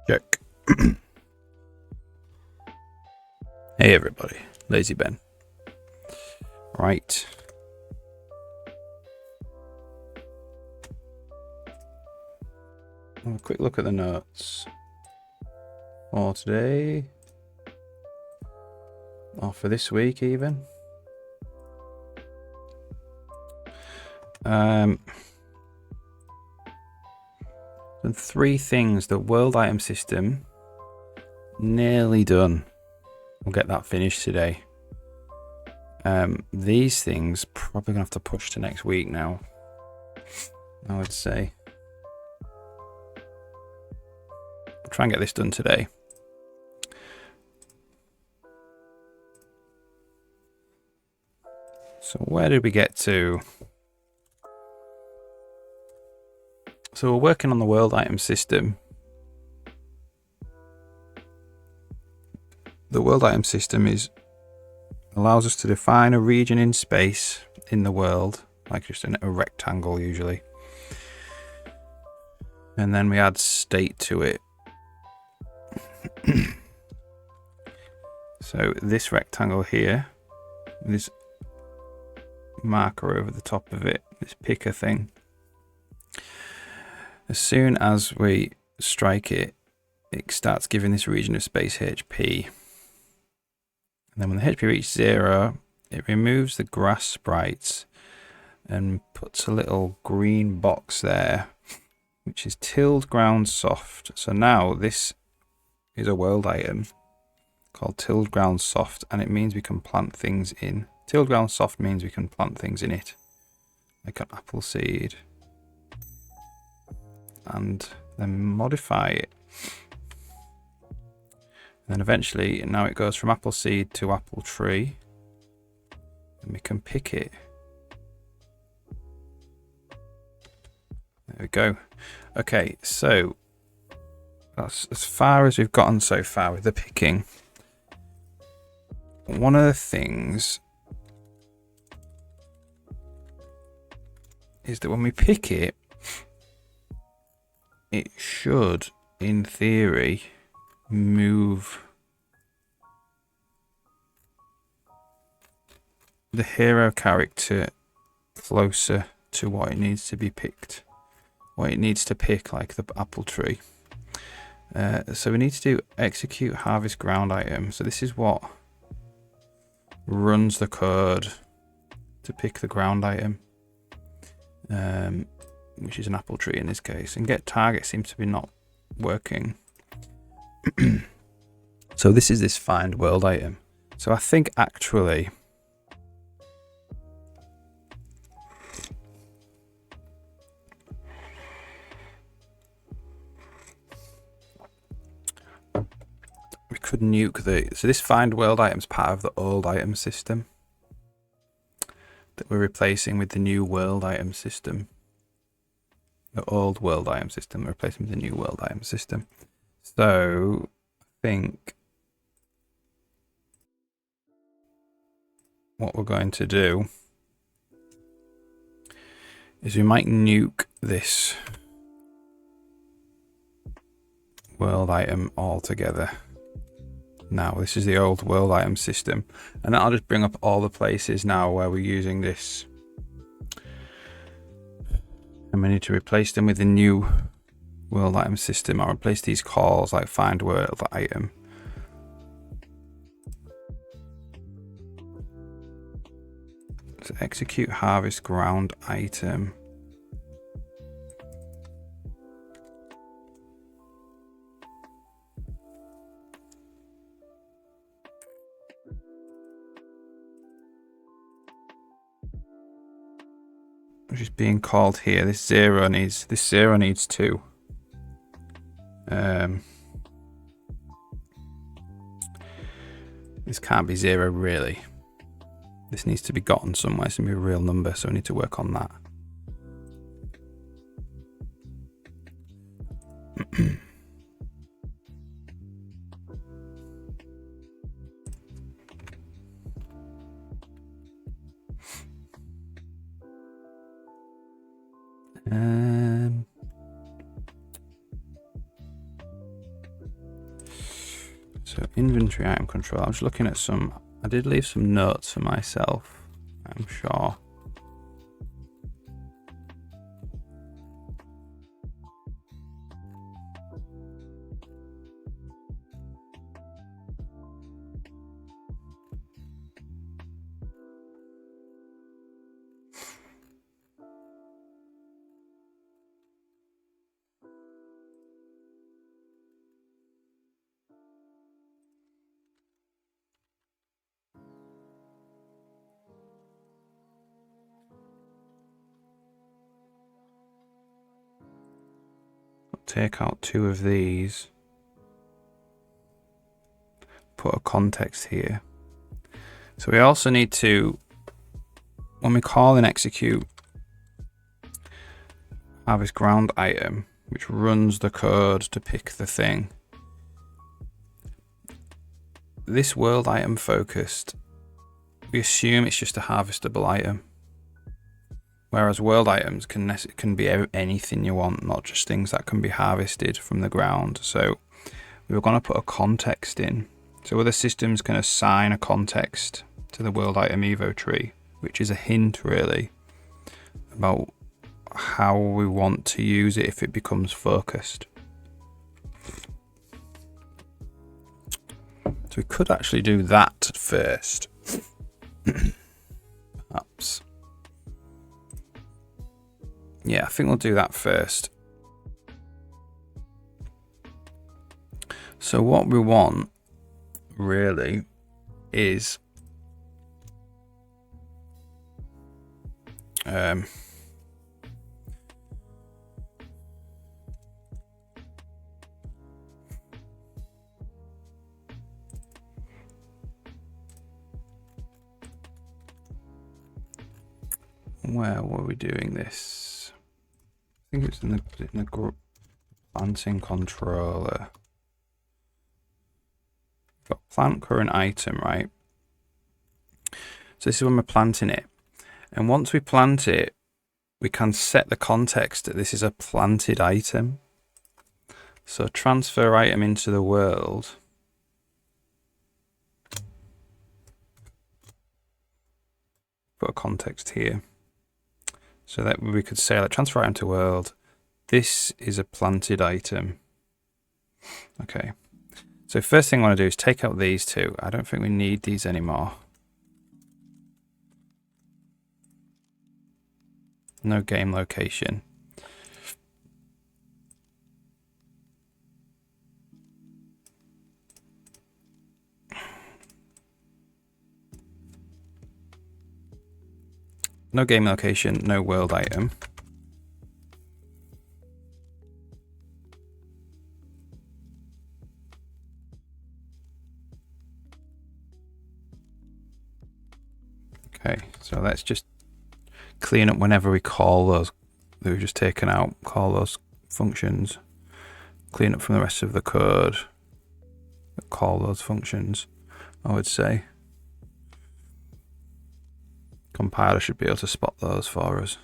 Check. Hey everybody, Lazy Ben. Right. Have a quick look at the notes for today, or for this week even. And 3 things. The world item system, nearly done. We'll get that finished today. These things probably gonna have to push to next week now, I would say. I'll try and get this done today. So where did we get to? So we're working on the world item system. The world item system allows us to define a region in space in the world, like just a rectangle usually. And then we add state to it. So this rectangle here, this marker over the top of it, this picker thing, as soon as we strike it, it starts giving this region of space HP. And then when the HP reaches 0, it removes the grass sprites and puts a little green box there, which is tilled ground soft. So now this is a world item called tilled ground soft, and it means we can plant things in. Tilled ground soft means we can plant things in it, like an apple seed, and then modify it. And then eventually, now it goes from apple seed to apple tree, and we can pick it. There we go. Okay, so that's as far as we've gotten so far with the picking. One of the things is that when we pick it, it should, in theory, move the hero character closer to what it needs to be picked. What it needs to pick, like the apple tree. So we need to do execute harvest ground item. So this is what runs the code to pick the ground item, which is an apple tree in this case. And get target seems to be not working. So this is this find world item. So I think actually we could nuke so this find world item is part of the old item system that we're replacing with the new world item system. The old world item system, we're replacing with the new world item system. So I think what we're going to do is we might nuke this world item altogether. Now this is the old world item system, and that'll just bring up all the places now where we're using this, and we need to replace them with the new world item system. I'll replace these calls like find world item. So execute harvest ground item. Which is being called here. This zero needs 2. This can't be 0 really. This needs to be gotten somewhere. It's going to be a real number, so we need to work on that. So inventory item control. I'm just looking at some. I did leave some notes for myself, I'm sure. Take out 2 of these. Put a context here. So we also need to, when we call and execute harvest ground item, which runs the code to pick the thing. This world item focused, we assume it's just a harvestable item. Whereas world items can be anything you want, not just things that can be harvested from the ground. So we were going to put a context in. So other systems can assign a context to the world item evo tree, which is a hint really about how we want to use it if it becomes focused. So we could actually do that first. Perhaps. Yeah, I think we'll do that first. So what we want really is where were we doing this? I think it's in the group planting controller. We've got plant current item, right? So this is when we're planting it. And once we plant it, we can set the context that this is a planted item. So transfer item into the world. Put a context here. So that we could say, like, transfer item to world. This is a planted item. Okay. So first thing I want to do is take out these 2. I don't think we need these anymore. No game location. No game location, no world item. Okay, so let's just clean up whenever we call those that we've just taken out, call those functions. Clean up from the rest of the code that call those functions, I would say. Compiler should be able to spot those for us.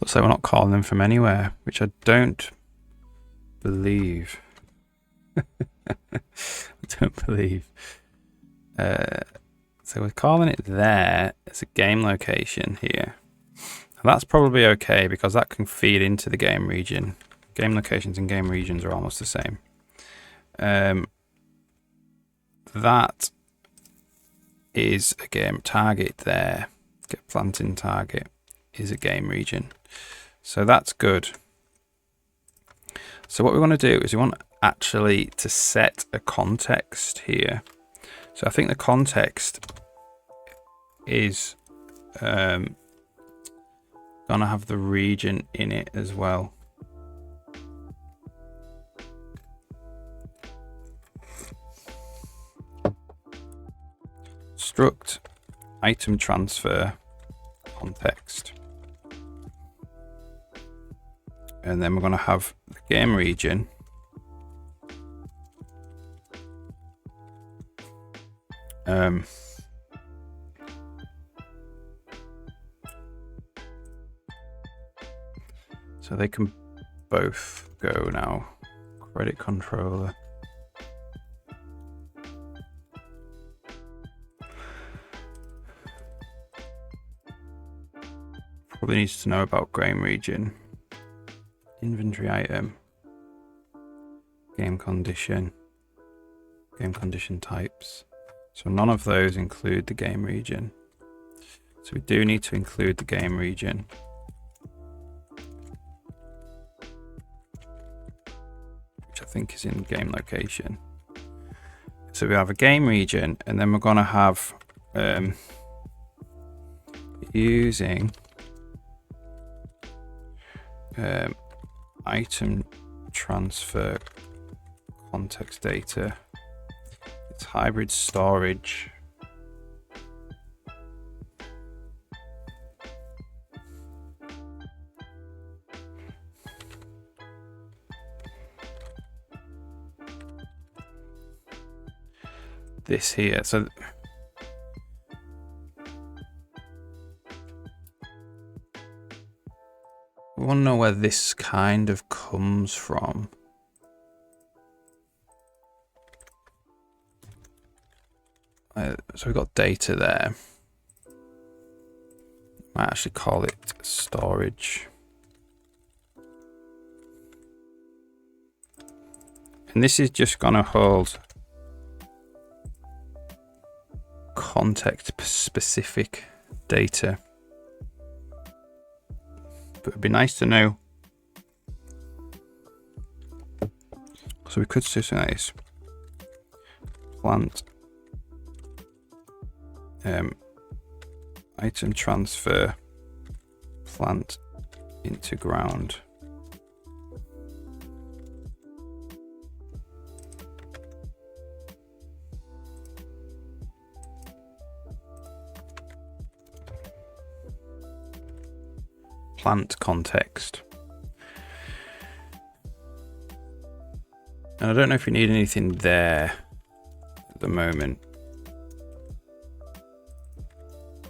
Looks like we're not calling them from anywhere, which I don't believe. I don't believe. So we're calling it there. It's a game location here. And that's probably okay because that can feed into the game region. Game locations and game regions are almost the same. That is a game target there. Get planting target is a game region. So that's good. So what we want to do is we want actually to set a context here. So I think the context is gonna have the region in it as well. Struct item transfer context. And then we're going to have the game region. So they can both go now. Credit controller. Probably needs to know about game region. Inventory item. Game condition types. So none of those include the game region. So we do need to include the game region. Which I think is in game location. So we have a game region, and then we're going to have using item transfer context data. It's hybrid storage. This here, so we want to know where this kind of comes from. So we've got data there. Might actually call it storage. And this is just going to hold context specific data. But it'd be nice to know. So we could do something like this. Plant item transfer plant into ground. Plant context. And I don't know if we need anything there at the moment.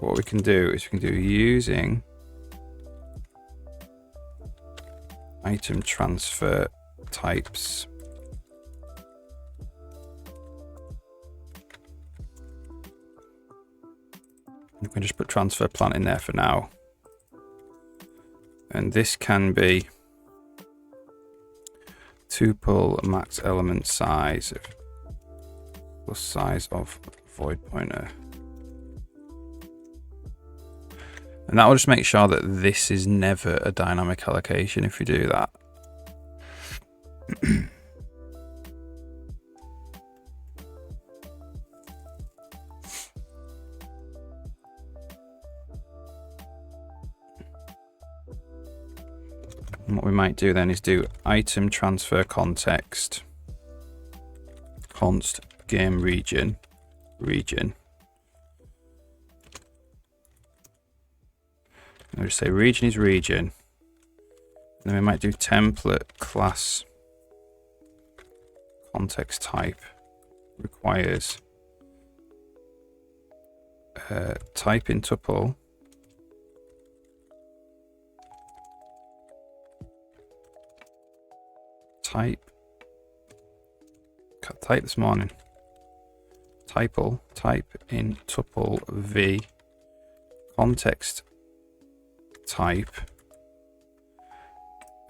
What we can do is we can do using item transfer types. We can just put transfer plant in there for now. And this can be tuple max element size plus size of void pointer. And that will just make sure that this is never a dynamic allocation if we do that. And what we might do then is do item transfer context const game region. I'll just say region is region. And then we might do template class context type requires type in tuple type this morning. Type in tuple v context type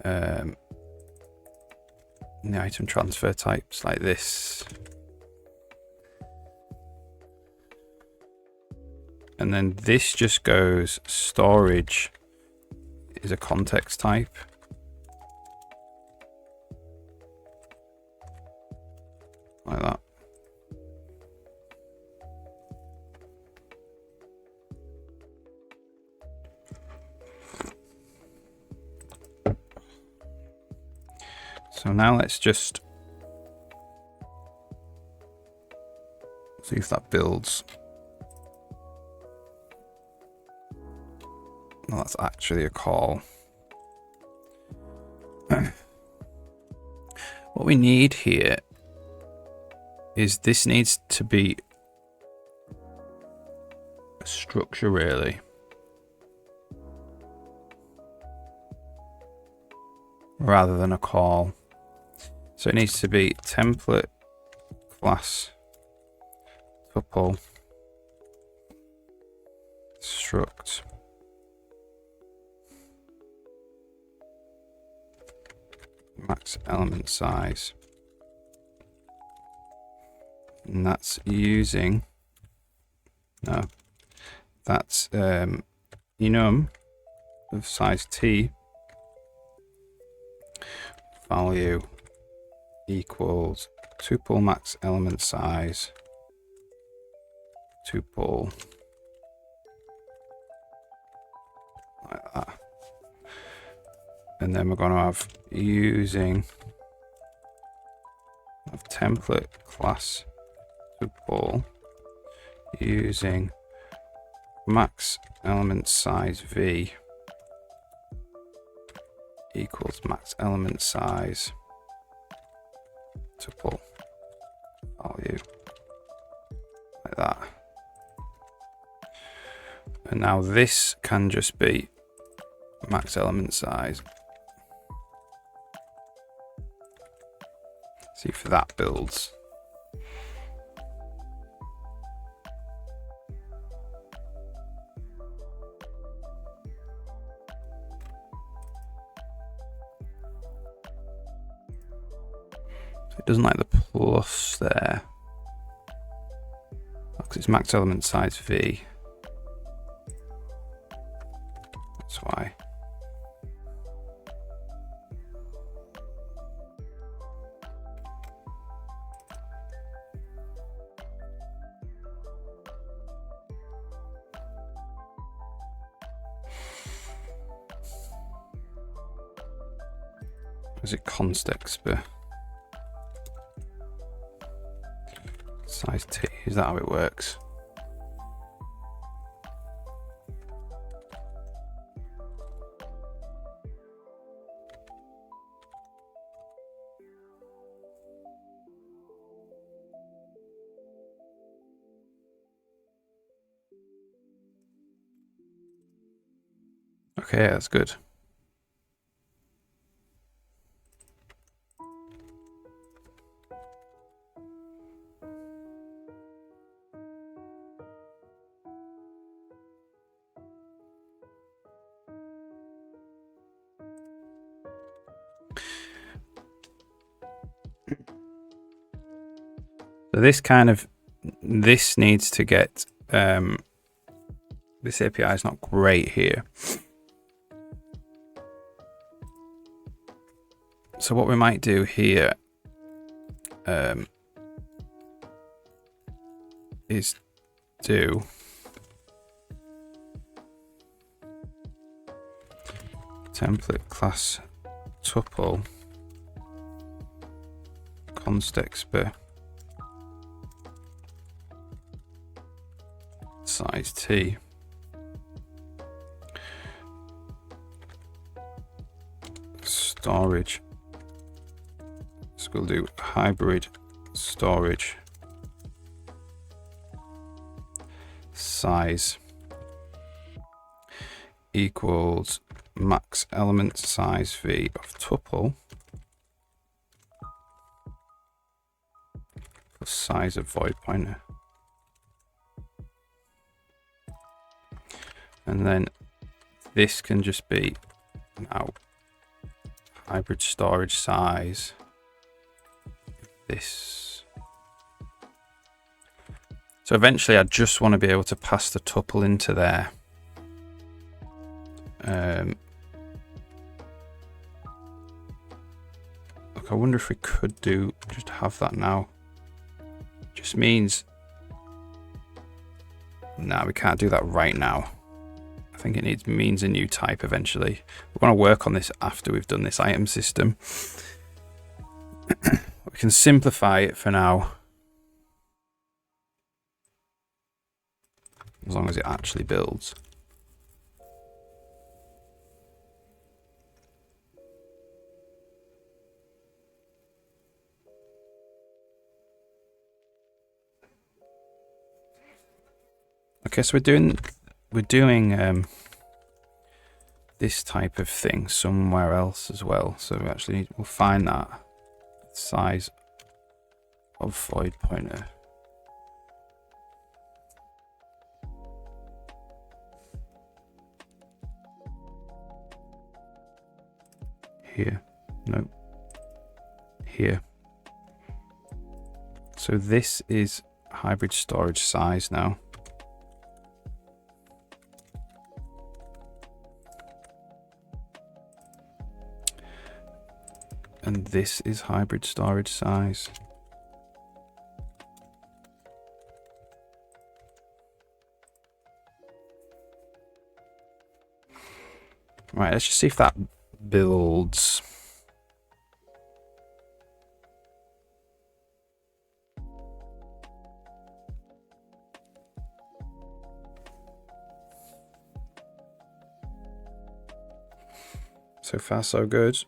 the item transfer types like this, and then this just goes storage is a context type. Like that. So now let's just see if that builds. Well, that's actually a call. What we need here is this needs to be a structure, really. Rather than a call. So it needs to be template class tuple struct max element size, and that's using that's enum of size t value equals tuple max element size tuple like that. And then we're going to have using template class tuple using max element size v equals max element size tuple value like that. And now this can just be max element size. See if that builds. So it doesn't like the plus there. Because it's max element size v. That's why. Is it const exp size t? Is that how it works? Okay, that's good. So this needs to get, this API is not great here. So what we might do here is do template class tuple const exp size t storage. So we'll do hybrid storage size equals max element size v of tuple plus size of void pointer. And then this can just be now hybrid storage size this. So eventually I just want to be able to pass the tuple into there. Look, I wonder if we could just have that now. Just means, no, we can't do that right now. I think it means a new type eventually. We want to work on this after we've done this item system. We can simplify it for now, as long as it actually builds. Okay, so we're doing this type of thing somewhere else as well. So we'll find that size of void pointer. Here, no, here. So this is hybrid storage size now. And this is hybrid storage size. Right, let's just see if that builds. So far, so good.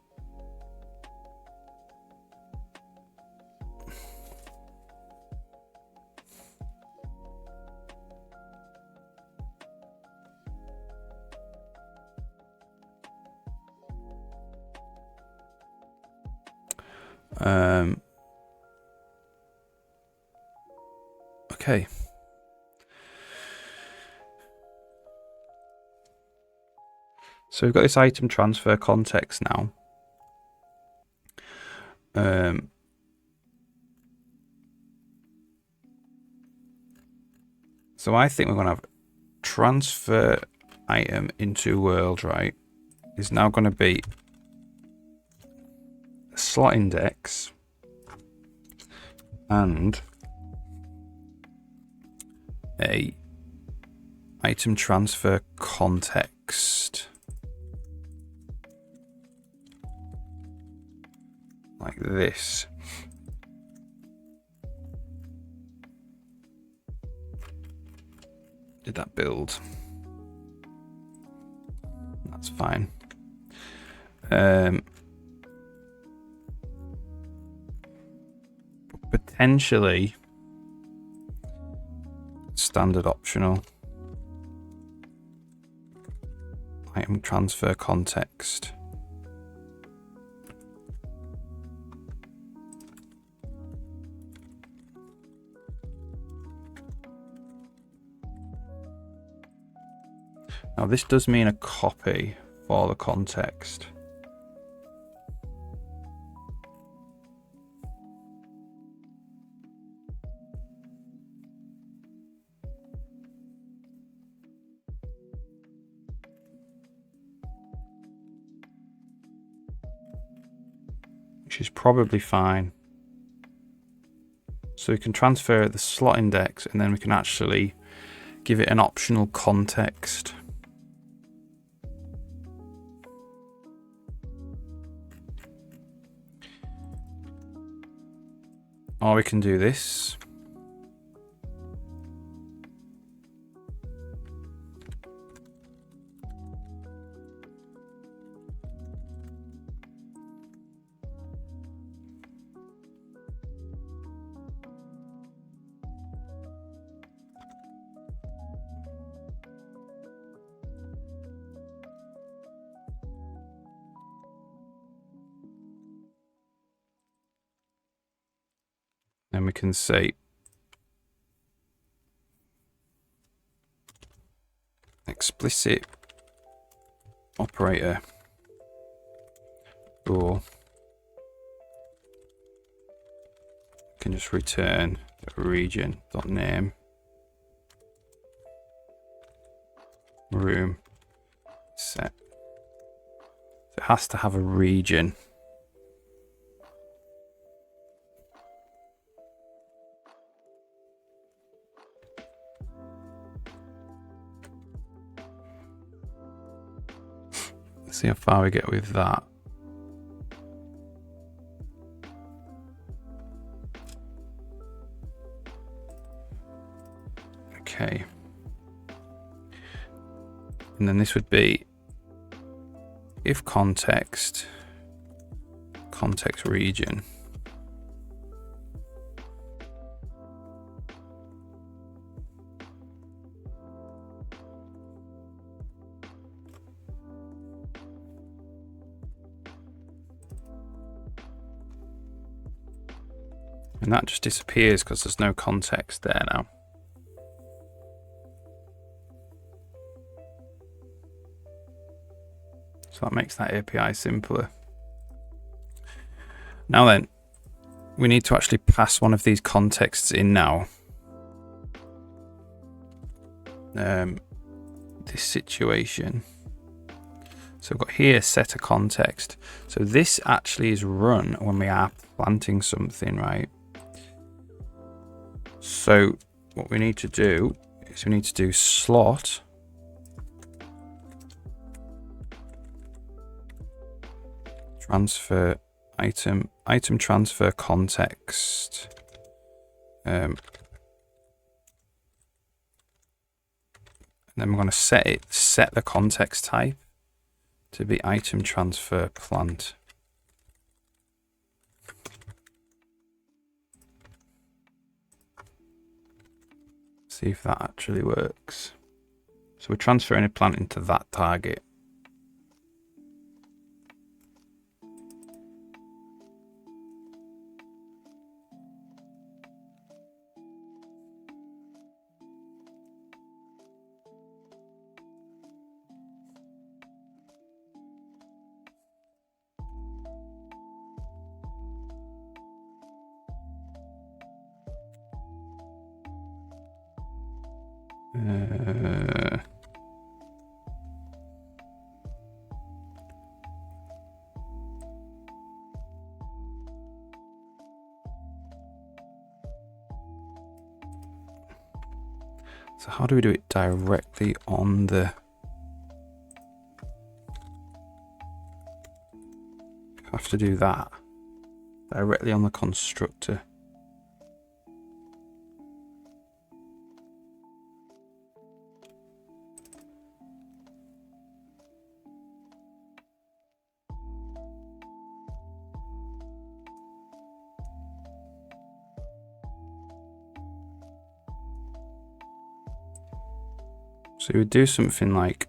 Okay. So we've got this item transfer context now. So I think we're going to have transfer item into world, right? Is now going to be a slot index and a item transfer context. Like this. Did that build? That's fine. Potentially standard optional item transfer context. Now this does mean a copy for the context. Which is probably fine. So we can transfer the slot index and then we can actually give it an optional context. Or we can do this. Then we can say explicit operator or can just return region.name room set. So it has to have a region. See how far we get with that. Okay. And then this would be if context region. And that just disappears because there's no context there now. So that makes that API simpler. Now then, we need to actually pass one of these contexts in now. This situation. So we've got here set a context. So this actually is run when we are planting something, right? So what we need to do is we need to do slot transfer item transfer context. And then we're going to set the context type to be item transfer plant. See if that actually works. So we're transferring a plant into that target. So how do we do it directly on the... Have to do that directly on the constructor. So we would do something like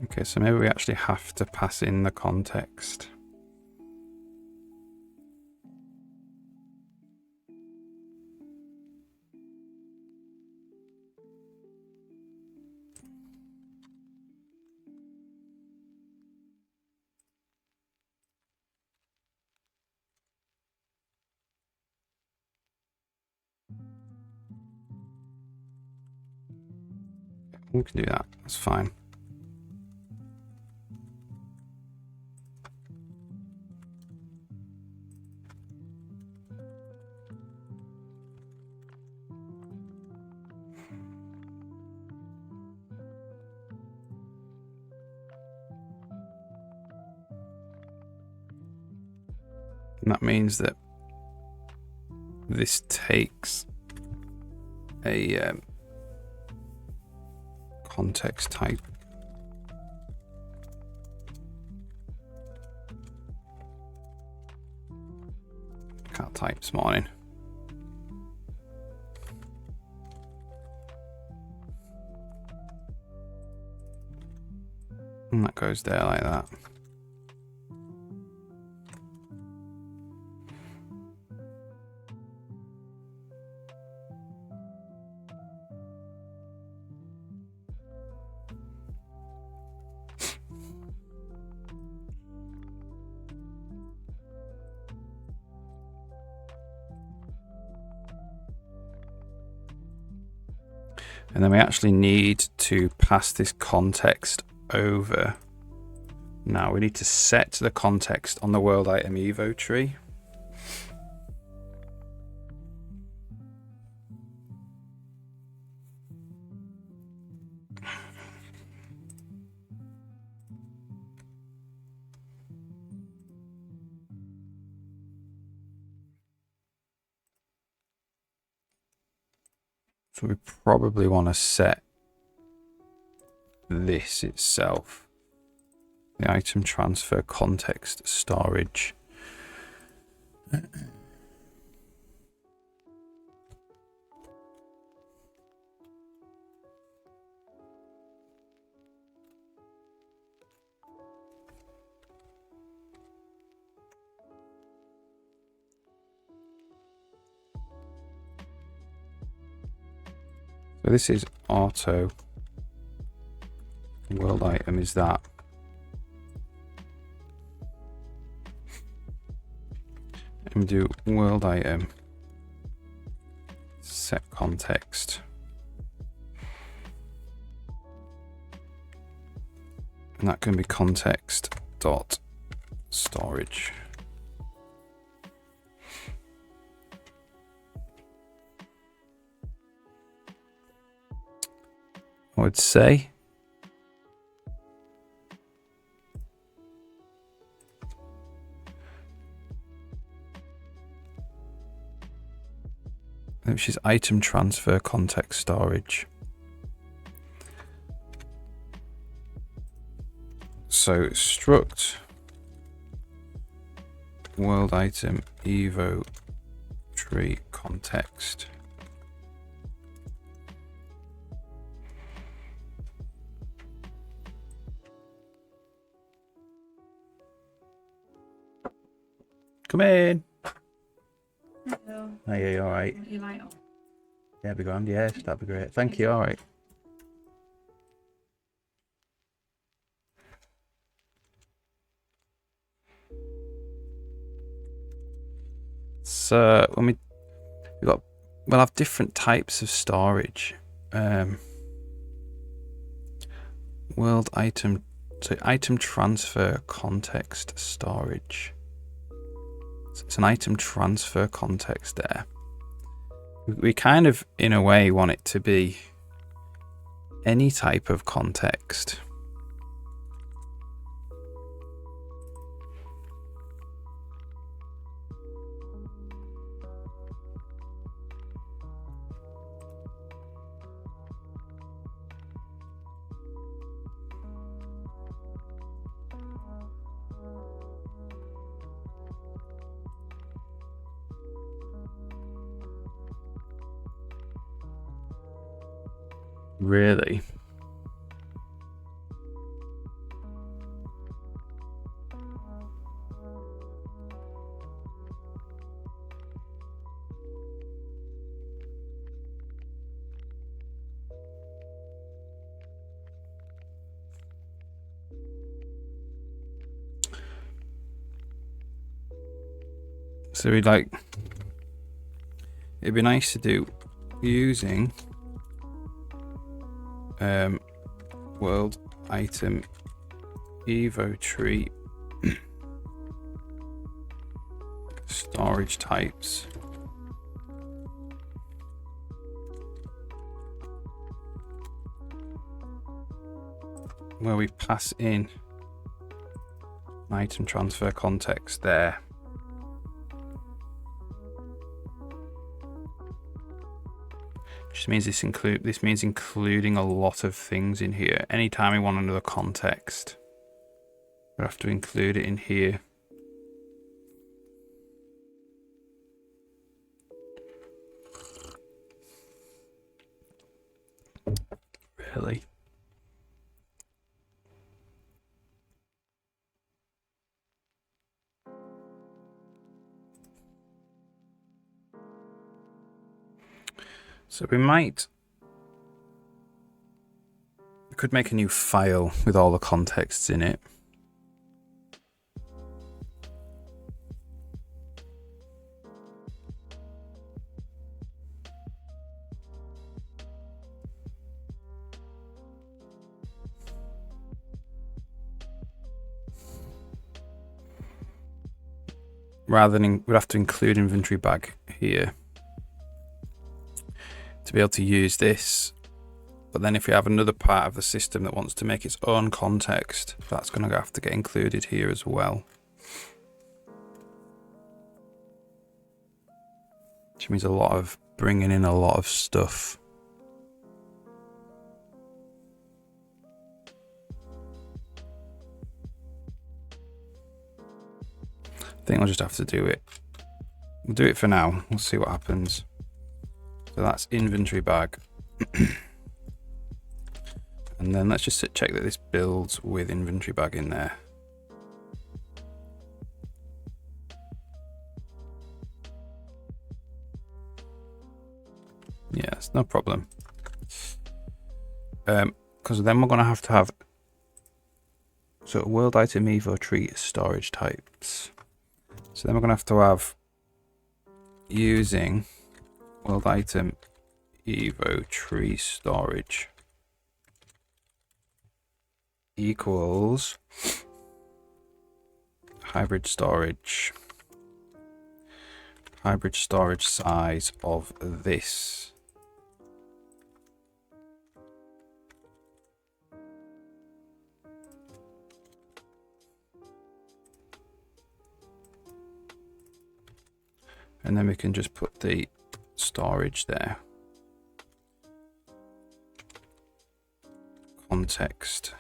okay, so maybe we actually have to pass in the context. We can do that, that's fine. And that means that this takes a context type. Can't type this morning. And that goes there like that. And then we actually need to pass this context over. Now we need to set the context on the world item evo tree. So we probably want to set this itself, the item transfer context storage. So this is auto. World item is that. And do world item set context. And that can be context dot storage. I would say which is item transfer context storage. So struct world item evo tree context. Come in. Hello. Oh, yeah, you all right? Want your light on? Yeah, be grand. Yes, that'd be great. Thank you. All right. So we'll have different types of storage. World item, so item transfer context storage. So it's an item transfer context there. We kind of, in a way, want it to be any type of context. Really? So it'd be nice to do using world item evo tree storage types. Where we pass in an item transfer context there. Which means this means including a lot of things in here. Anytime we want another context, we have to include it in here. Really? So we could make a new file with all the contexts in it. Rather than we'd have to include inventory bag here to be able to use this. But then if we have another part of the system that wants to make its own context, that's going to have to get included here as well. Which means bringing in a lot of stuff. think I'll just have to do it. We'll do it for now. We'll see what happens. So that's inventory bag. And then let's just check that this builds with inventory bag in there. Yes, no problem. Because then we're going to have so world item evo tree storage types. So then we're going to have using world item evo tree storage equals hybrid storage size of this. And then we can just put the storage there. Context.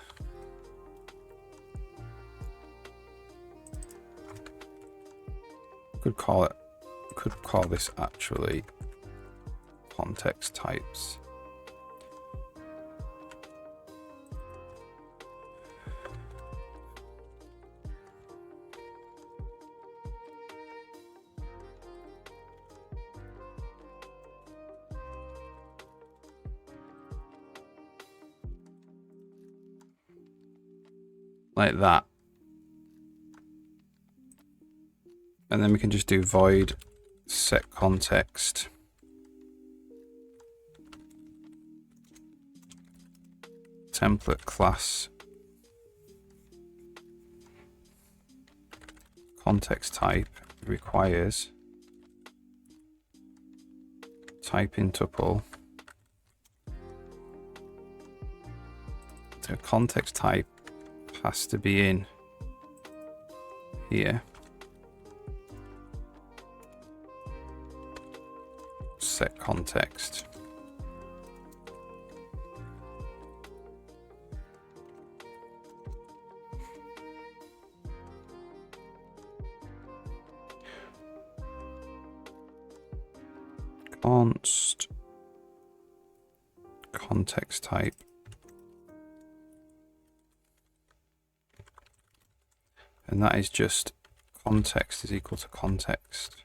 Could call this actually context types. Like that. And then we can just do void set context template class context type requires type in tuple. So context type has to be in here. Set context. Const context type. And that is just context is equal to context.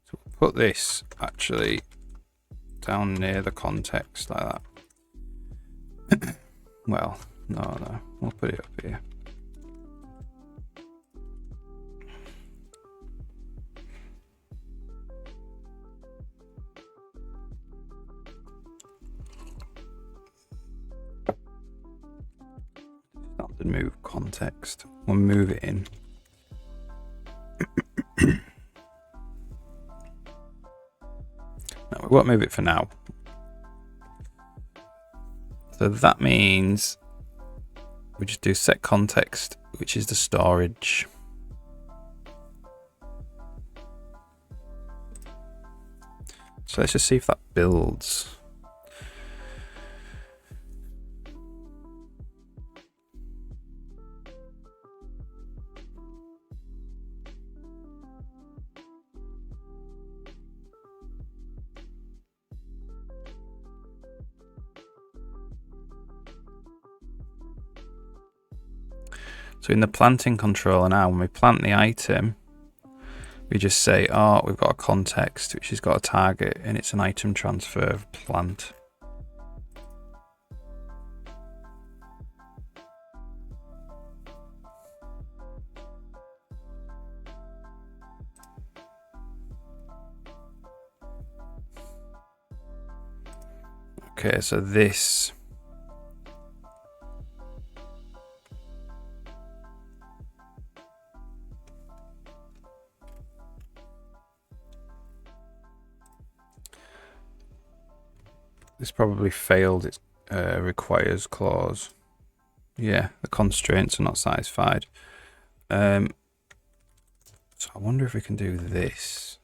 So we'll put this actually down near the context like that. Well, no, we'll put it up here. Not to move context. We'll move it in. No, we won't move it for now. So that means we just do set context, which is the storage. So let's just see if that builds. So in the planting controller now, when we plant the item, we just say, oh, we've got a context, which has got a target, and it's an item transfer of plant. Okay, so this probably failed its requires clause. Yeah, the constraints are not satisfied. So I wonder if we can do this.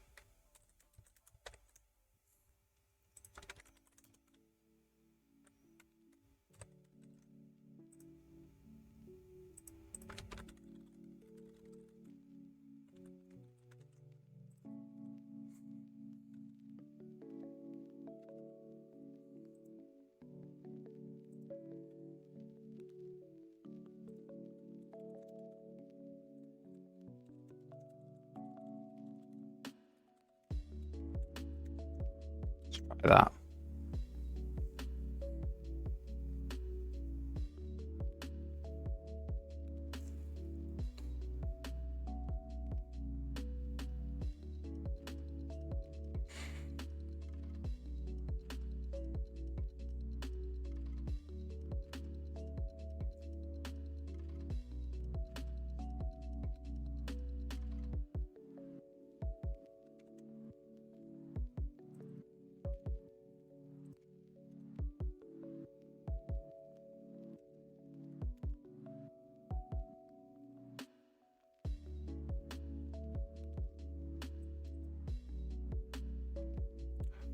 like that.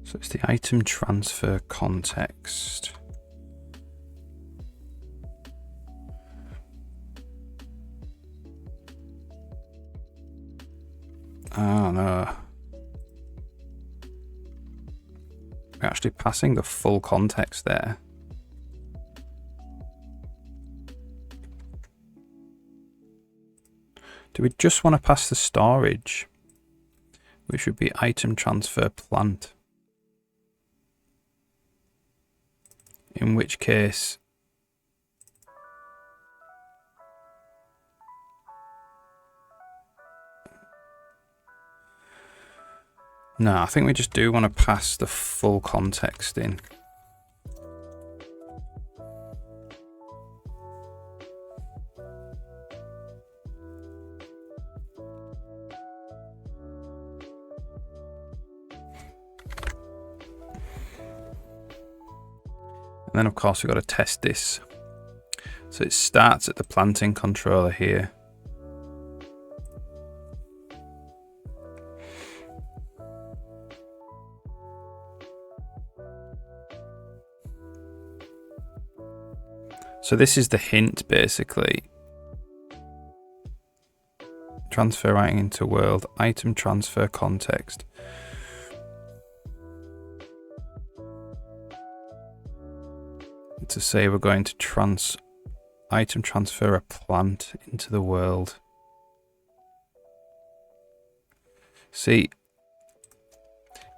So it's the item transfer context. Oh no. We're actually passing the full context there. Do we just want to pass the storage, which would be item transfer plant? In which case, no, I think we just do want to pass the full context in. And then of course we've got to test this. So it starts at the planting controller here. So this is the hint basically. Transfer writing into world, item transfer context. To say we're going to item transfer a plant into the world. See,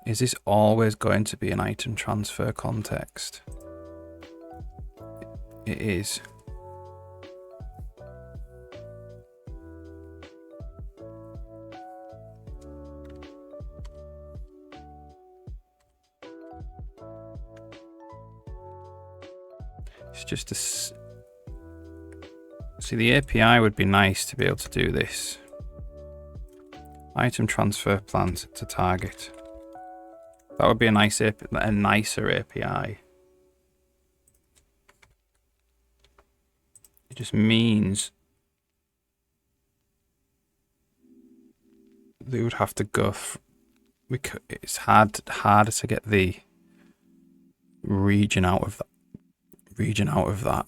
is this always going to be an item transfer context? It is. It's just a... See, the API would be nice to be able to do this. Item transfer plant to target. That would be a nicer API. It just means they would have to go. It's harder to get the region out of that.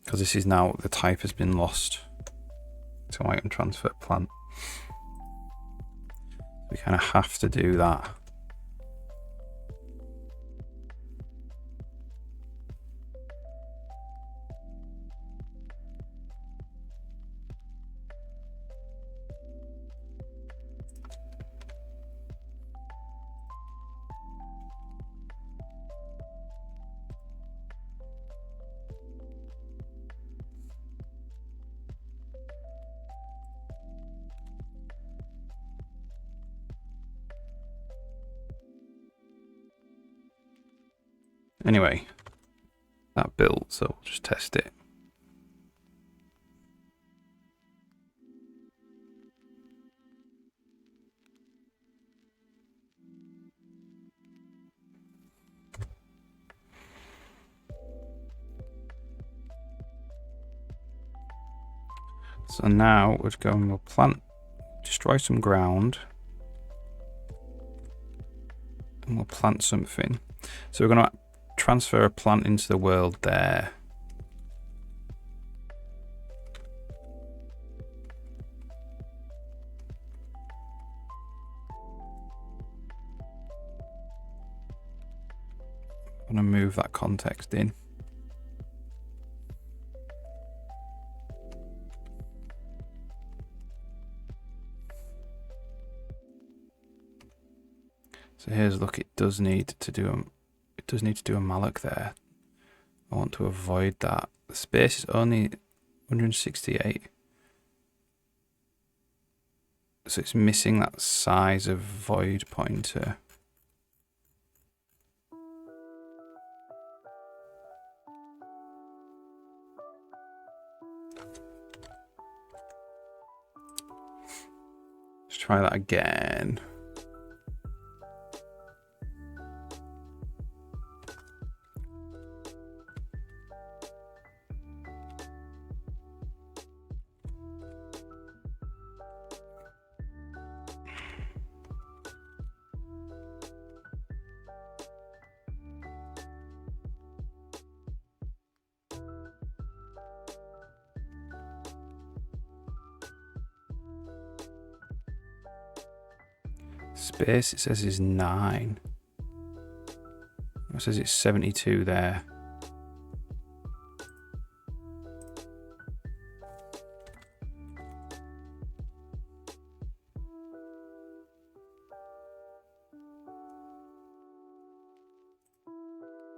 Because this is now, the type has been lost to item transfer plant. We kind of have to do that. Anyway, that built, so we'll just test it. So now we'll go and we'll plant, destroy some ground, and we'll plant something. So we're going to transfer a plant into the world there. I'm going to move that context in. So here's look. It does need to do a malloc there. I want to avoid that. The space is only 168. So it's missing that size of void pointer. Let's try that again. Space, it says is 9. It says it's 72 there.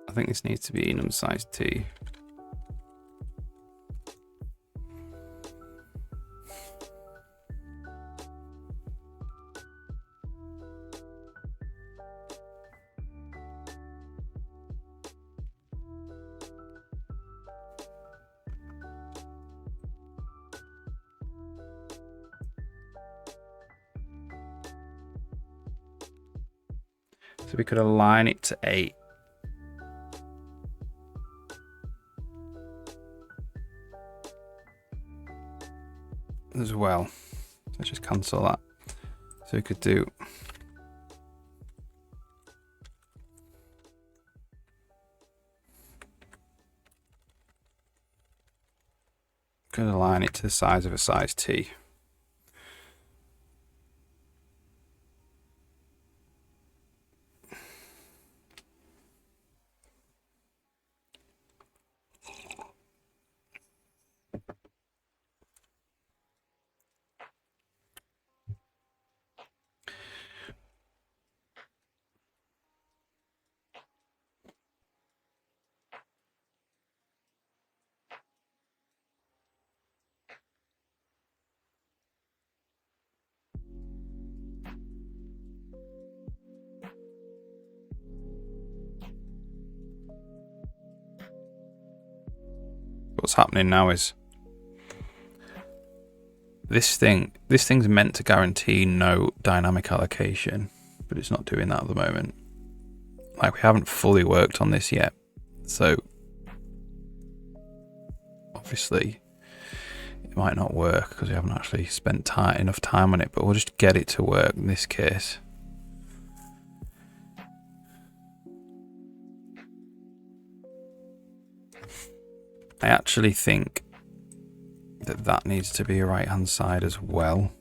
I think this needs to be enum size T. So we could align it to 8. As well. Let's just cancel that. So we could do align it to the size of a size T. What's happening now is this thing's meant to guarantee no dynamic allocation, but it's not doing that at the moment. Like, we haven't fully worked on this yet, so obviously it might not work because we haven't actually spent enough time on it, but we'll just get it to work in this case. I actually think that needs to be a right hand side as well.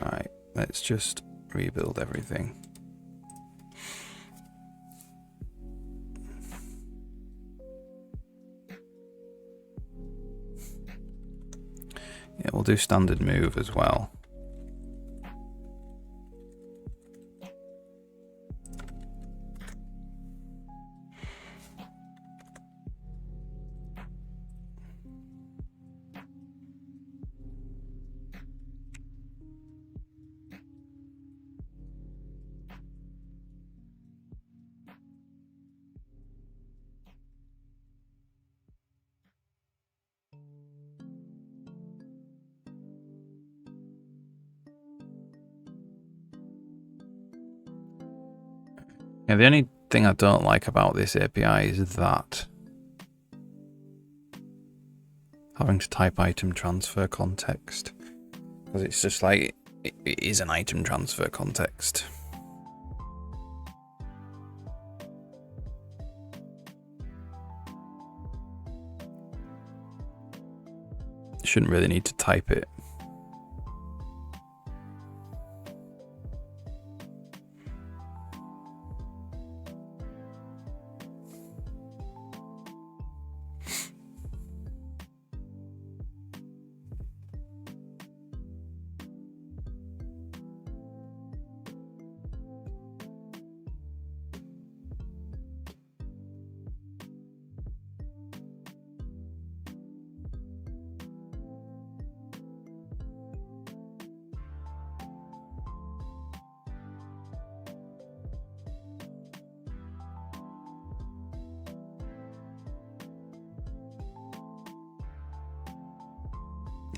Alright, let's just rebuild everything. Yeah, we'll do standard move as well. Yeah, the only thing I don't like about this API is that having to type item transfer context, because it's just like it is an item transfer context. Shouldn't really need to type it.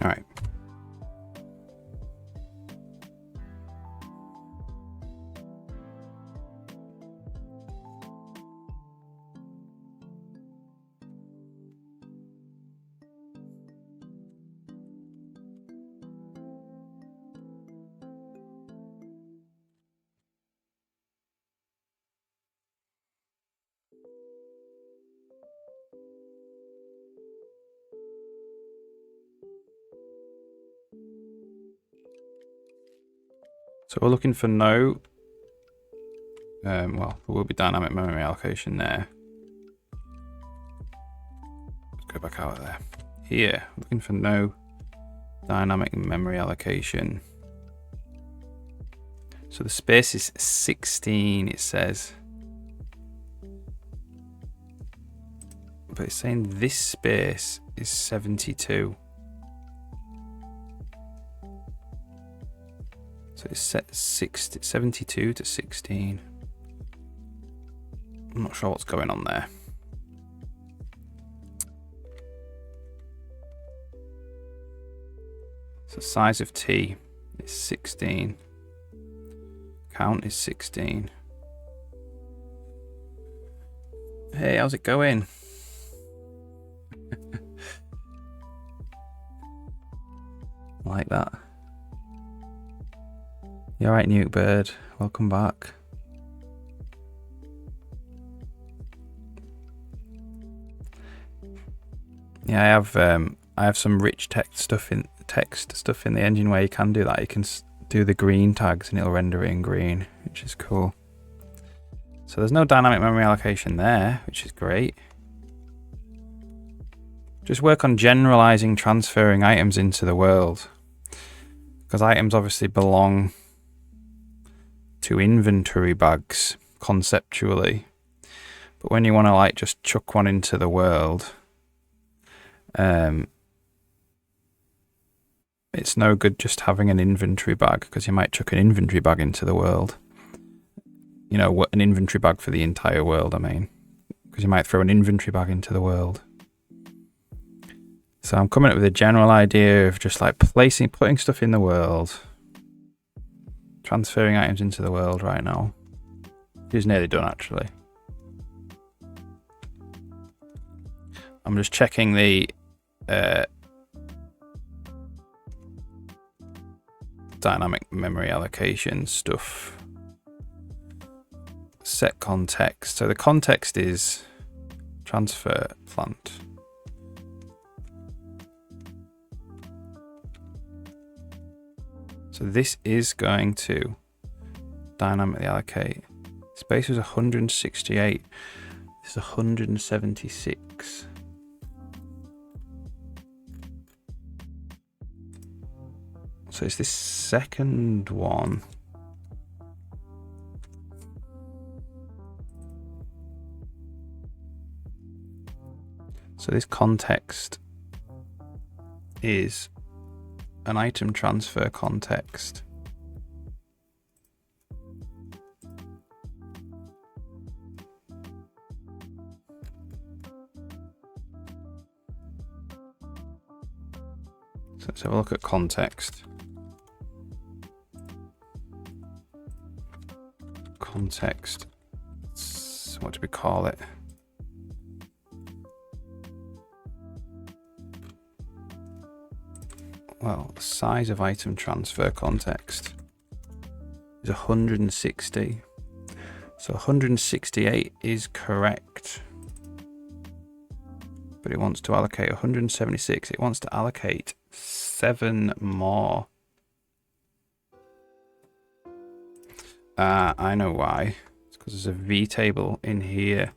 All right. So we're looking for no, well, there will be dynamic memory allocation there. Let's go back out of there. Here, looking for no dynamic memory allocation. So the space is 16, it says. But it's saying this space is 72. So it's set 72 to 16. I'm not sure what's going on there. So size of T is 16. Count is 16. Hey, how's it going? Like that. You alright, Newt Bird? Welcome back. Yeah, I have some rich text stuff in the engine where you can do that. You can do the green tags and it'll render it in green, which is cool. So there's no dynamic memory allocation there, which is great. Just work on generalizing transferring items into the world, because items obviously belong to inventory bags conceptually, but when you want to like just chuck one into the world, it's no good just having an inventory bag, because you might chuck an inventory bag into the world. You know, an inventory bag for the entire world, I mean, because you might throw an inventory bag into the world. So I'm coming up with a general idea of just like putting stuff in the world, transferring items into the world right now. It's nearly done, actually. I'm just checking the dynamic memory allocation stuff. Set context. So the context is transfer plant. So this is going to dynamically allocate. Space was 168. This is 176. So it's this second one. So this context is an item transfer context. So let's have a look at context. Context. What do we call it? Well, the size of item transfer context is 160. So 168 is correct. But it wants to allocate 176. It wants to allocate 7 more. I know why. It's because there's a V table in here.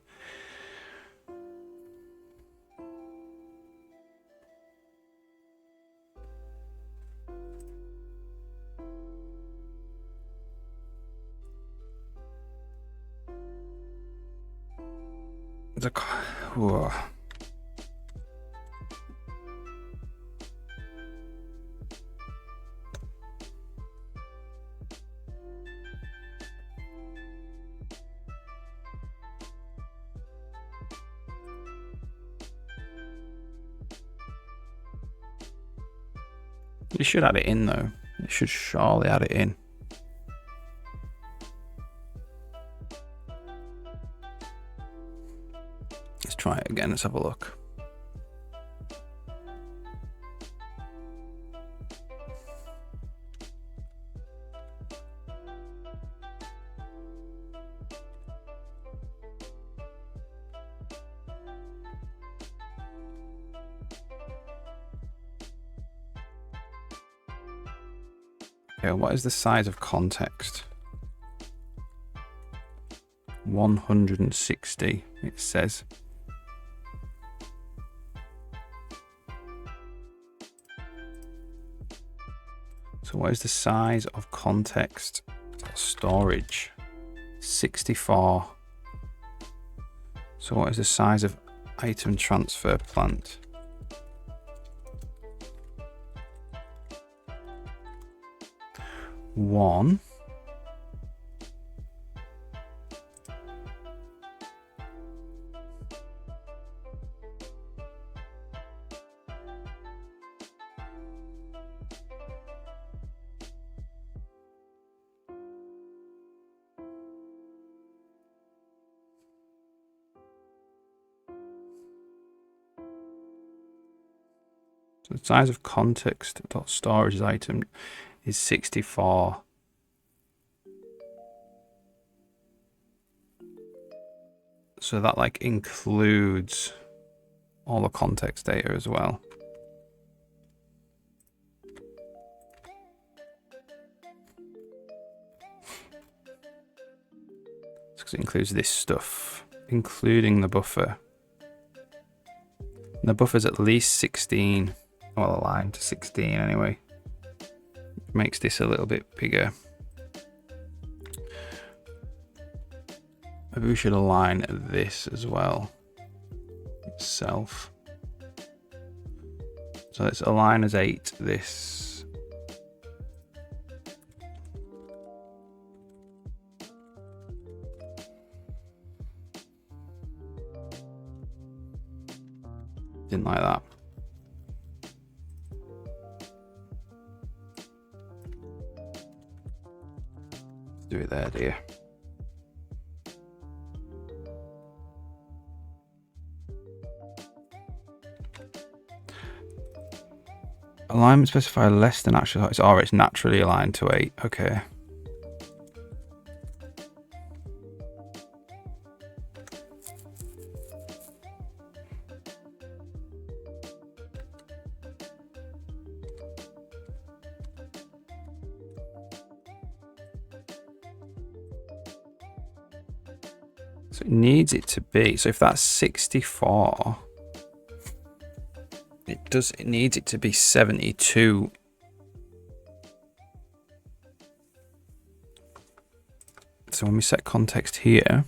Whoa. You should add it in though. You should surely add it in. Let's try it again. Let's have a look. Okay, what is the size of context? 160, it says. So what is the size of context storage? 64. So what is the size of item transfer plant? 1. So the size of context.storage item is 64. So that like includes all the context data as well. Because it includes this stuff, including the buffer. And the buffer's at least 16. Well, aligned to 16 anyway. Makes this a little bit bigger. Maybe we should align this as well. Itself. So let's align as 8 this. Didn't like that. Let's do it there, dear. Alignment specify less than actual. It's naturally aligned to 8. Okay. So it needs it to be. So if that's 64. It needs it to be 72. So when we set context here,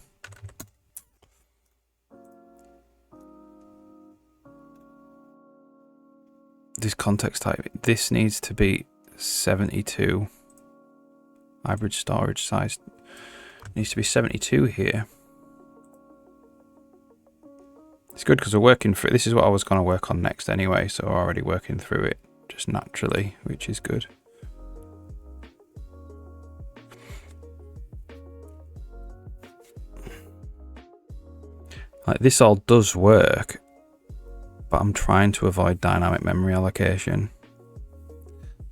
this context type, this needs to be 72. Hybrid storage size needs to be 72 here. It's good because we're working through. This is what I was going to work on next anyway, so we're already working through it just naturally, which is good. Like this all does work, but I'm trying to avoid dynamic memory allocation.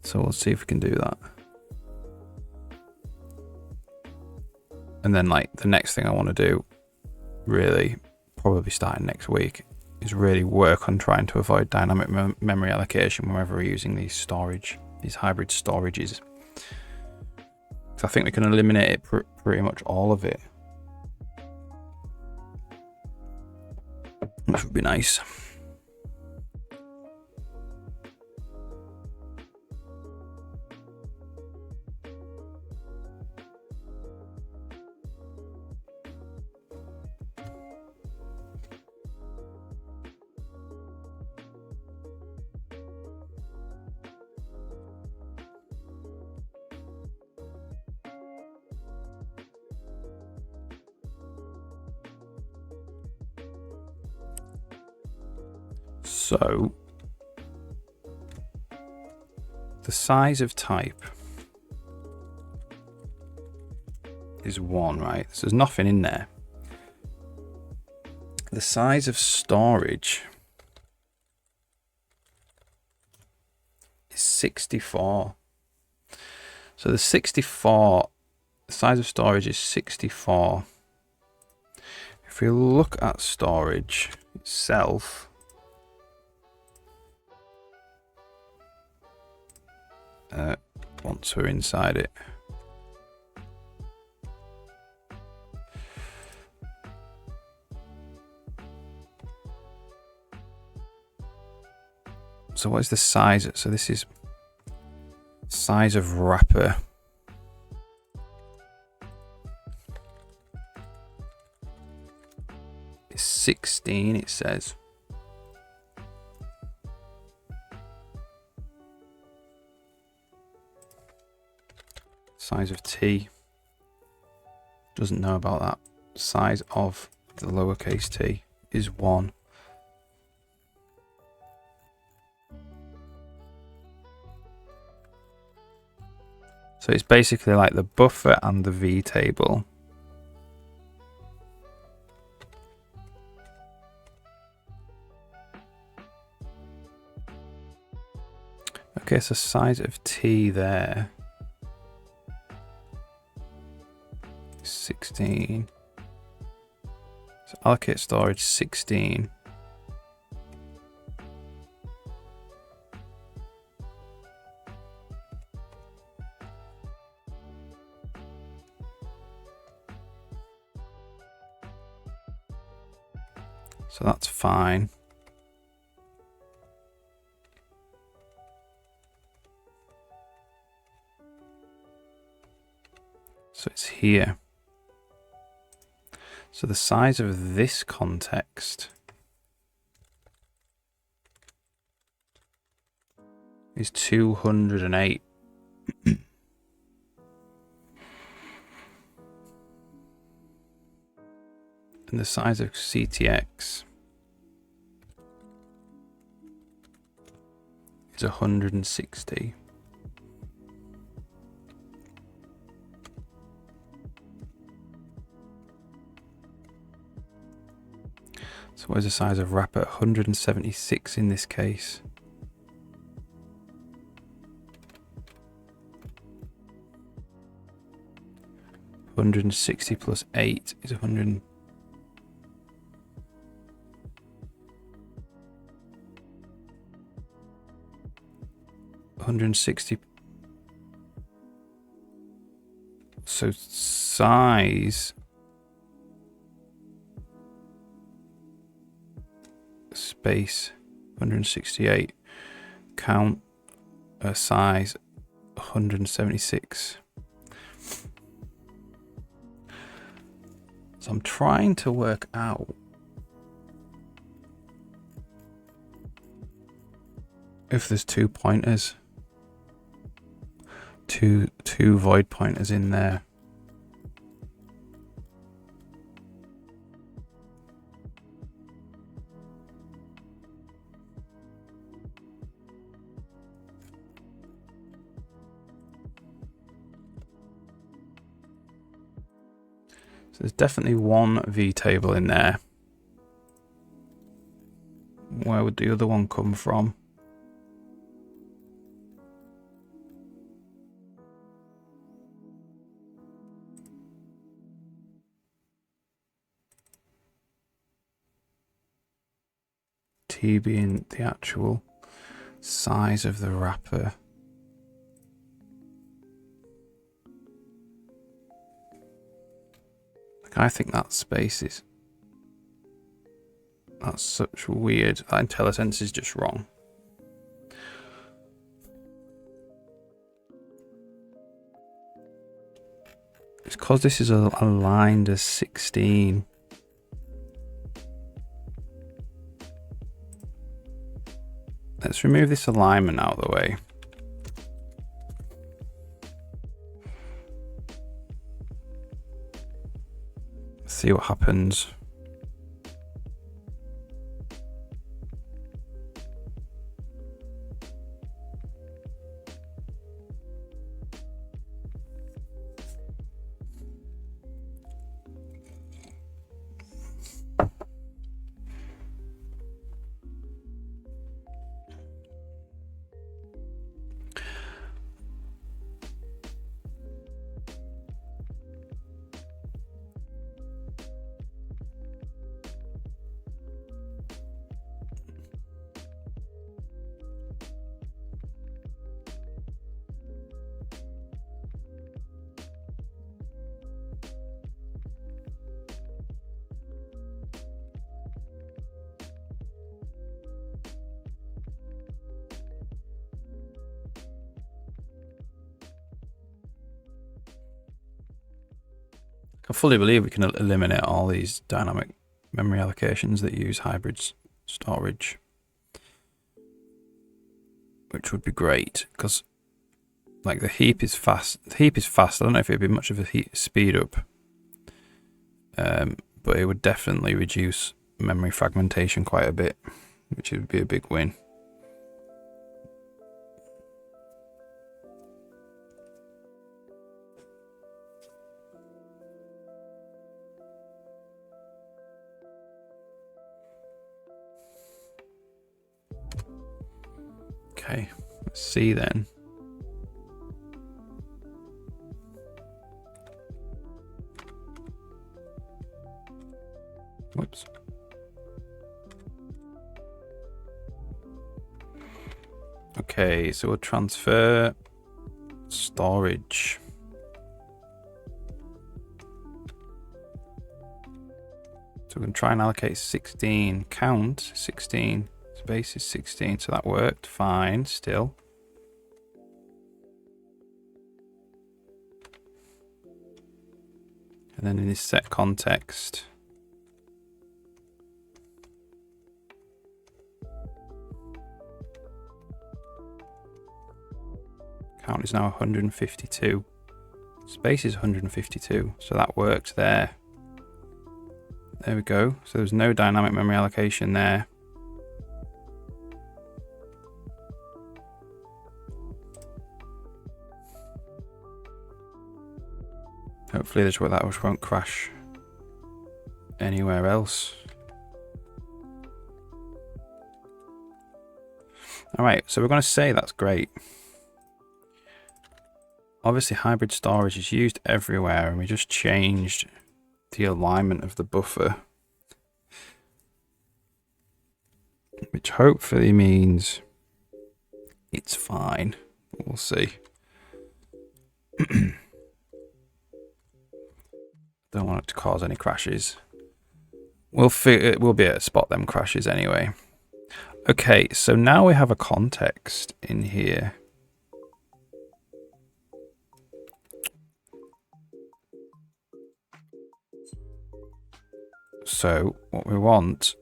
So we'll see if we can do that. And then like the next thing I want to do, really, probably starting next week, is really work on trying to avoid dynamic memory allocation whenever we're using these hybrid storages. So I think we can eliminate it pretty much all of it, which would be nice. So the size of type is 1, right? So there's nothing in there. The size of storage is 64. So the 64, the size of storage is 64. If we look at storage itself, once we're inside it, so what is the size? So this is size of wrapper. It's 16, it says. Size of T. Doesn't know about that. Size of the lowercase t is 1. So it's basically like the buffer and the V table. Okay, so size of T there. 16. So allocate storage 16. So that's fine. So it's here. So the size of this context is 208. And the size of CTX is 160. So what is the size of wrapper? 176 in this case. $160 plus 8 is 100. $160. So size space 168 count size 176. So I'm trying to work out if there's 2 pointers, two void pointers in there. So there's definitely one V table in there. Where would the other one come from? T being the actual size of the wrapper. I think that space is... That's such weird. That IntelliSense is just wrong. It's because this is aligned as 16. Let's remove this alignment out of the way. See what happens. I fully believe we can eliminate all these dynamic memory allocations that use hybrid storage, which would be great because, like, the heap is fast. The heap is fast. I don't know if it'd be much of a speed up, but it would definitely reduce memory fragmentation quite a bit, which would be a big win. Okay, let's see then. Whoops. Okay, so we'll transfer storage. So we can try and allocate 16. Count 16. Space is 16, so that worked fine still. And then in this set context, count is now 152. Space is 152, so that worked there. There we go. So there's no dynamic memory allocation there. Hopefully that won't crash anywhere else. Alright, so we're going to say that's great. Obviously hybrid storage is used everywhere, and we just changed the alignment of the buffer, which hopefully means it's fine. We'll see. Don't want it to cause any crashes. We'll be able to spot them crashes anyway. Okay, so now we have a context in here. So what we want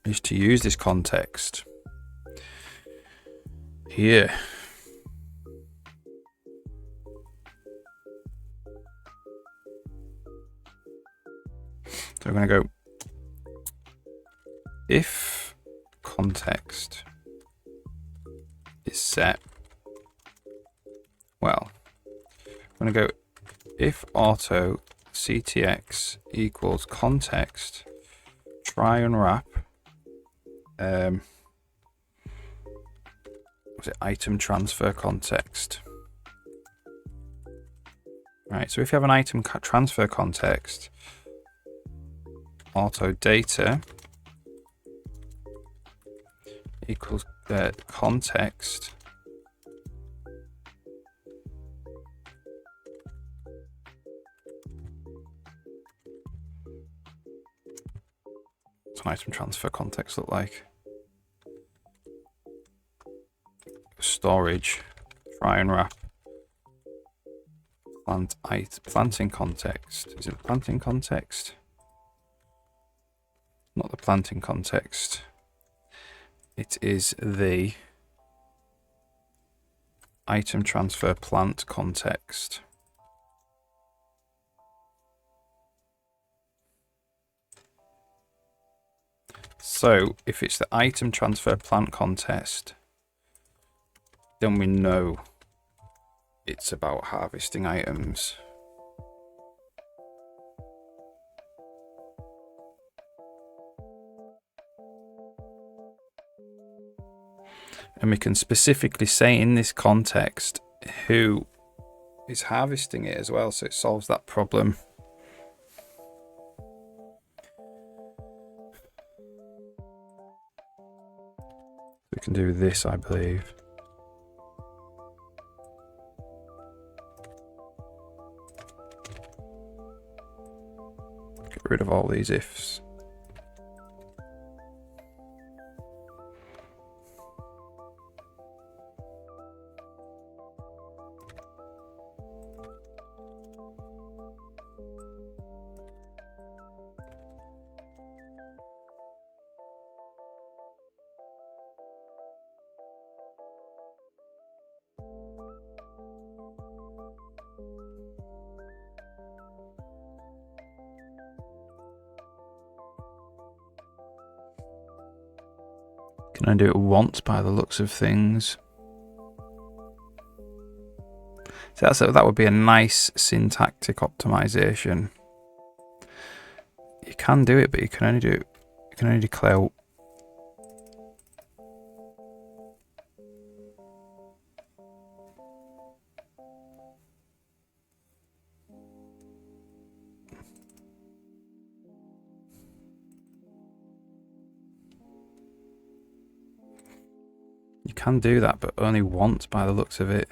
is to use this context here. So we're going to go if context is set. Well, I'm going to go if auto ctx equals context, try and wrap was it item transfer context. Right, so if you have an item transfer context, auto data equals context what's an item transfer context look like? Storage, try and wrap, planting context. Is it planting context? Not the planting context. It is the item transfer plant context. So if it's the item transfer plant context, then we know it's about harvesting items. And we can specifically say in this context who is harvesting it as well, so it solves that problem. We can do this, I believe. Get rid of all these ifs. Can I do it once by the looks of things? So that would be a nice syntactic optimization. You can do it, but you can only do it. You can only declare. You can do that, but only once by the looks of it.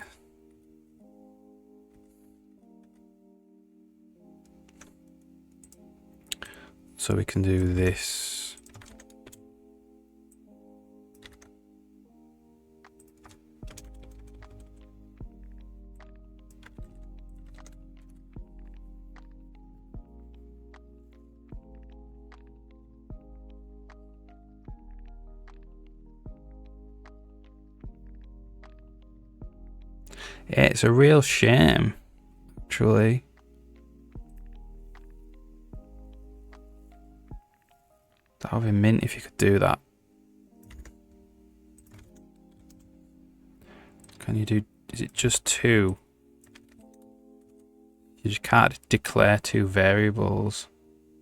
So we can do this. Yeah, it's a real shame, actually. That would be mint if you could do that. Can you do, is it just two? You just can't declare two variables,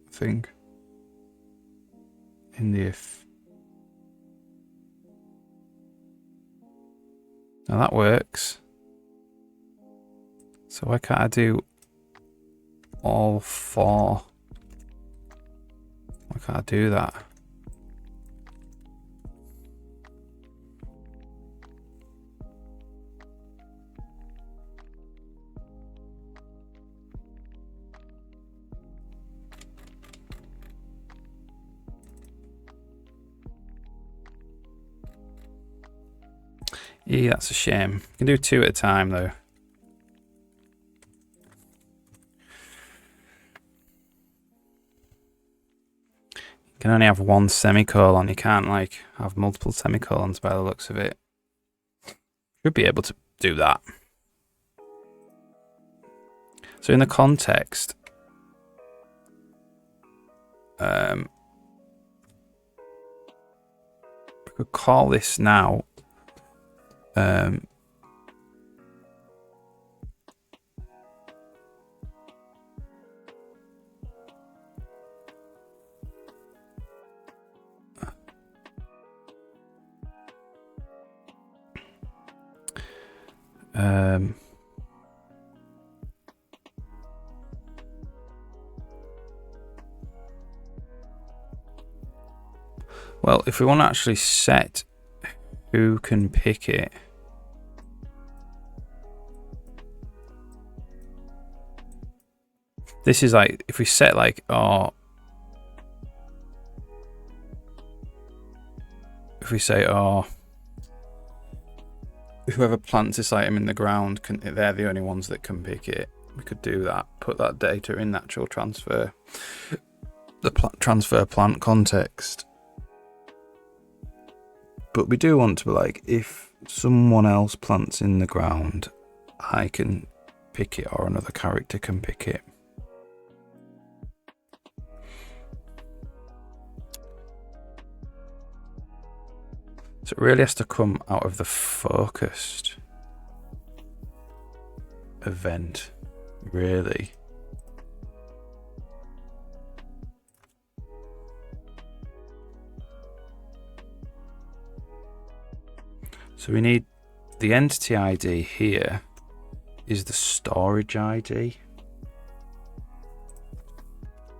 I think. In the if. Now that works. So why can't I do all four? Why can't I do that? Yeah, that's a shame. You can do two at a time though. You can only have one semicolon. You can't like have multiple semicolons by the looks of it. Should be able to do that. So in the context, we could call this now well, if we want to actually set who can pick it, this is like, if we set like, if we say, whoever plants this item in the ground, they're the only ones that can pick it. We could do that, put that data in natural transfer, the transfer plant context. But we do want to be like, if someone else plants in the ground, I can pick it, or another character can pick it. So it really has to come out of the focused event, really. So we need the entity ID here is the storage ID.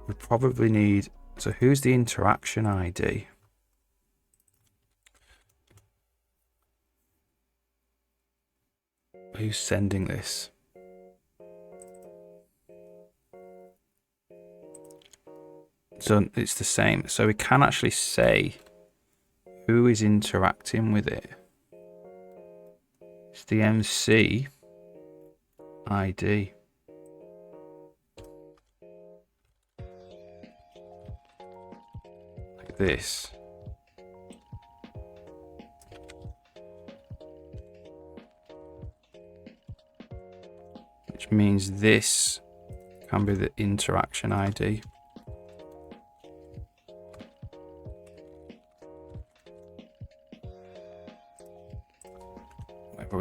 We probably need, so who's the interaction ID? Who's sending this? So it's the same. So we can actually say who is interacting with it. It's the MC ID. Like this. Which means this can be the interaction ID.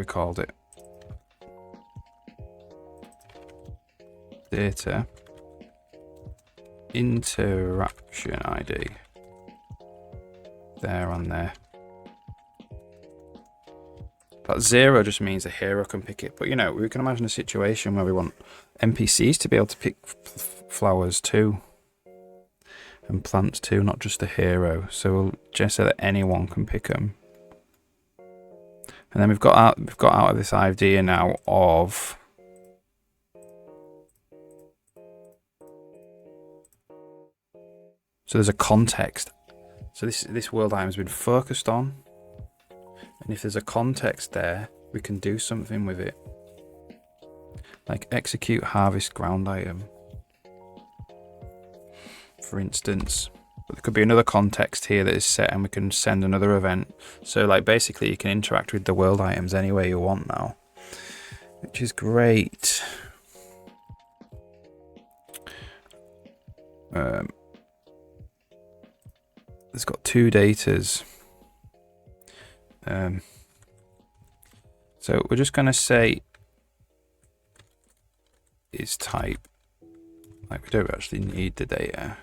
we called it. Data interaction ID. There and there. That 0 just means the hero can pick it. But you know, we can imagine a situation where we want NPCs to be able to pick flowers too. And plants too, not just the hero. So we'll just say that anyone can pick them. And then we've got out of this idea now of so there's a context. So this world item has been focused on, and if there's a context there, we can do something with it, like execute harvest ground item, for instance. But there could be another context here that is set, and we can send another event. So like basically, you can interact with the world items any way you want now, which is great. It's got 2 datas. So we're just going to say is type. Like we don't actually need the data.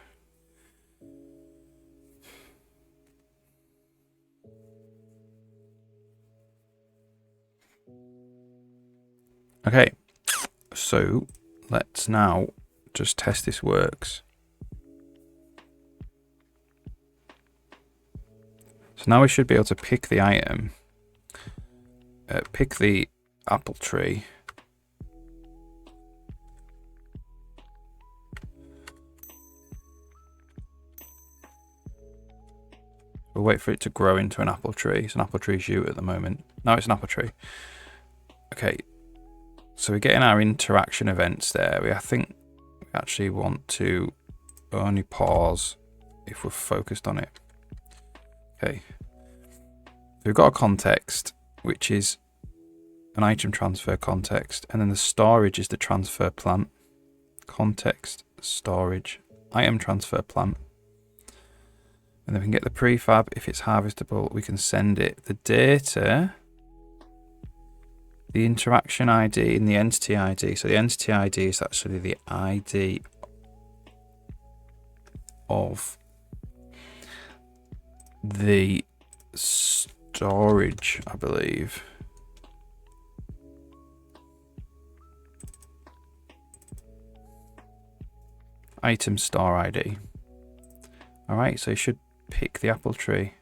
Okay, so let's now just test this works. So now we should be able to pick the item, pick the apple tree, we'll wait for it to grow into an apple tree. It's an apple tree shoot at the moment. No, it's an apple tree. Okay, so we're getting our interaction events there. I think we actually want to only pause if we're focused on it. Okay, so we've got a context, which is an item transfer context, and then the storage is the transfer plant. Context, storage, item transfer plant. And then we can get the prefab. If it's harvestable, we can send it. The data, the interaction ID and the entity ID. So the entity ID is actually the ID of the storage, I believe. Item store ID. Alright, so you should pick the apple tree.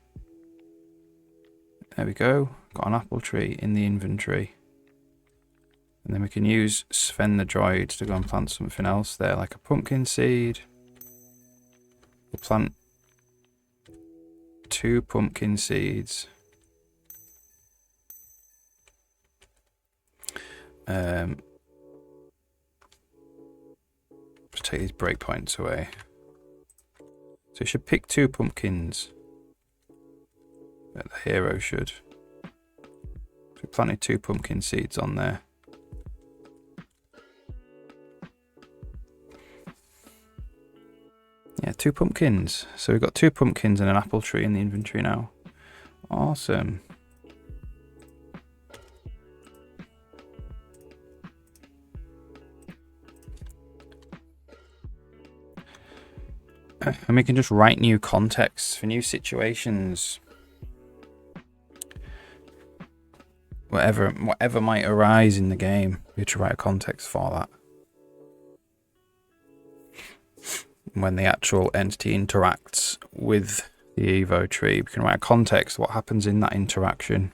There we go. Got an apple tree in the inventory. And then we can use Sven the droid to go and plant something else there, like a pumpkin seed. We'll plant 2 pumpkin seeds. Just take these breakpoints away. So you should pick 2 pumpkins. The hero should. So we planted 2 pumpkin seeds on there. Yeah, 2 pumpkins. So we've got 2 pumpkins and an apple tree in the inventory now. Awesome. And we can just write new contexts for new situations. Whatever might arise in the game, we have to write a context for that. When the actual entity interacts with the Evo tree, we can write a context, what happens in that interaction.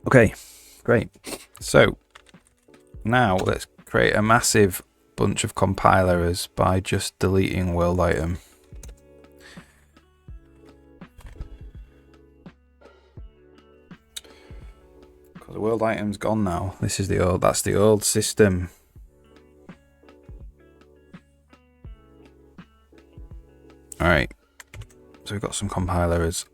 Okay, great. So now let's create a massive bunch of compiler errors by just deleting world item. Because the world item's gone now. This is that's the old system. Alright. So we've got some compiler errors.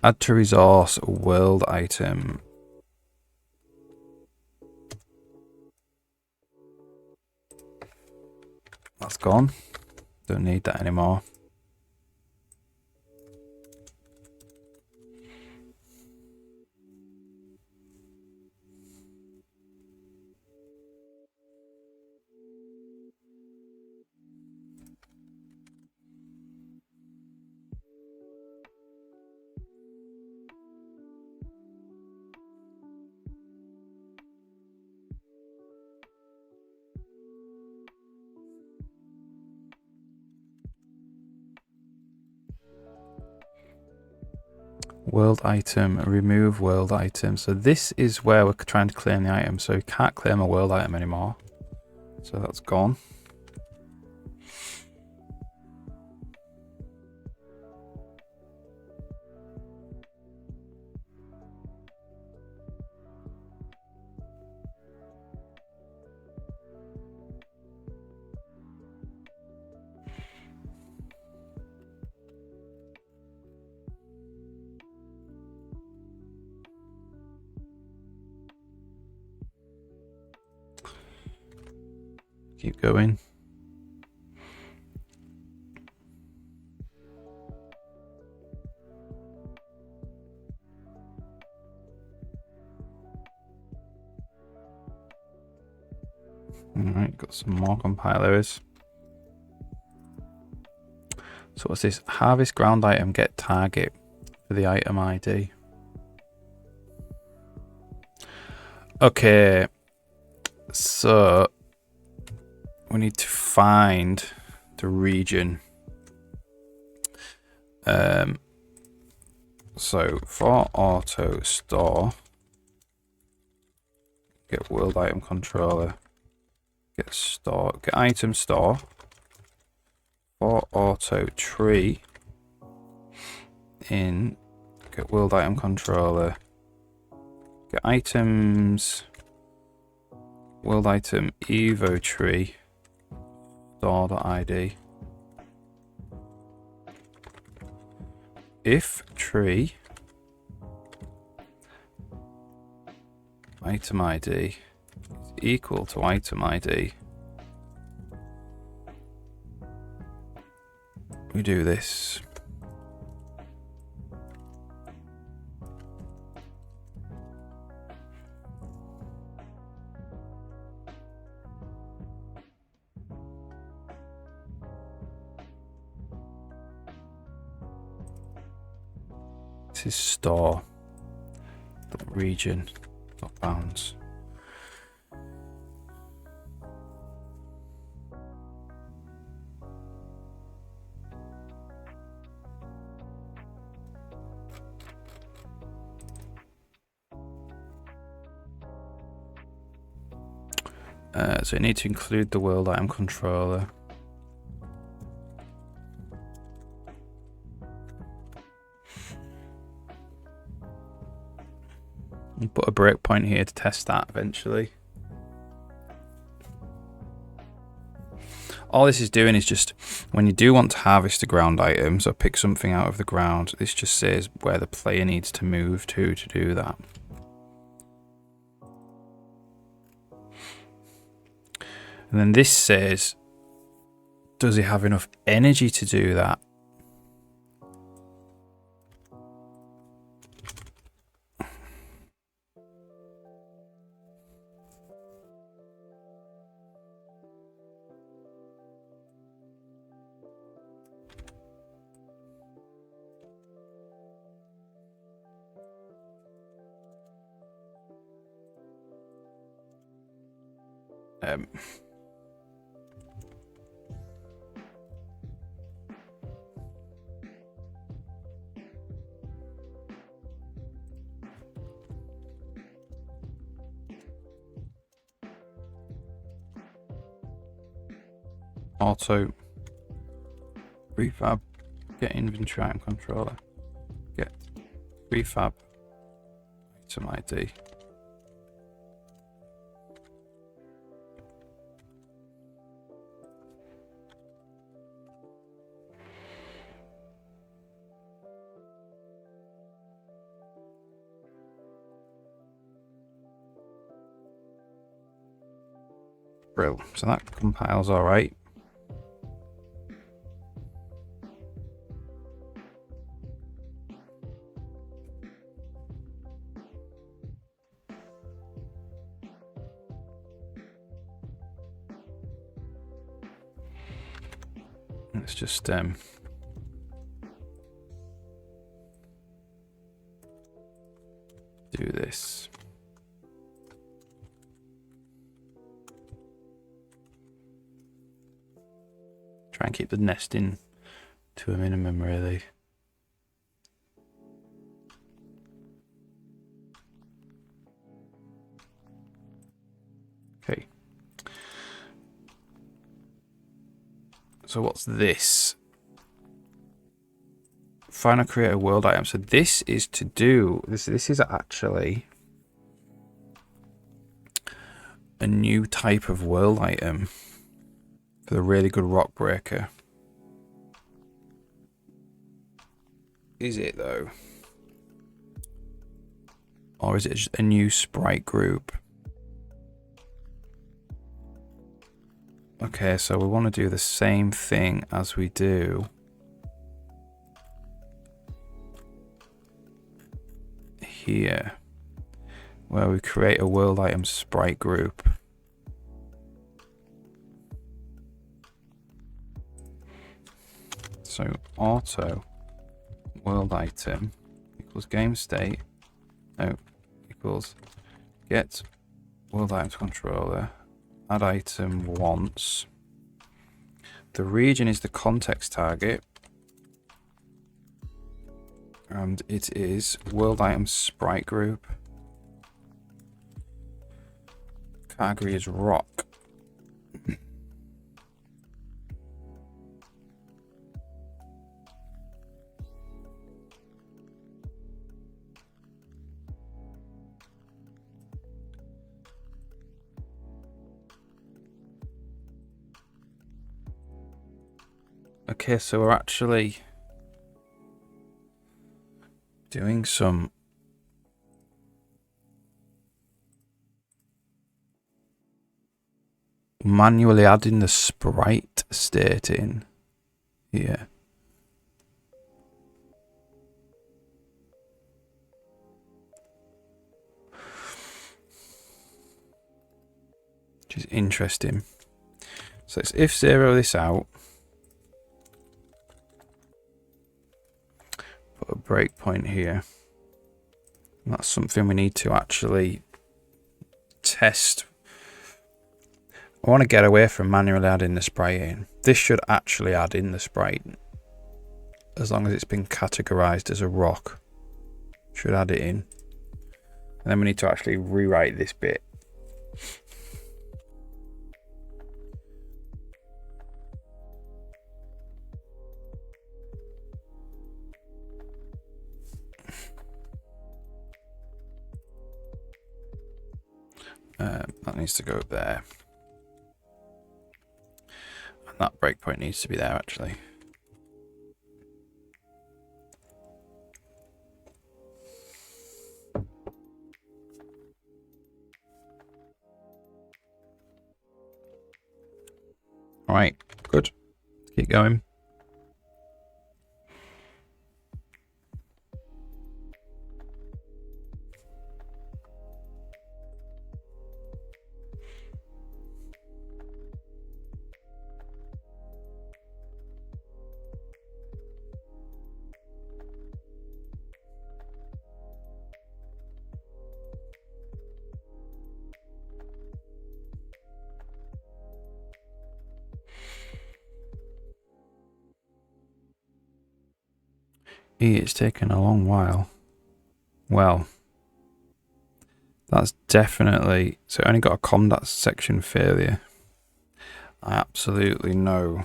Add to resource world item. That's gone. Don't need that anymore. World item, remove world item. So this is where we're trying to claim the item. So we can't claim a world item anymore. So that's gone. Keep going. Alright, got some more compilers. So what's this? Harvest ground item, get target for the item ID. Okay, so we need to find the region. So for auto store, get world item controller, get store, get item store. For auto tree in, get world item controller, get items, world item evo tree, store.id. If tree item ID is equal to item ID, we do this. This is store region bounds. So you need to include the world item controller. We'll put a breakpoint here to test that eventually. All this is doing is just, when you do want to harvest a ground item, so pick something out of the ground, this just says where the player needs to move to do that. And then this says, does he have enough energy to do that? Auto prefab, get inventory item controller, get prefab item ID. Brill. So that compiles all right. Let's just do this. Try and keep the nesting to a minimum, really. Okay. So what's this? Find or create a world item. So this is to do... This is actually a new type of world item for the really good rock breaker. Is it though? Or is it just a new sprite group? Okay, so we want to do the same thing as we do here, where we create a world item sprite group. So auto world item equals game state. No, equals get world items controller. Add item once. The region is the context target. And it is world item sprite group. Category is rock. Okay, so we're actually doing some manually adding the sprite state in here. Which is interesting. So let's if zero this out. Put a breakpoint here. And that's something we need to actually test. I want to get away from manually adding the sprite in. This should actually add in the sprite. As long as it's been categorized as a rock. Should add it in. And then we need to actually rewrite this bit. That needs to go there. And that breakpoint needs to be there actually. Alright, good. Keep going. It's taken a long while. Well, that's definitely... So it only got a combat section failure. I absolutely know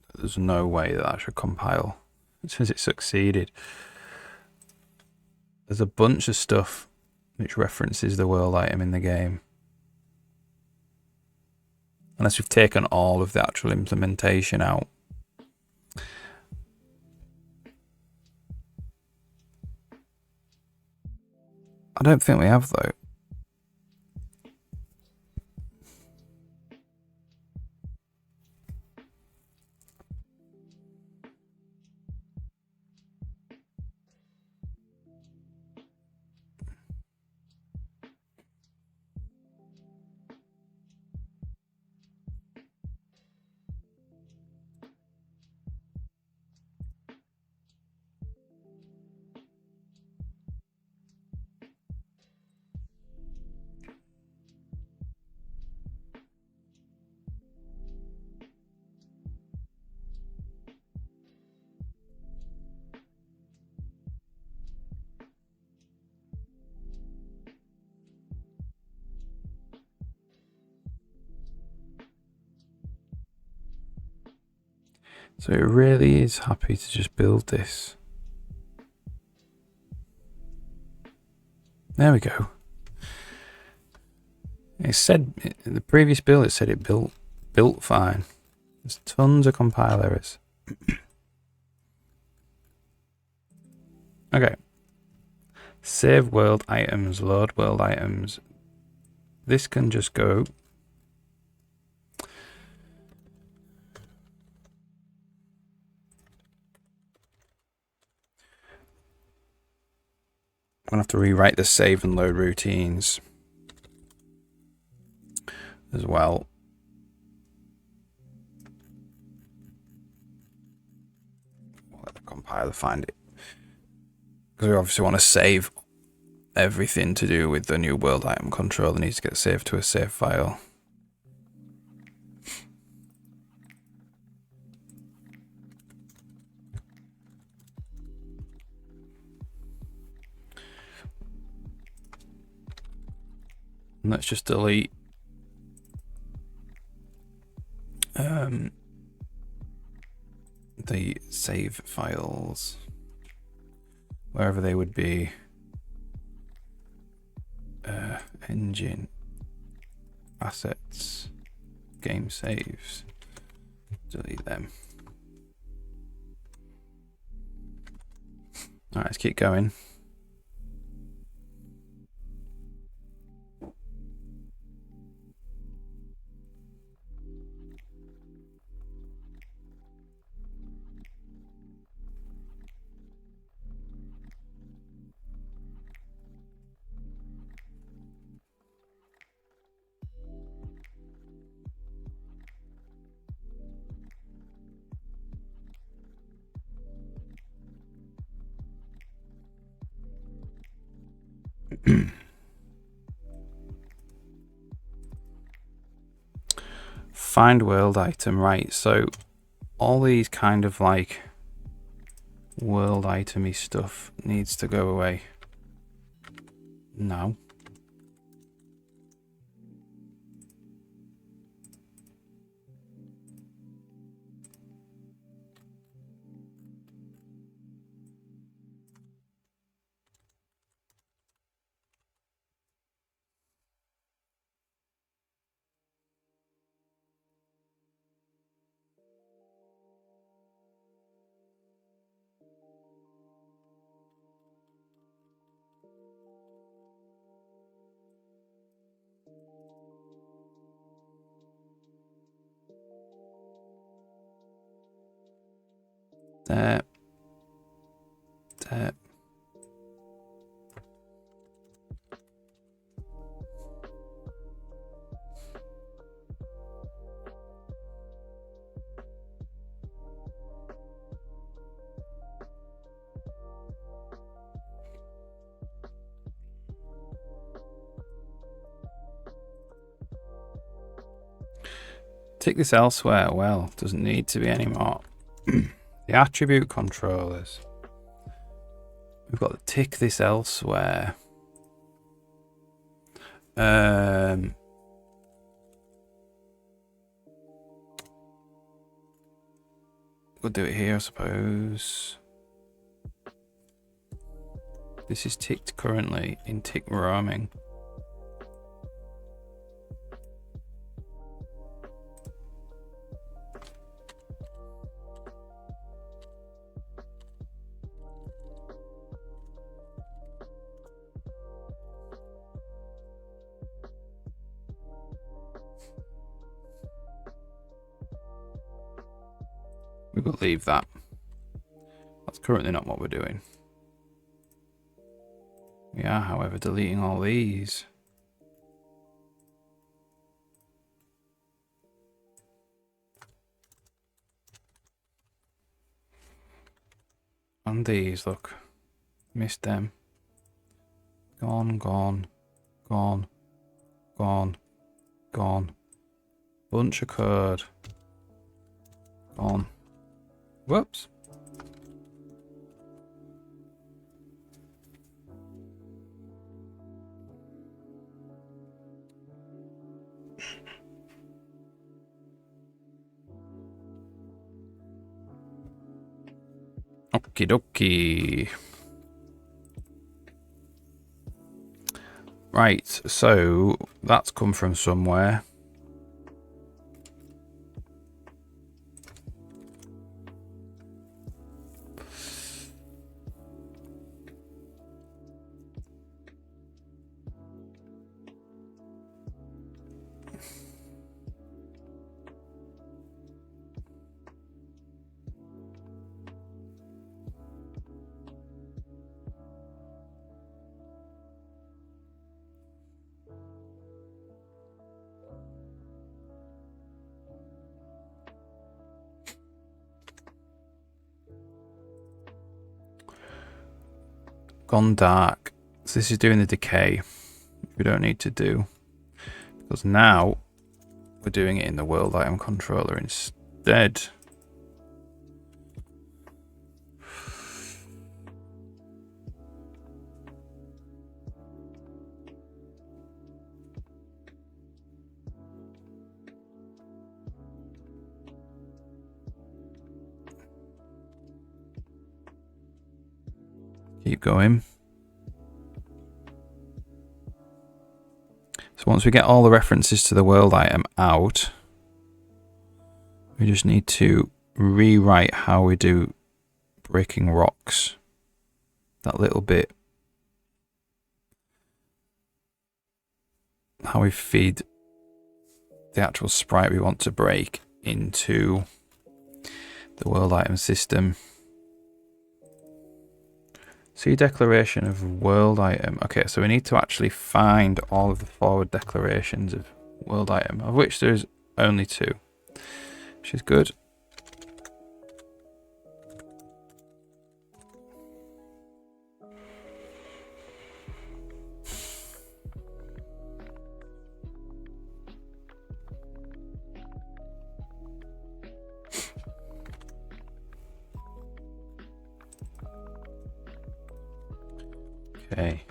that there's no way that that should compile. It says it succeeded. There's a bunch of stuff which references the world item in the game. Unless we've taken all of the actual implementation out. I don't think we have though. So it really is happy to just build this. There we go. It said in the previous build, it said it built fine. There's tons of compile errors. Okay. Save world items, load world items. This can just go. I'm going to have to rewrite the save and load routines as well. I'll let the compiler find it. Because we obviously want to save everything to do with the new world item controller needs to get saved to a save file. And let's just delete the save files wherever they would be. Engine, assets, game saves, delete them. All right, let's keep going. Find world item, right? So all these kind of like world itemy stuff needs to go away now. There. Tick this elsewhere. Well, doesn't need to be anymore. The attribute controllers. We've got to tick this elsewhere. We'll do it here, I suppose. This is ticked currently in tick roaming. We will leave that. That's currently not what we're doing. We are, however, deleting all these. And these, look. Missed them. Gone, gone, gone, gone, gone. Bunch of code. Gone. Whoops. Okie dokie. Right, so that's come from somewhere. Gone dark. So this is doing the decay. We don't need to do. Because now we're doing it in the world item controller instead. Keep going. So once we get all the references to the world item out, we just need to rewrite how we do breaking rocks. That little bit. How we feed the actual sprite we want to break into the world item system. See declaration of world item. Okay, so we need to actually find all of the forward declarations of world item, of which there's only 2, which is good. Okay.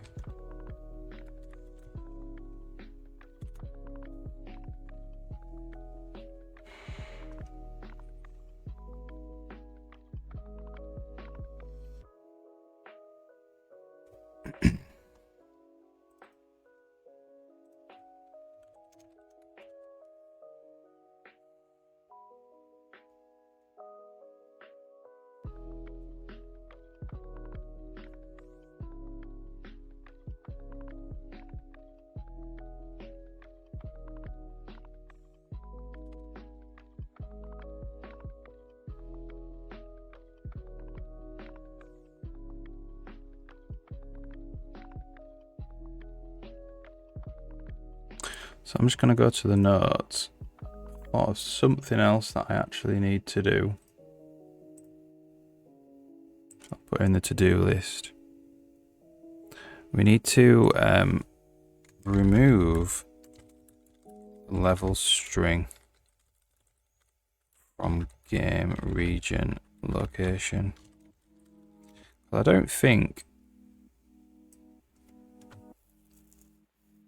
So I'm just going to go to the notes. Thought of something else that I actually need to do. I'll put in the to-do list. We need to remove level string from game region location. I don't think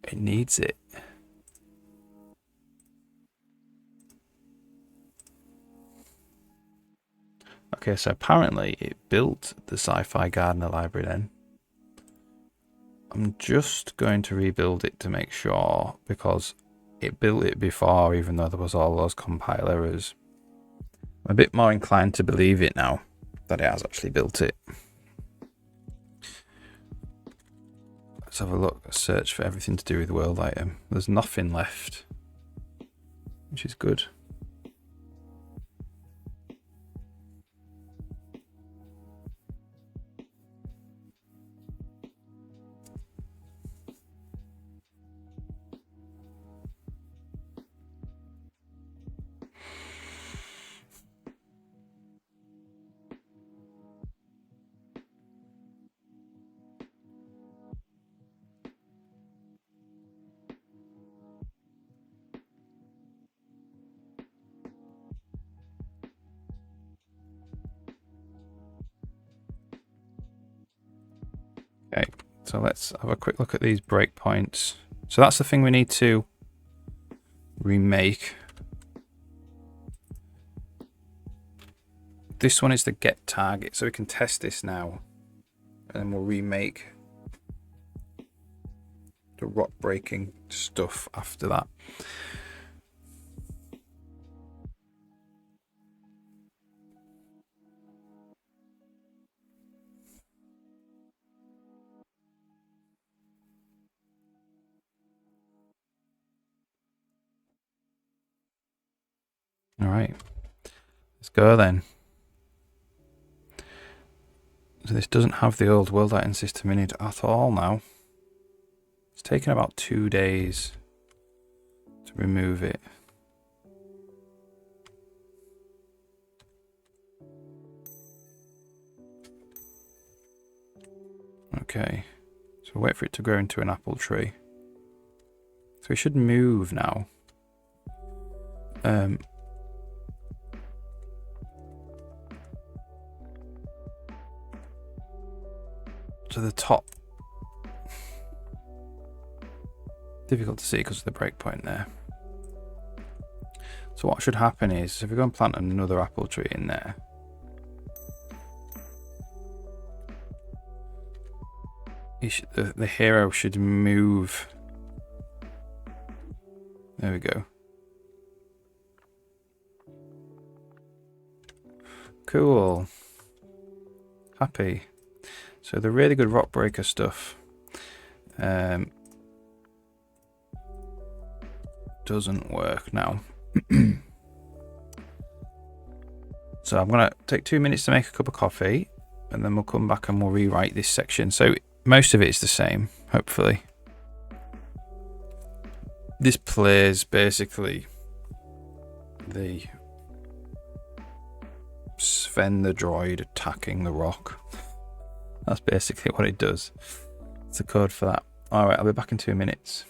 it needs it. Okay, so apparently it built the Sci-Fi Gardener library then. I'm just going to rebuild it to make sure, because it built it before, even though there was all those compile errors. I'm a bit more inclined to believe it now, that it has actually built it. Let's have a look, a search for everything to do with the world item. There's nothing left, which is good. Okay, so let's have a quick look at these breakpoints. So that's the thing we need to remake. this one is the get target, so we can test this now, and then we'll remake the rock breaking stuff after that. All right, let's go then. So this doesn't have the old world item system in it at all now. It's taken about 2 days to remove it. Okay, so wait for it to grow into an apple tree. So we should move now. To the top. Difficult to see because of the breakpoint there. So what should happen is, if we go and plant another apple tree in there, the hero should move. There we go. Cool. Happy. So the really good rock breaker stuff doesn't work now. So I'm gonna take 2 minutes to make a cup of coffee, and then we'll come back and we'll rewrite this section. So most of it is the same, hopefully. This plays basically the Sven the droid attacking the rock. That's basically what it does. It's the code for that. Alright, I'll be back in 2 minutes.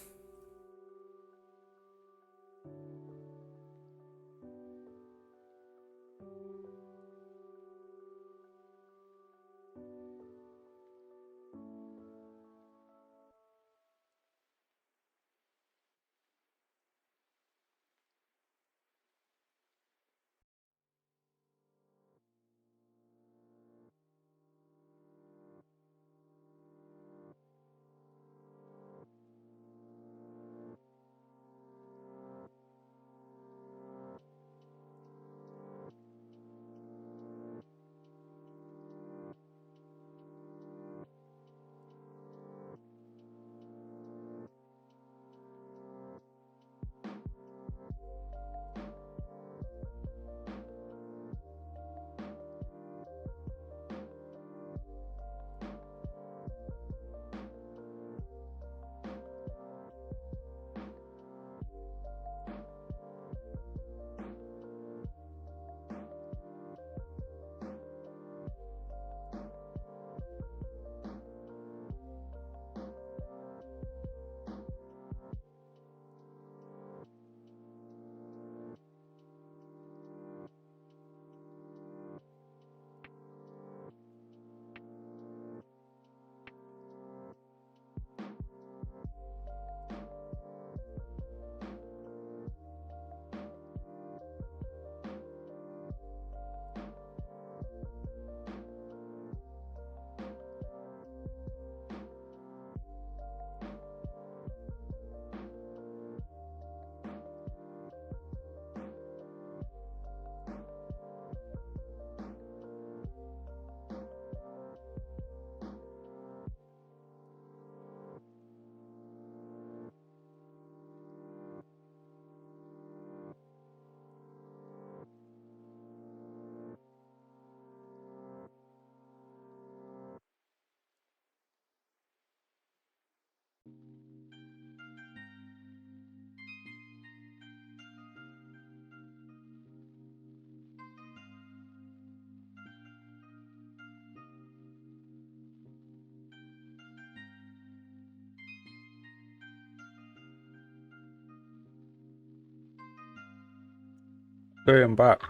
Okay, I'm back.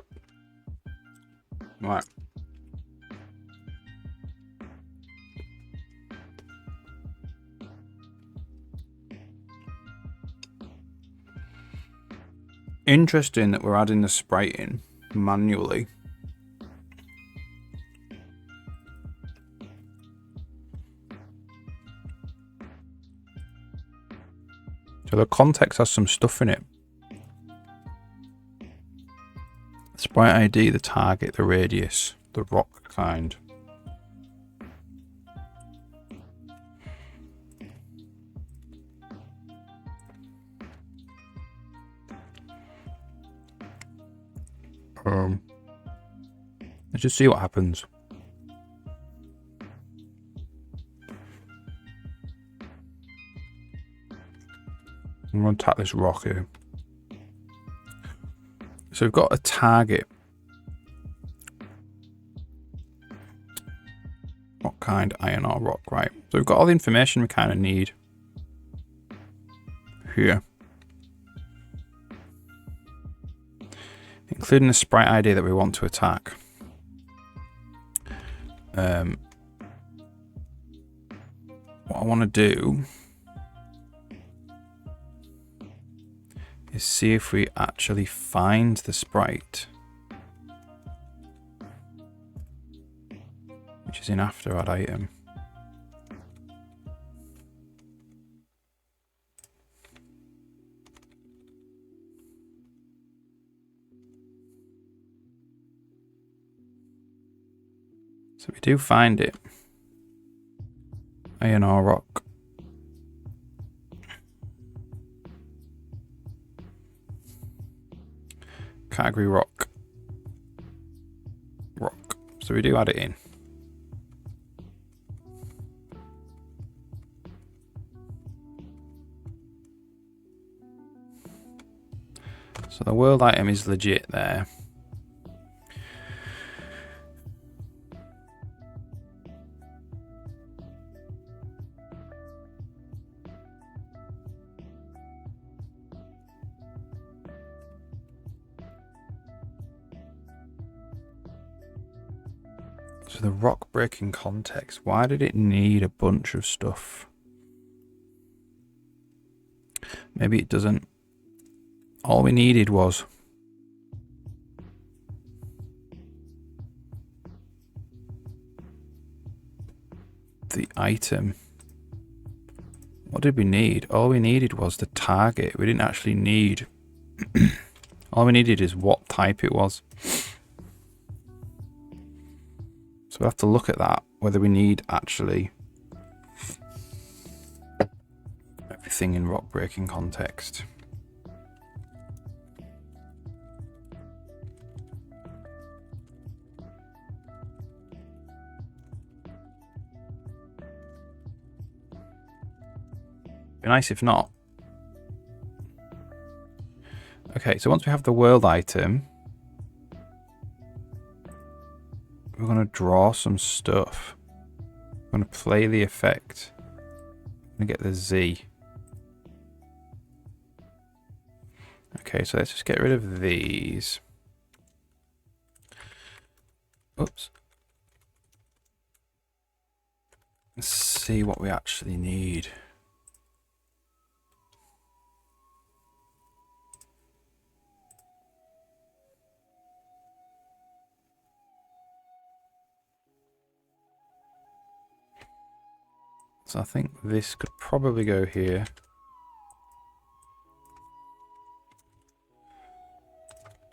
Right. Interesting that we're adding the sprite in manually So the context has some stuff in it. Sprite ID, the target, the radius, the rock kind. Let's just see what happens. I'm going to tap this rock here. So we've got a target. What kind? Iron or rock, right? So we've got all the information we kind of need here, including the sprite ID that we want to attack. What I want to do is see if we actually find the sprite, which is in after add item. So we do find it. Iron or rock. Category rock. Rock. So we do add it in. So the world item is legit there. So the rock breaking context, why did it need a bunch of stuff? Maybe it doesn't. All we needed was the item. What did we need? All we needed was the target. We didn't actually need... All we needed is what type it was. So we have to look at that, whether we need actually everything in rock breaking context. Be nice if not. Okay, so once we have the world item, we're going to draw some stuff. We're going to play the effect. I'm going to get the Z. Okay, so let's just get rid of these. Oops. Let's see what we actually need. So I think this could probably go here.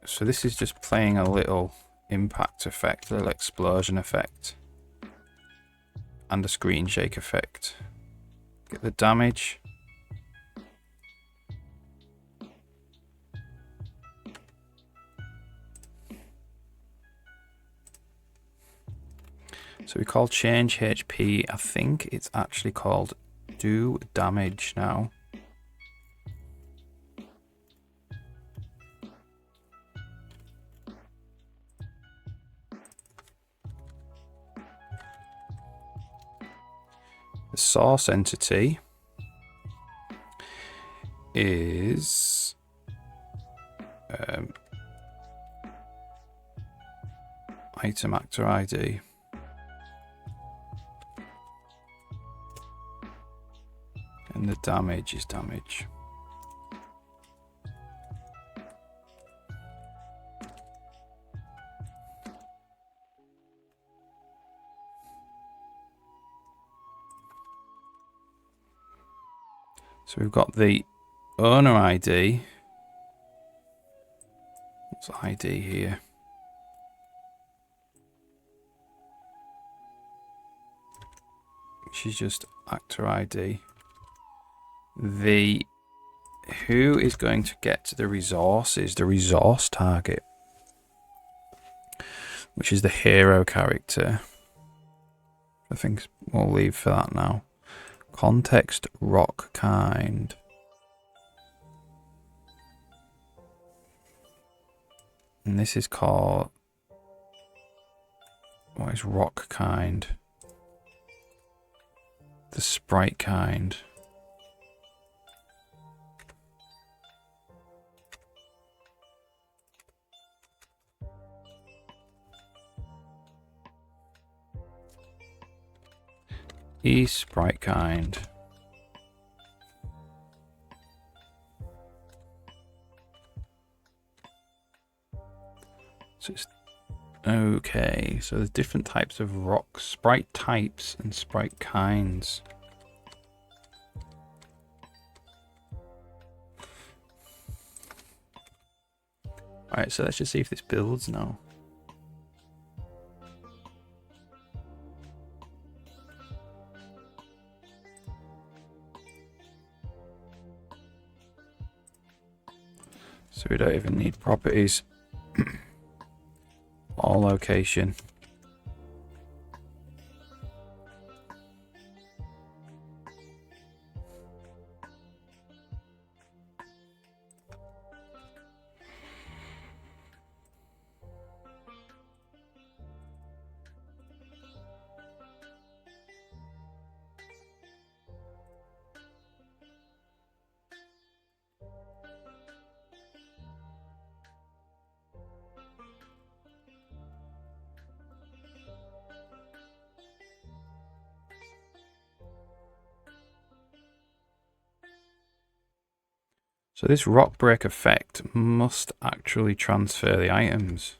So this is just playing a little impact effect, a little explosion effect, and a screen shake effect. Get the damage. So we call change HP, I think it's actually called do damage now. The source entity is item actor ID. And the damage is damage. So we've got the owner ID. What's ID here? She's just actor ID. Who is going to get to the resources? The resource target, which is the hero character. I think we'll leave for that now. Context rock kind. And this is called... What is rock kind? The sprite kind. Sprite kind. So it's okay. So there's different types of rock, sprite types and sprite kinds. Alright, so let's just see if this builds now. So we don't even need properties. All location. So this rock break effect must actually transfer the items.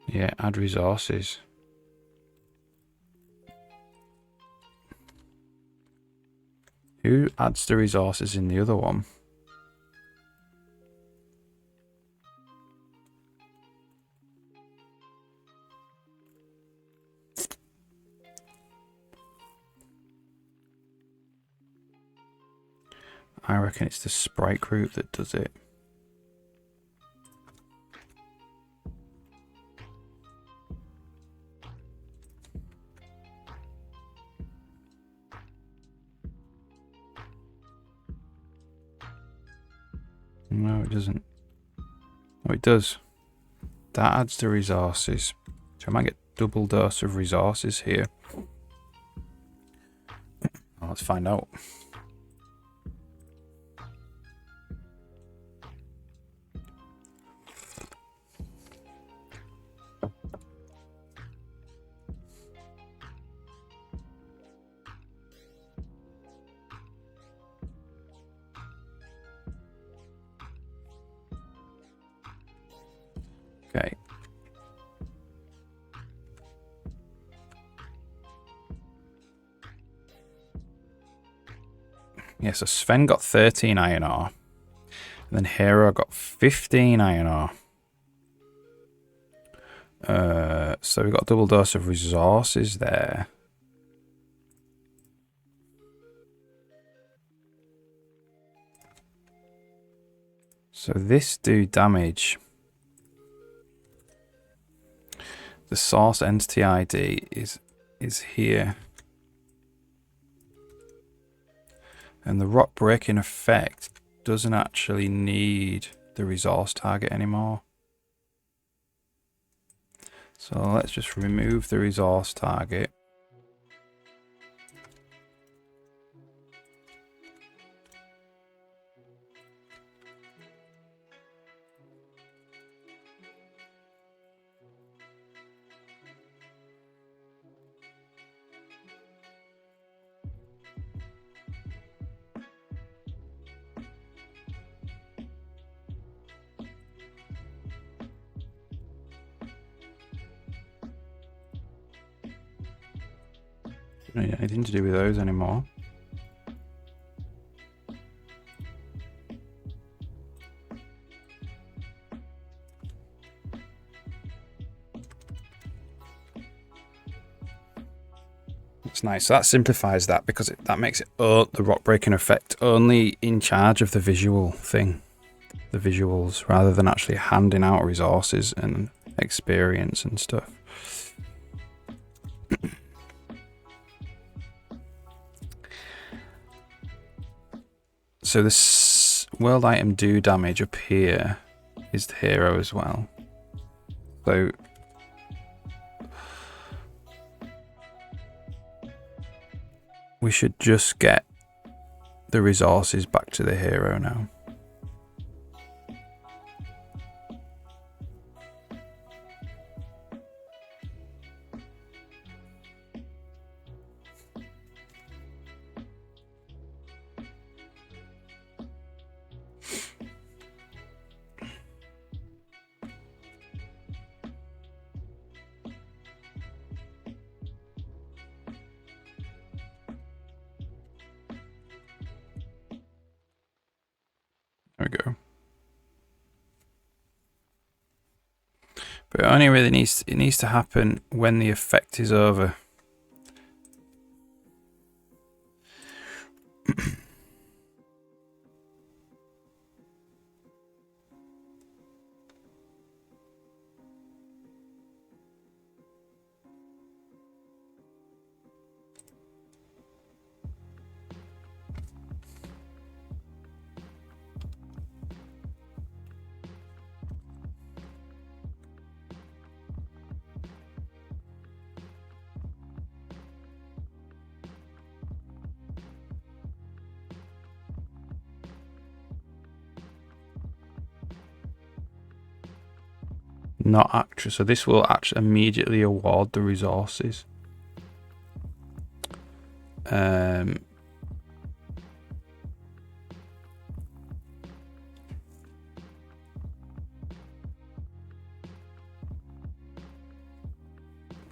Yeah, add resources. Who adds the resources in the other one? I reckon it's the sprite group that does it. No, it doesn't. Oh, it does. That adds the resources. So I might get double dose of resources here. Well, let's find out. Okay. Yeah, so Sven got 13 INR. And then Hero got 15 INR. So we got a double dose of resources there. So this do damage. The source entity ID is here. And the rock breaking effect doesn't actually need the resource target anymore. So let's just remove the resource target. Don't need anything to do with those anymore. It's nice. So that simplifies that because that makes it the rock breaking effect only in charge of the visual thing, the visuals, rather than actually handing out resources and experience and stuff. So this world item do damage up here is the hero as well. So we should just get the resources back to the hero now. There we go. But it only really needs to happen when the effect is over. Not actually. So this will actually immediately award the resources. But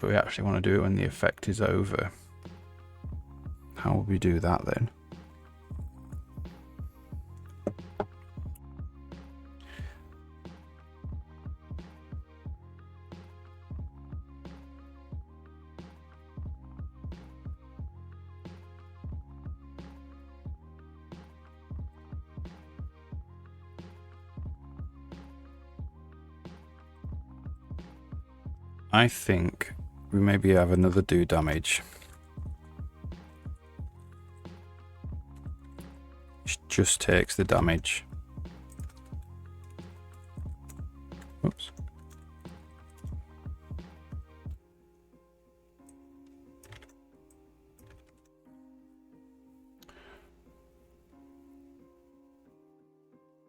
we actually want to do it when the effect is over. How will we do that then? I think we maybe have another do damage. Which just takes the damage. Oops.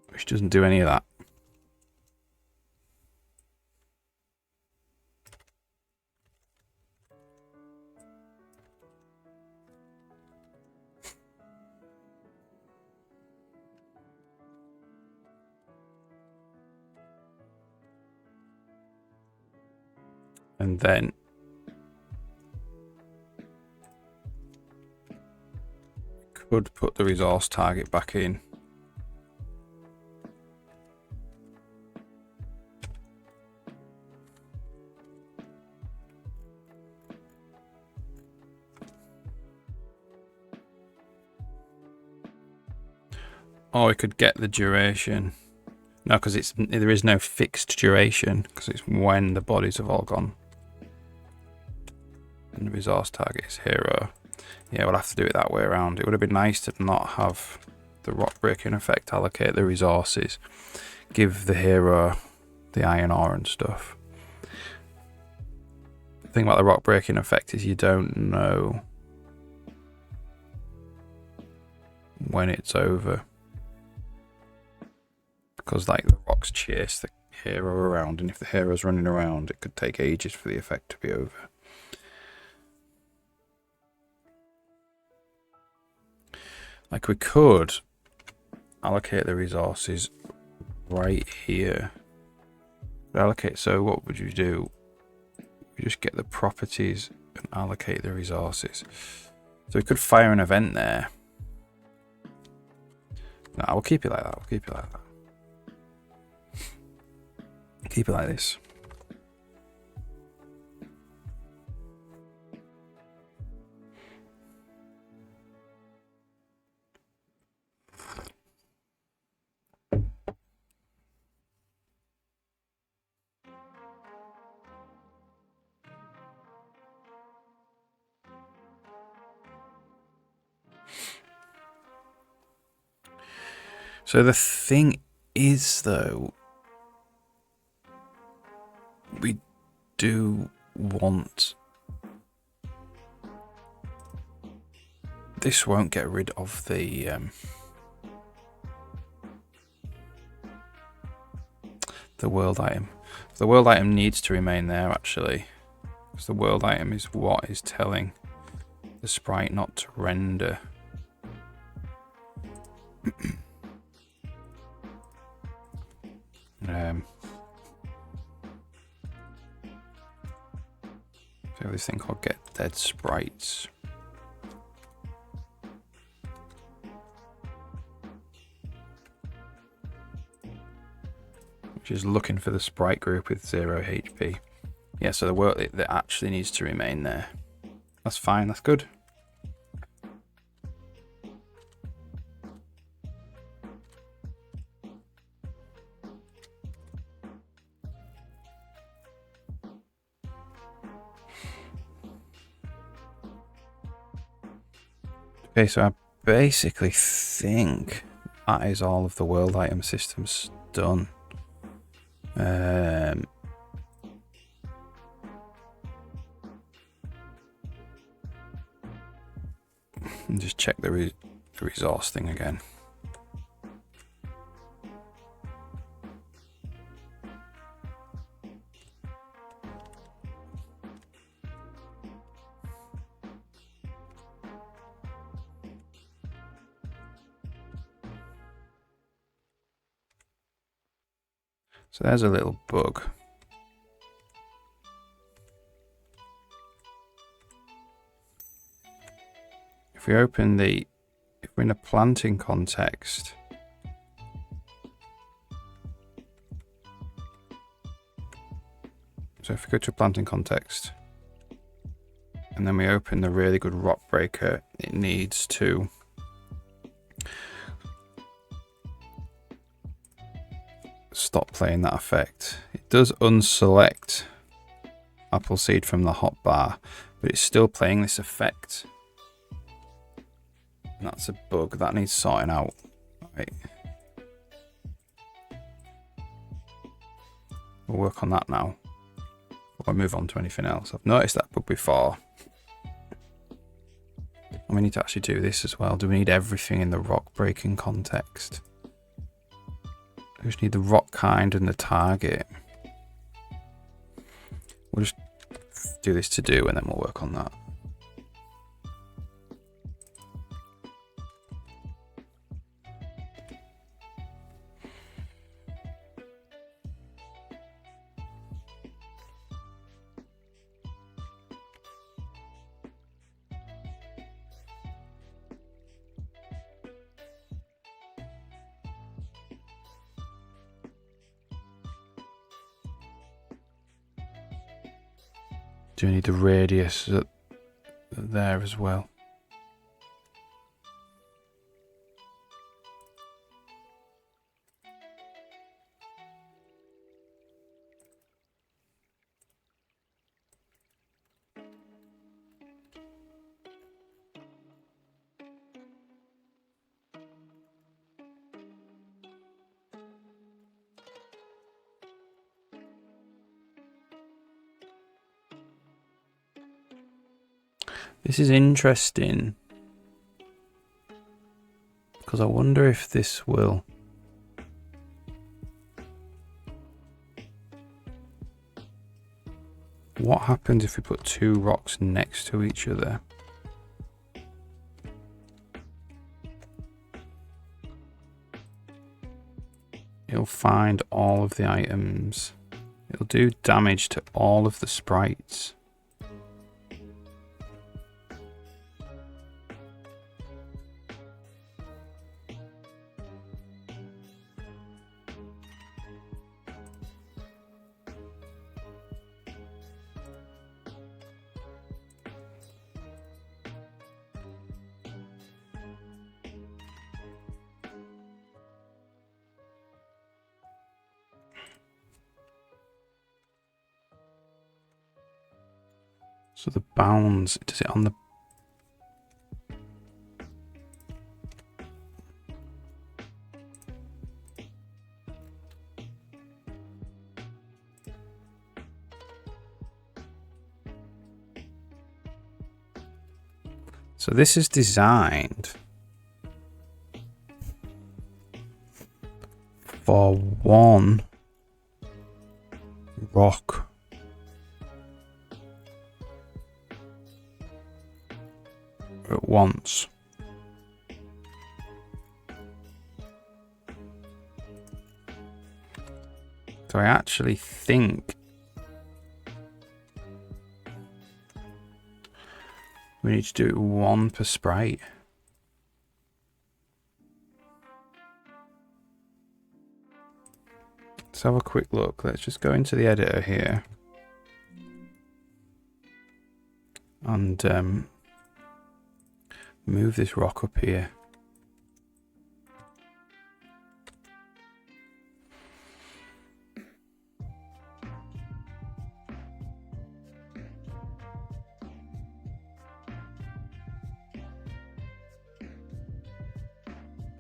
Which doesn't do any of that. And then could put the resource target back in. Or we could get the duration. No, because there is no fixed duration, because it's when the bodies have all gone. And the resource target is hero. Yeah, we'll have to do it that way around. It would have been nice to not have the rock breaking effect allocate the resources, give the hero the iron ore and stuff. The thing about the rock breaking effect is you don't know when it's over, because like the rocks chase the hero around, and if the hero's running around, it could take ages for the effect to be over. Like we could allocate the resources right here. Allocate. So what would you do? You just get the properties and allocate the resources. So we could fire an event there. No, we'll keep it like that. We'll keep it like that. Keep it like this. So the thing is, though, we do want... This won't get rid of the world item. The world item needs to remain there, actually, because the world item is what is telling the sprite not to render. So this thing called get dead sprites. Which is looking for the sprite group with 0 HP. Yeah, so the world that actually needs to remain there. That's fine, that's good. Okay, so I basically think that is all of the world item systems done. And just check the resource thing again. So there's a little bug. If we open the, if we're in a planting context, so if we go to a planting context, and then we open the really good rock breaker, it needs to stop playing that effect. It does unselect apple seed from the hotbar, but it's still playing this effect. And that's a bug that needs sorting out. Right. We'll work on that now. Before I move on to anything else. I've noticed that bug before. And we need to actually do this as well. Do we need everything in the rock breaking context? We just need the rock kind and the target. We'll just do this to do and then we'll work on that. Do we need the radius there as well? This is interesting because I wonder if this will what happens if we put two rocks next to each other? It'll find all of the items. It'll do damage to all of the sprites. So the bounds, does it on the... So this is designed for one rock. At once. So I actually think we need to do it one per sprite. Let's have a quick look. Let's just go into the editor here. And move this rock up here.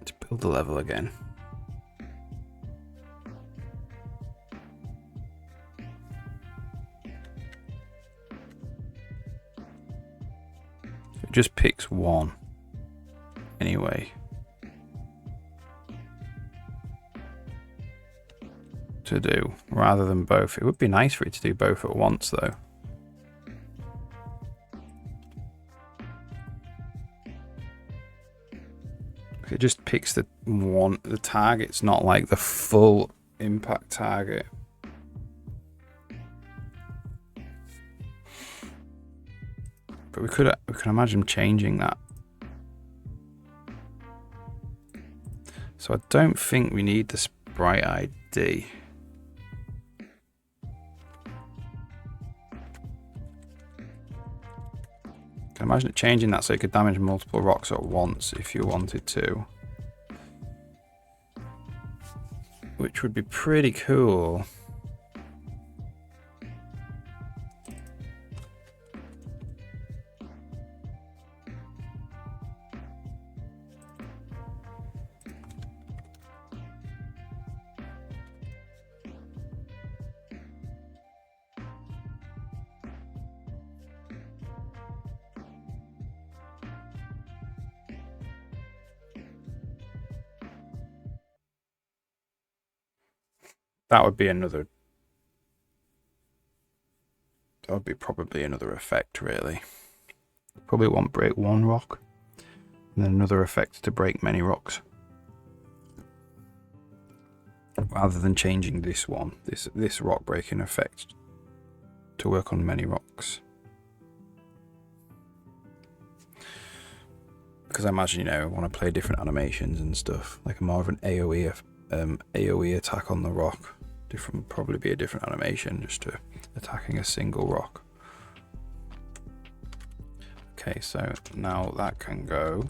To build the level again. It just picks one. Anyway. To do, rather than both. It would be nice for it to do both at once, though. It just picks the target's not like the full impact target. But we can imagine changing that. So I don't think we need the sprite ID. I can imagine it changing that so you could damage multiple rocks at once if you wanted to. Which would be pretty cool. That would be another. That would be probably another effect, really. Probably won't break one rock, and then another effect to break many rocks. Rather than changing this one, this rock breaking effect to work on many rocks. Because I imagine, I want to play different animations and stuff, like more of an AoE attack on the rock. Probably be a different animation just to attacking a single rock. Okay, so now that can go.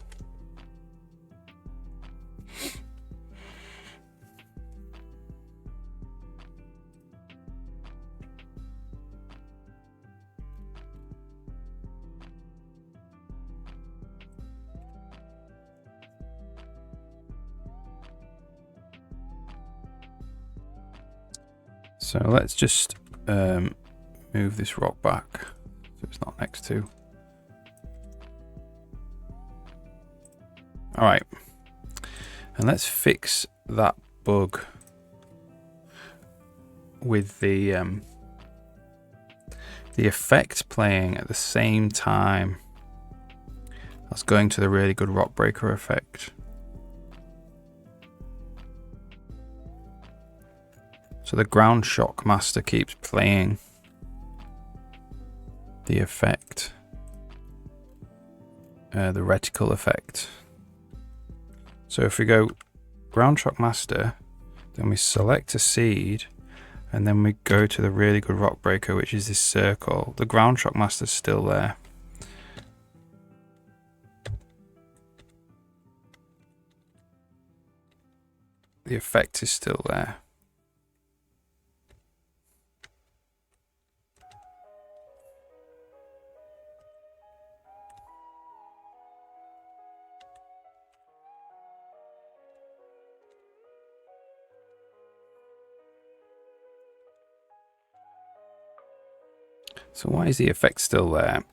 So let's just move this rock back so it's not next to. All right, and let's fix that bug with the effect playing at the same time as going to the really good rock breaker effect. So the Ground Shock Master keeps playing the effect, the reticle effect. So if we go Ground Shock Master, then we select a seed, and then we go to the really good rock breaker, which is this circle. The Ground Shock Master's still there. The effect is still there. So why is the effect still there?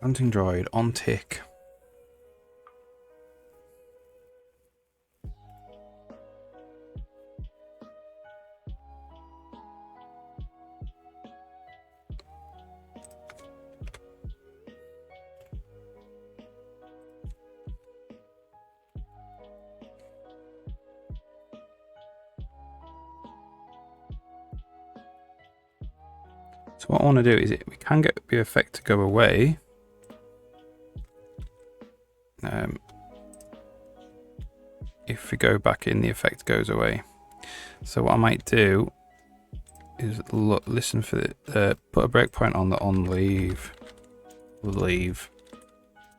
Hunting droid on tick. So what I want to do is we can get the effect to go away. If we go back in, the effect goes away. So what I might do is listen for the put a breakpoint on the on leave. Leave.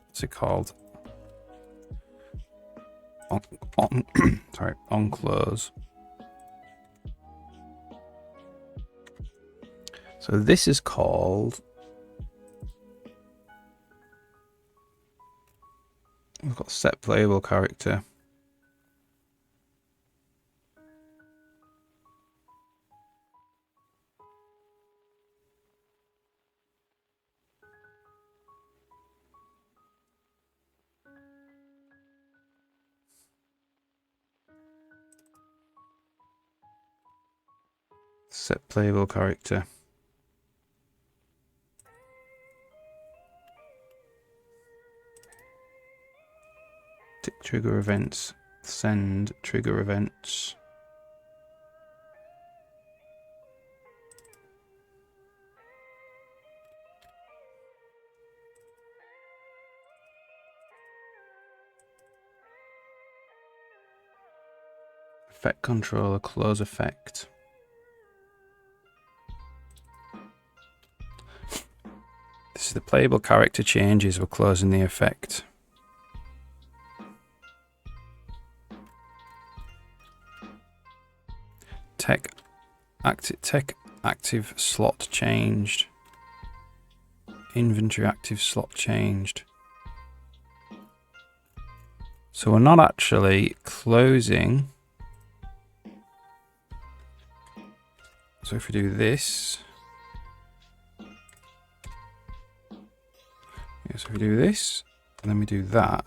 What's it called? On sorry, on close. So this is called. We've got set playable character. Set playable character. Tick trigger events. Send trigger events. Effect controller, close effect. This is the playable character changes. We're closing the effect. Tech active slot changed. Inventory active slot changed. So we're not actually closing. So if we do this, yeah, so if we do this, and then we do that,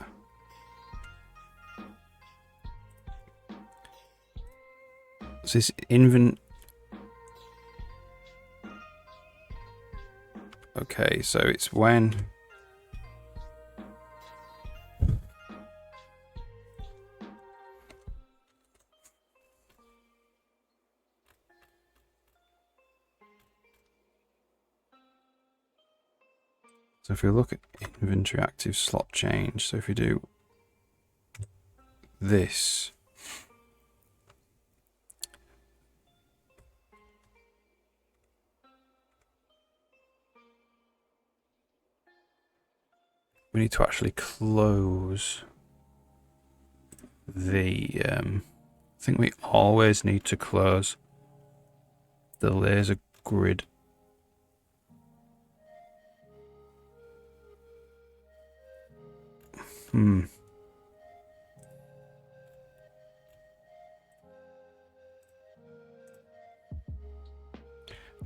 so this okay, so it's when so if we look at inventory active slot change, so if we do this, we need to actually close the I think we always need to close the laser grid.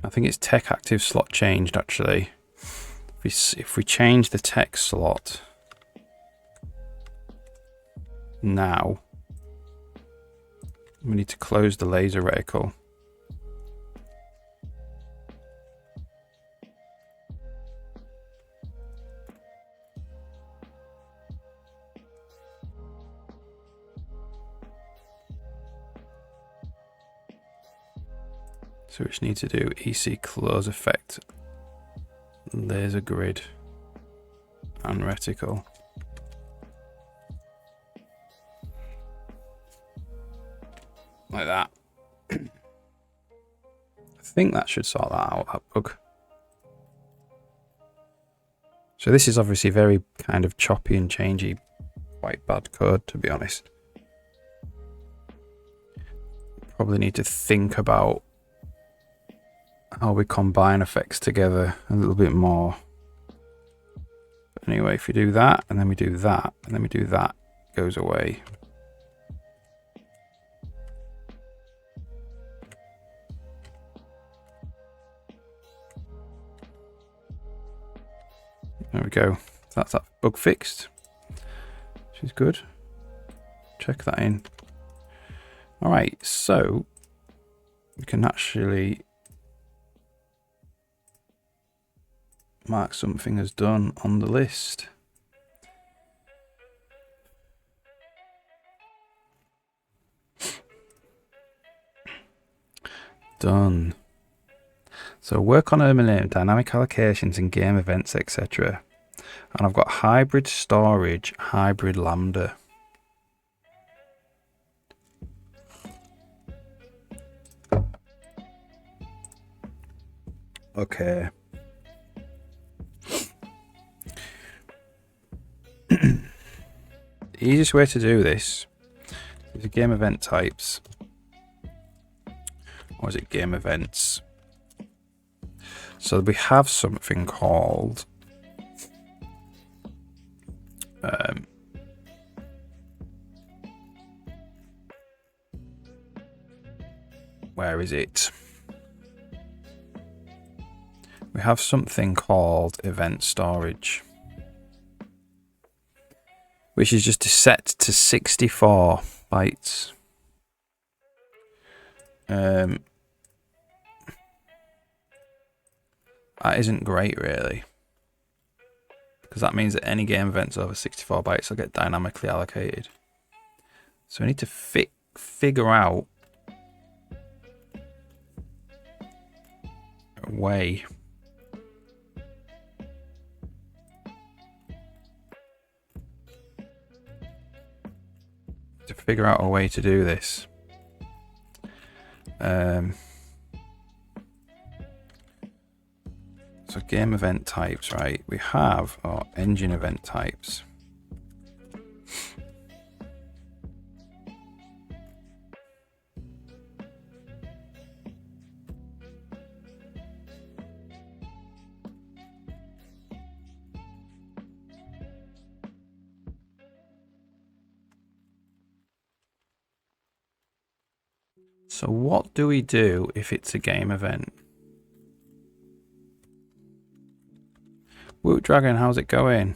I think it's tech active slot changed actually. If we change the tech slot now, we need to close the laser reticle. So we just need to do EC close effect, laser grid, and reticle. Like that. I think that should sort that out, that bug. So this is obviously very kind of choppy and changey, quite bad code to be honest. Probably need to think about how we combine effects together a little bit more. But anyway, if we do that, and then we do that, and then we do that, it goes away. There we go. That's that bug fixed. Which is good. Check that in. Alright, so we can actually mark something as done on the list. Done. So work on eliminating dynamic allocations in game events, etc. And I've got hybrid storage, hybrid lambda. Okay. The easiest way to do this is game event types. Or is it game events? So we have something called where is it? We have something called event storage, which is just set to 64 bytes. That isn't great, really, because that means that any game events over 64 bytes will get dynamically allocated. So we need to figure out a way to do this. So game event types, right? We have our engine event types. So what do we do if it's a game event? Woot Dragon, how's it going?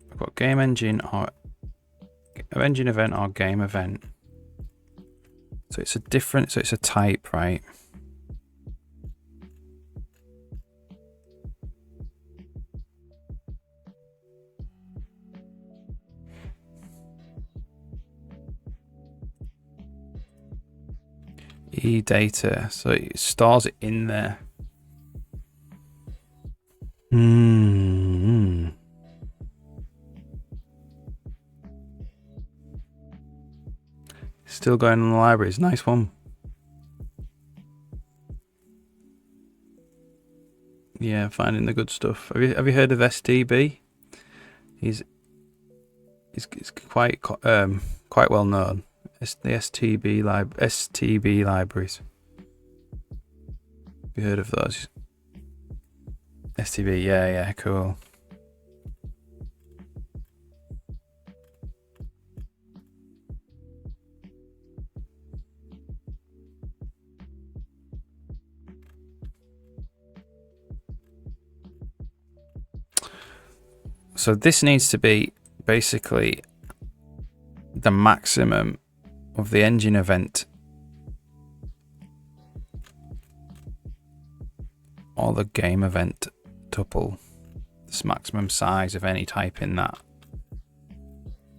I've got game engine or engine event or game event. So it's a different, so it's a type, right? Data, so it stores it in there. Still going on the libraries. Nice one. Yeah, finding the good stuff. Have you heard of STB? He's quite well known. It's the STB libraries. Have you heard of those? STB, yeah, cool. So this needs to be basically the maximum of the engine event or the game event tuple. This maximum size of any type in that.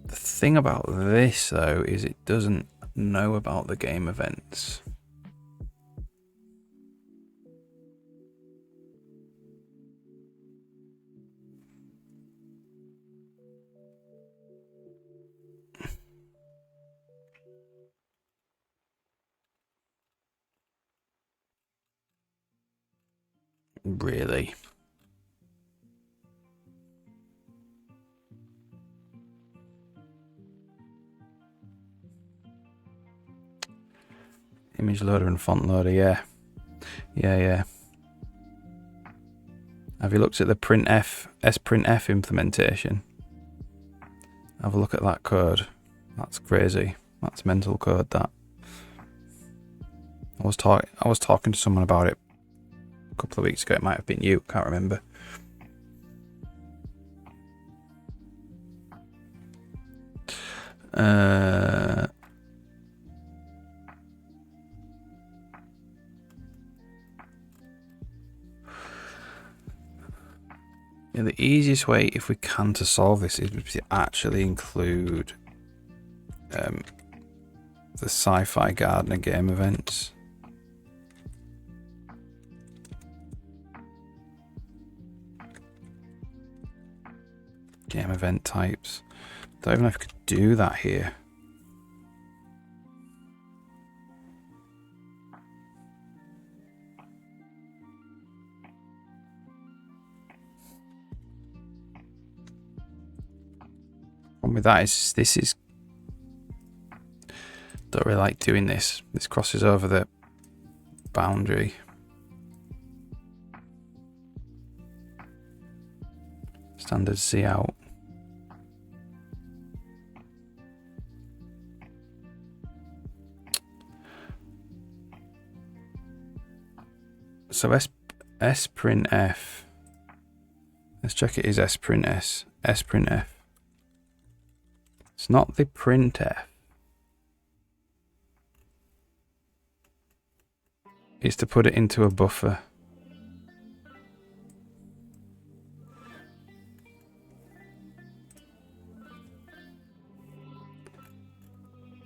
The thing about this though is it doesn't know about the game events. Really? Image loader and font loader, yeah. Have you looked at the sprintf implementation? Have a look at that code. That's crazy. That's mental code, that. I was talking to someone about it a couple of weeks ago. It might have been you, can't remember. Yeah, the easiest way, if we can, to solve this is to actually include the Sci-Fi Gardener game events. Game event types. Don't even know if I could do that here. Problem with that is this is don't really like doing this. This crosses over the boundary. Standard C out. So sprintf. Let's check it is sprintf. Sprintf. It's not the printf. It's to put it into a buffer.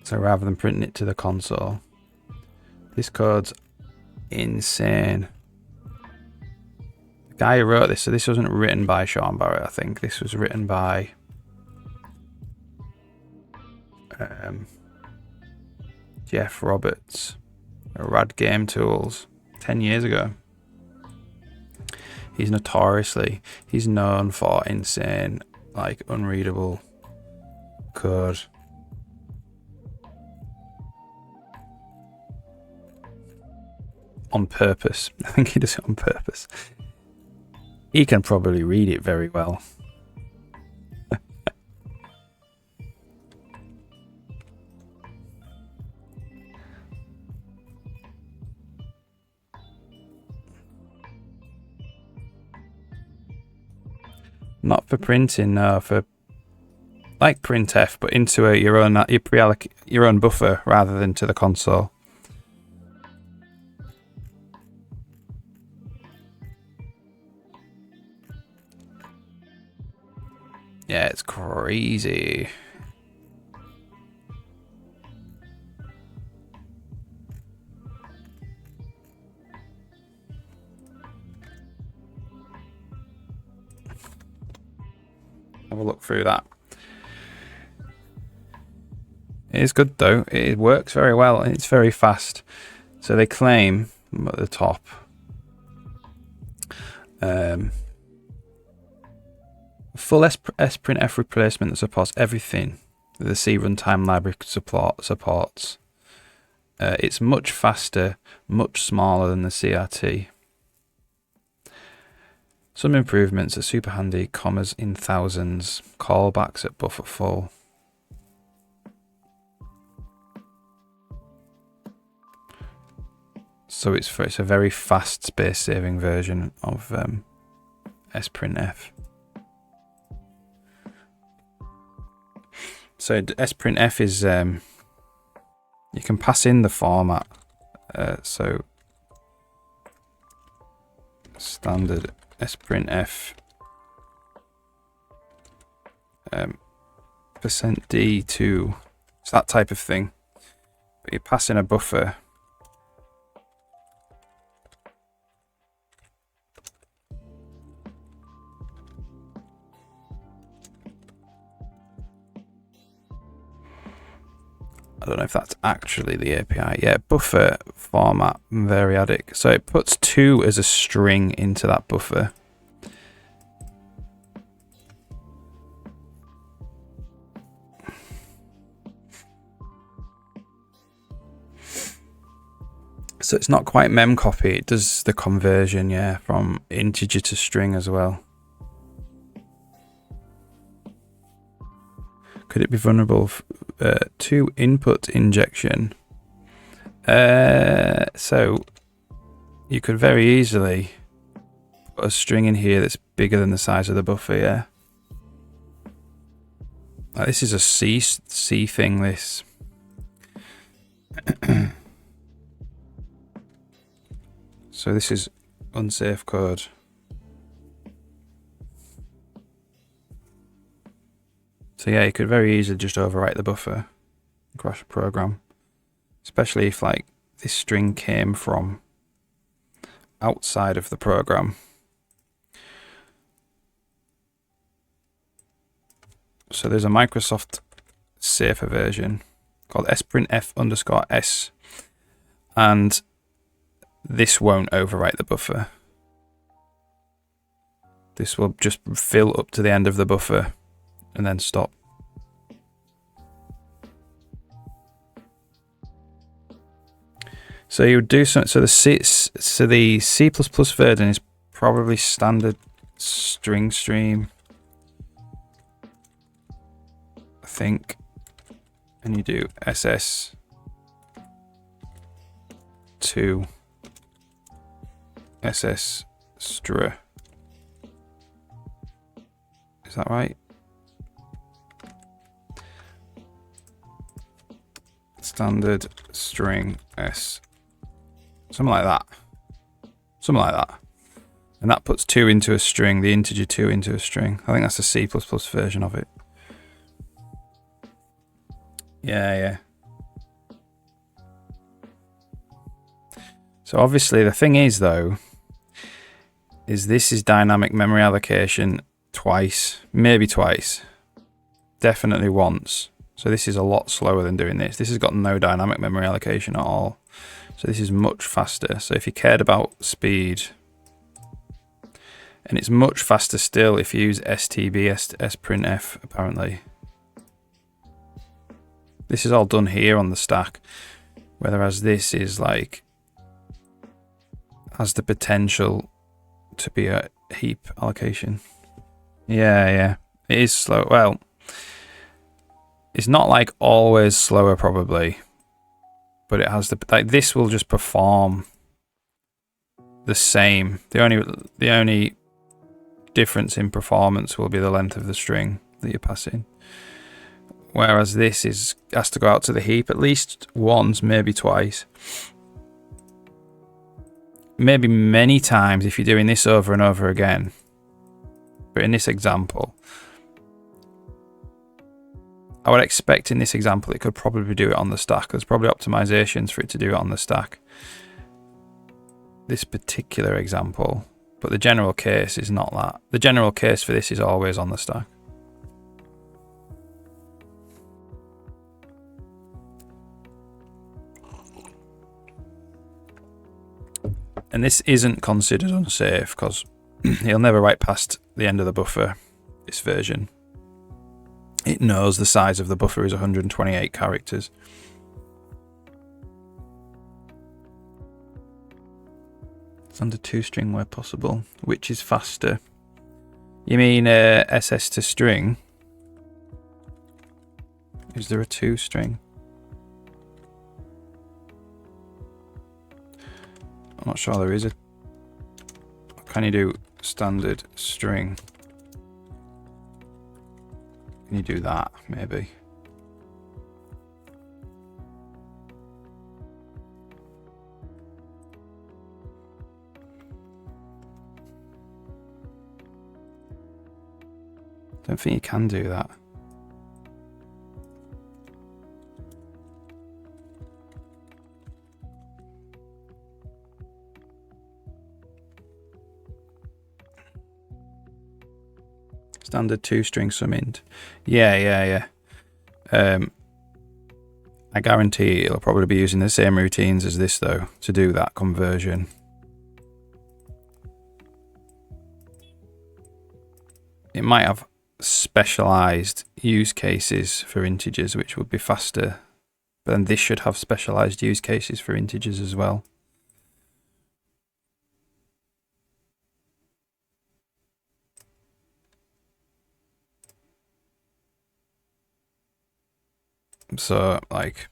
So rather than printing it to the console, this code's insane. The guy who wrote this, so this wasn't written by Sean Barrett, I think. This was written by Jeff Roberts at Rad Game Tools 10 years ago. He's known for insane, like, unreadable code. On purpose. I think he does it on purpose. He can probably read it very well. Not for printing, no, for like printf, but into your own buffer rather than to the console. Yeah, it's crazy. Have a look through that. It is good though. It works very well and it's very fast. So they claim at the top full sprintf replacement that supports everything that the C runtime library supports. It's much faster, much smaller than the CRT. Some improvements are super handy, commas in thousands, callbacks at buffer full. So it's a very fast space saving version of sprintf. So sprintf is you can pass in the format. So standard sprintf %d2. It's that type of thing. But you pass in a buffer. I don't know if that's actually the API. Yeah, buffer format variadic. So it puts 2 as a string into that buffer. So it's not quite memcopy. It does the conversion, yeah, from integer to string as well. Could it be vulnerable to input injection? So you could very easily put a string in here that's bigger than the size of the buffer, yeah. Like, this is a C thing, this. So this is unsafe code. So yeah, you could very easily just overwrite the buffer and crash a program. Especially if like this string came from outside of the program. So there's a Microsoft safer version called sprintf_s, and this won't overwrite the buffer. This will just fill up to the end of the buffer and then stop. So you would do something. So the C++ version is probably standard string stream, I think, and you do ss to ss str. Is that right? Standard string s. Something like that. Something like that. And that puts 2 into a string, the integer 2 into a string. I think that's the C++ version of it. Yeah. So obviously the thing is though, is this is dynamic memory allocation twice, maybe twice, definitely once. So this is a lot slower than doing this. This has got no dynamic memory allocation at all. So this is much faster. So if you cared about speed, and it's much faster still if you use stb sprintf apparently. This is all done here on the stack, whereas this is like has the potential to be a heap allocation. Yeah, it is slow. Well, it's not like always slower probably, but it has the like this will just perform the same. The only difference in performance will be the length of the string that you're passing. Whereas this has to go out to the heap at least once, maybe twice. Maybe many times if you're doing this over and over again. But in this example, I would expect in this example it could probably do it on the stack. There's probably optimizations for it to do it on the stack. This particular example, but the general case is not that. The general case for this is always on the stack. And this isn't considered unsafe because it'll never write past the end of the buffer, this version. It knows the size of the buffer is 128 characters. It's under 2 string where possible. Which is faster? You mean SS to string? Is there a 2 string? I'm not sure there is a... Can you do standard string? Can you do that, maybe? Don't think you can do that. Standard 2 string sum int. Yeah. I guarantee it'll probably be using the same routines as this though to do that conversion. It might have specialized use cases for integers which would be faster, but then this should have specialized use cases for integers as well. So like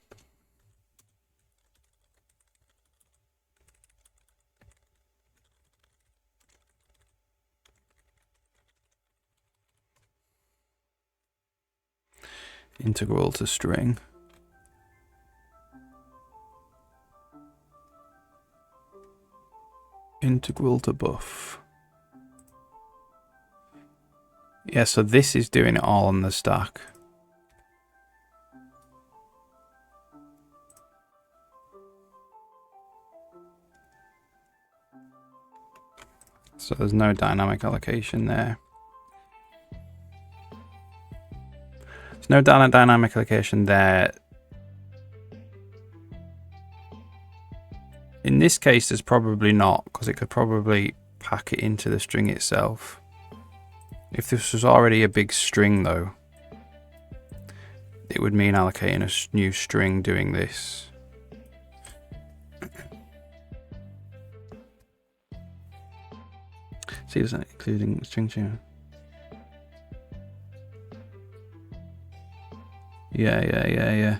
integral to string. Integral to buff. Yeah, so this is doing it all on the stack. So there's no dynamic allocation there. There's no dynamic allocation there. In this case, there's probably not, because it could probably pack it into the string itself. If this was already a big string, though, it would mean allocating a new string doing this. See, is that including string tuner? Yeah.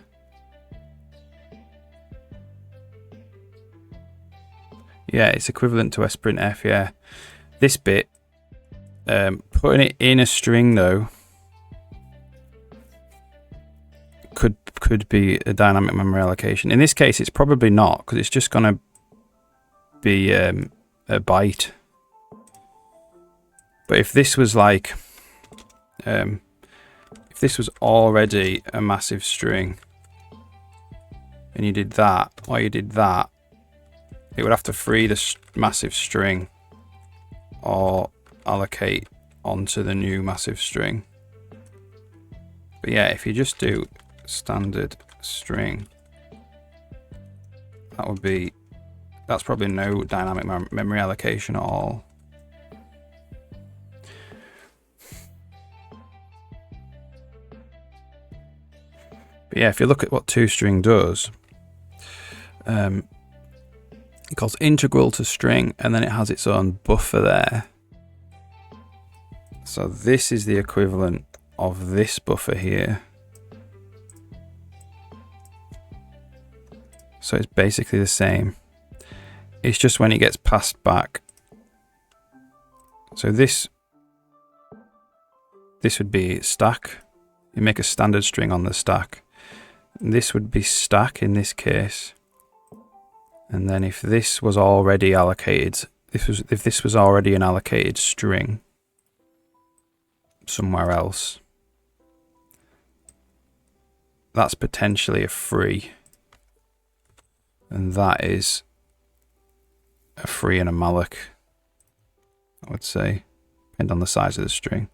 Yeah, it's equivalent to sprintf, yeah. This bit, putting it in a string, though, could be a dynamic memory allocation. In this case, it's probably not, because it's just going to be a byte. But if this was like, if this was already a massive string, and you did that, or you did that, it would have to free the massive string or allocate onto the new massive string. But yeah, if you just do standard string, that's probably no dynamic memory allocation at all. But yeah, if you look at what toString does, it calls integral to string, and then it has its own buffer there. So this is the equivalent of this buffer here. So it's basically the same. It's just when it gets passed back. So this would be stack. You make a standard string on the stack. This would be stack in this case. And then if this was already allocated, if this was already an allocated string somewhere else, that's potentially a free. And that is a free and a malloc, I would say, depending on the size of the string.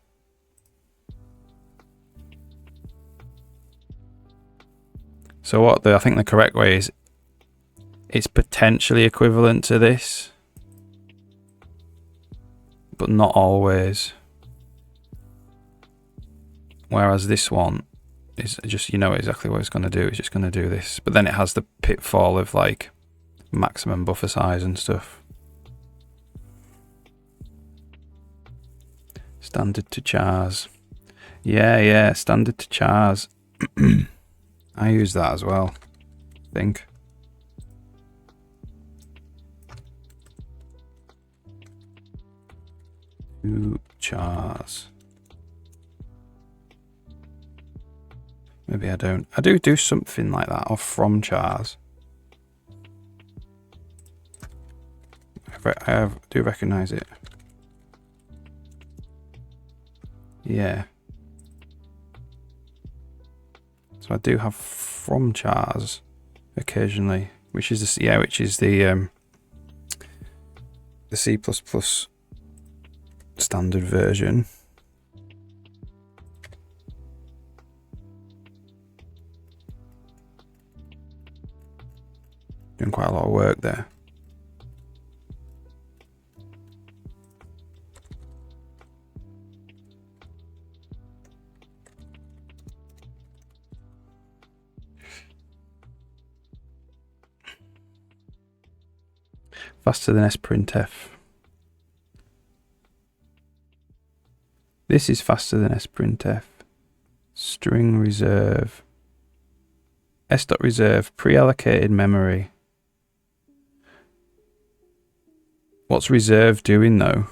So I think the correct way is, it's potentially equivalent to this, but not always. Whereas this one is just, you know exactly what it's going to do. It's just going to do this. But then it has the pitfall of like maximum buffer size and stuff. Standard to chars. Yeah, standard to chars. I use that as well, I think. To chars. Maybe I don't. I do something like that, or from chars. I do recognize it. Yeah. So I do have from chars occasionally, which is the C++ standard version. Doing quite a lot of work there. Faster than sprintf. This is faster than sprintf. String reserve. s.reserve pre-allocated memory. What's reserve doing though?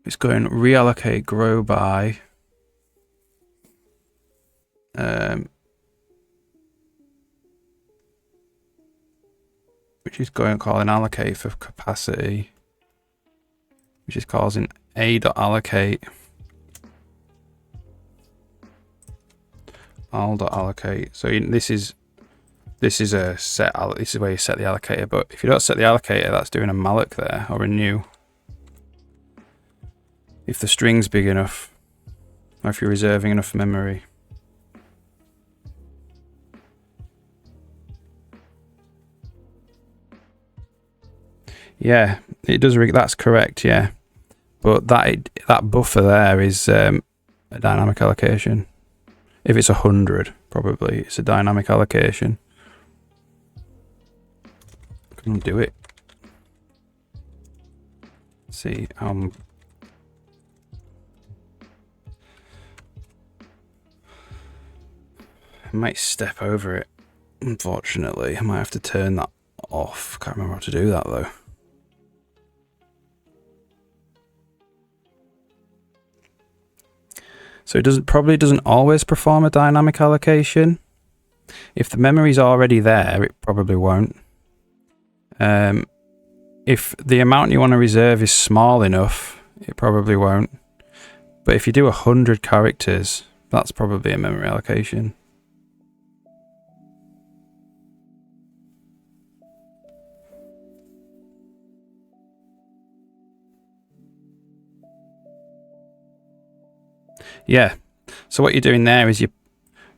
It's going reallocate grow by. Which is going calling allocate for capacity, which is causing a.allocate, al.allocate. So this is a set. This is where you set the allocator. But if you don't set the allocator, that's doing a malloc there or a new. If the string's big enough, or if you're reserving enough memory. Yeah, it does. That's correct. Yeah, but that buffer there is a dynamic allocation. If it's 100, probably it's a dynamic allocation. Can do it. Let's see. I might step over it. Unfortunately, I might have to turn that off. Can't remember how to do that though. So it probably doesn't always perform a dynamic allocation. If the memory's already there, it probably won't. If the amount you want to reserve is small enough, it probably won't. But if you do 100 characters, that's probably a memory allocation. Yeah, so what you're doing there is you're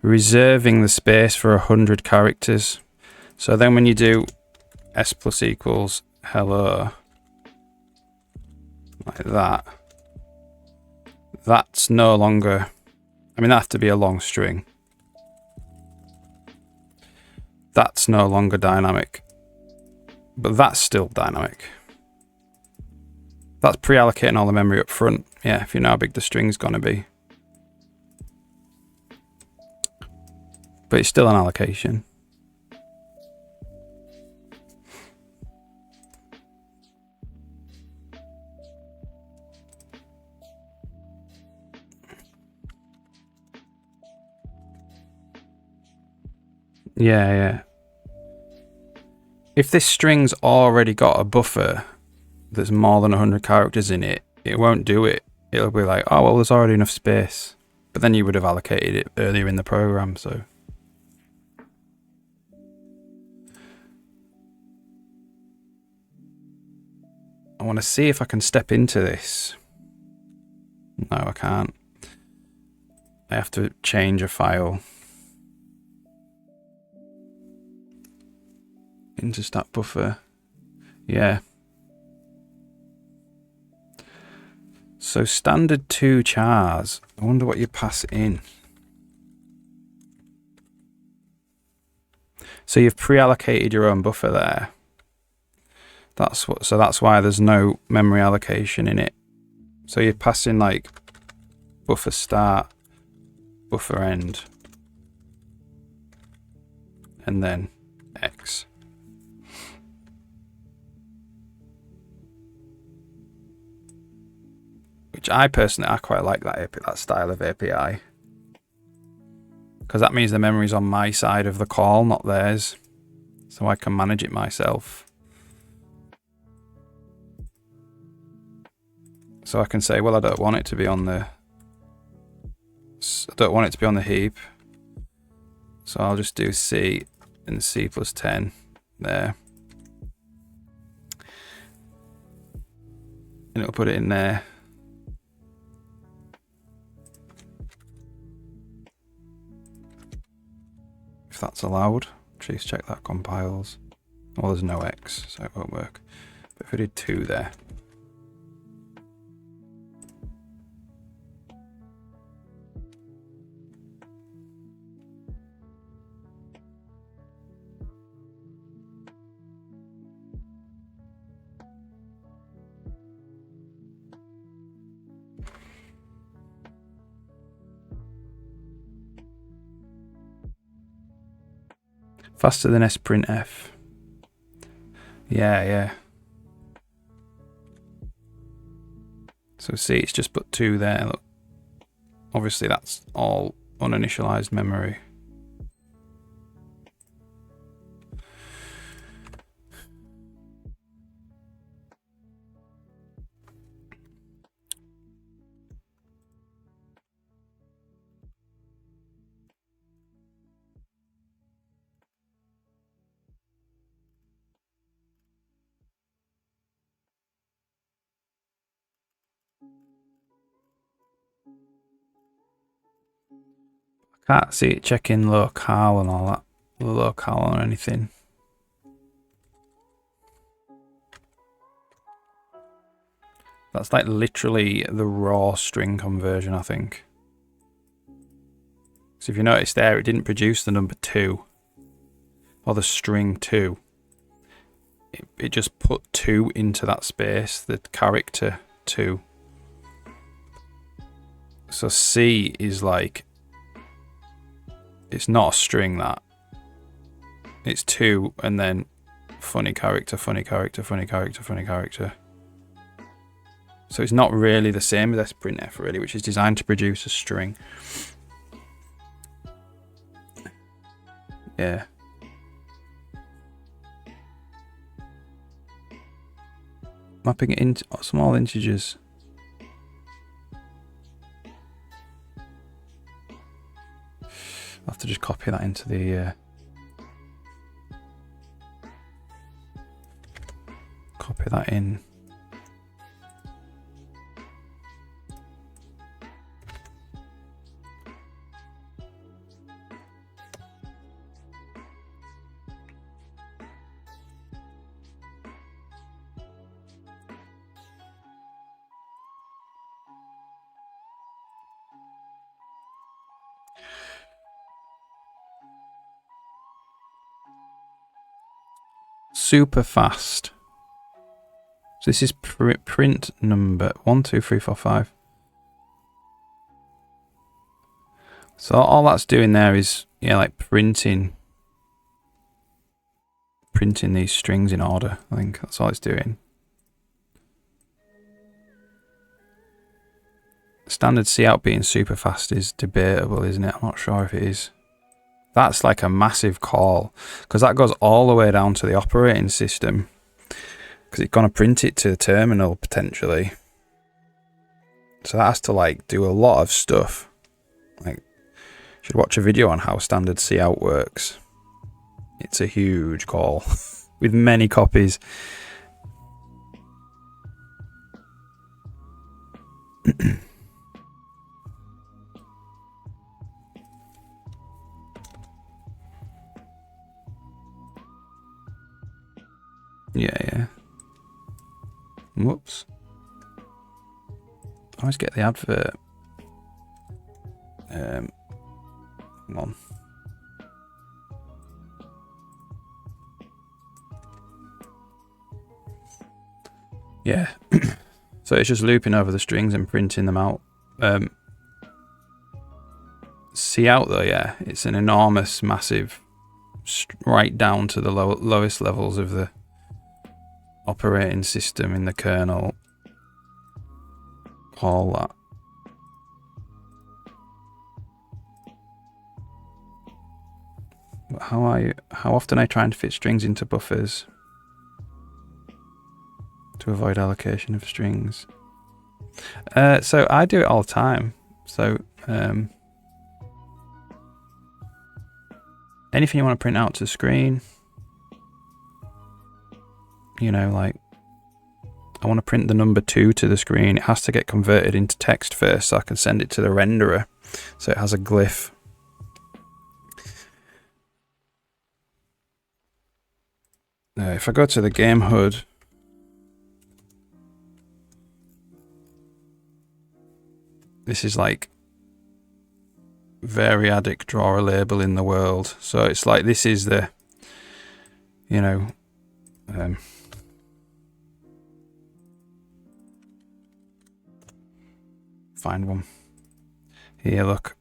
reserving the space for 100 characters. So then when you do s plus equals hello, like that, that's no longer, I mean, that has to be a long string. That's no longer dynamic, but that's still dynamic. That's pre-allocating all the memory up front. Yeah, if you know how big the string's gonna be. But it's still an allocation. Yeah. If this string's already got a buffer that's more than 100 characters in it, it won't do it. It'll be like, oh, well, there's already enough space. But then you would have allocated it earlier in the program, so. I want to see if I can step into this. No, I can't. I have to change a file. Into stat buffer. Yeah. So standard 2 chars. I wonder what you pass in. So you've pre-allocated your own buffer there. So that's why there's no memory allocation in it. So you're passing like buffer start, buffer end, and then X. Which I quite like that style of API. Because that means the memory's on my side of the call, not theirs. So I can manage it myself. So I can say, well, I don't want it to be on the heap. So I'll just do C and C plus 10 there. And it'll put it in there. If that's allowed. Please check that compiles. Well, there's no X, so it won't work. But if we did 2 there. Faster than sprintf. Yeah. So see, it's just put 2 there. Look. Obviously, that's all uninitialized memory. Can't see it checking locale and all that. Locale or anything. That's like literally the raw string conversion, I think. So if you notice there, it didn't produce the number 2 or the string 2. It just put 2 into that space, the character 2. So C is like, it's not a string, that. It's 2 and then funny character, funny character, funny character, funny character. So it's not really the same as sprintf, really, which is designed to produce a string. Yeah. Mapping it into small integers. I'll have to just copy that into the copy that in. Super fast. So this is print number 1, 2, 3, 4, 5. So all that's doing there is, yeah, like printing these strings in order. I think that's all it's doing. Standard cout being super fast is debatable, isn't it? I'm not sure if it is. That's like a massive call, because that goes all the way down to the operating system, because it's going to print it to the terminal potentially. So that has to like do a lot of stuff. Like, you should watch a video on how standard cout works. It's a huge call with many copies. Yeah. Whoops. I always get the advert. Hang on. Yeah. So it's just looping over the strings and printing them out. Cout though, yeah, it's an enormous, massive, right down to the lowest levels of the operating system in the kernel. All that. But how often I try and fit strings into buffers to avoid allocation of strings. So I do it all the time. So anything you want to print out to the screen, you know, like I want to print the number 2 to the screen, it has to get converted into text first so I can send it to the renderer so it has a glyph. If I go to the game HUD, this is like Variadic draw a label in the world. So it's like, this is the, you know, find one. Here, look.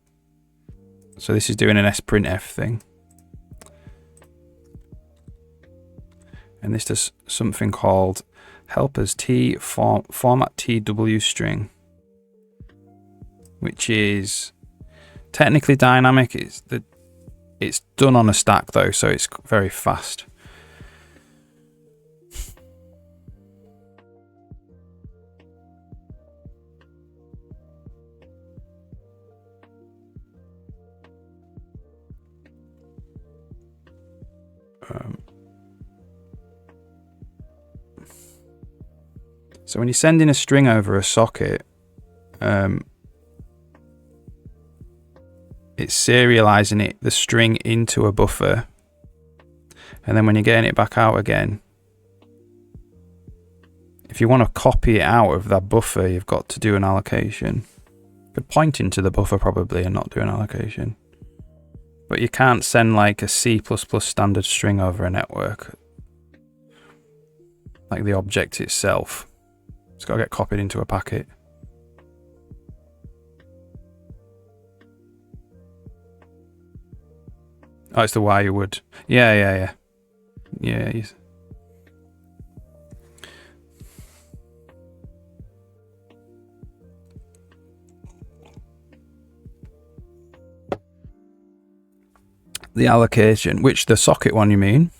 So this is doing an sprintf thing. And this does something called helpers format TW string, which is technically dynamic. It's done on a stack though, so it's very fast. So when you're sending a string over a socket, it's serializing the string into a buffer, and then when you're getting it back out again, if you want to copy it out of that buffer, you've got to do an allocation. You could point into the buffer probably and not do an allocation, but you can't send like a C++ standard string over a network, like the object itself. It's got to get copied into a packet. Oh, it's the why you would. Yeah. The allocation, which the socket one you mean?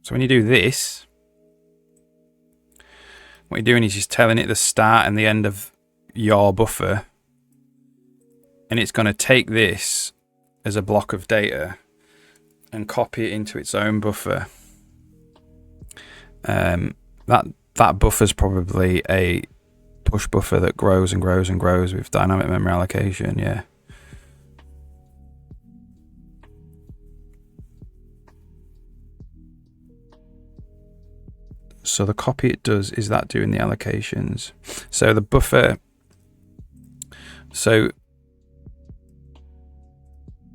So when you do this, what you're doing is just telling it the start and the end of your buffer, and it's going to take this as a block of data and copy it into its own buffer. That buffer's probably a push buffer that grows and grows and grows with dynamic memory allocation. Yeah. So the copy it does is that doing the allocations. So the buffer, so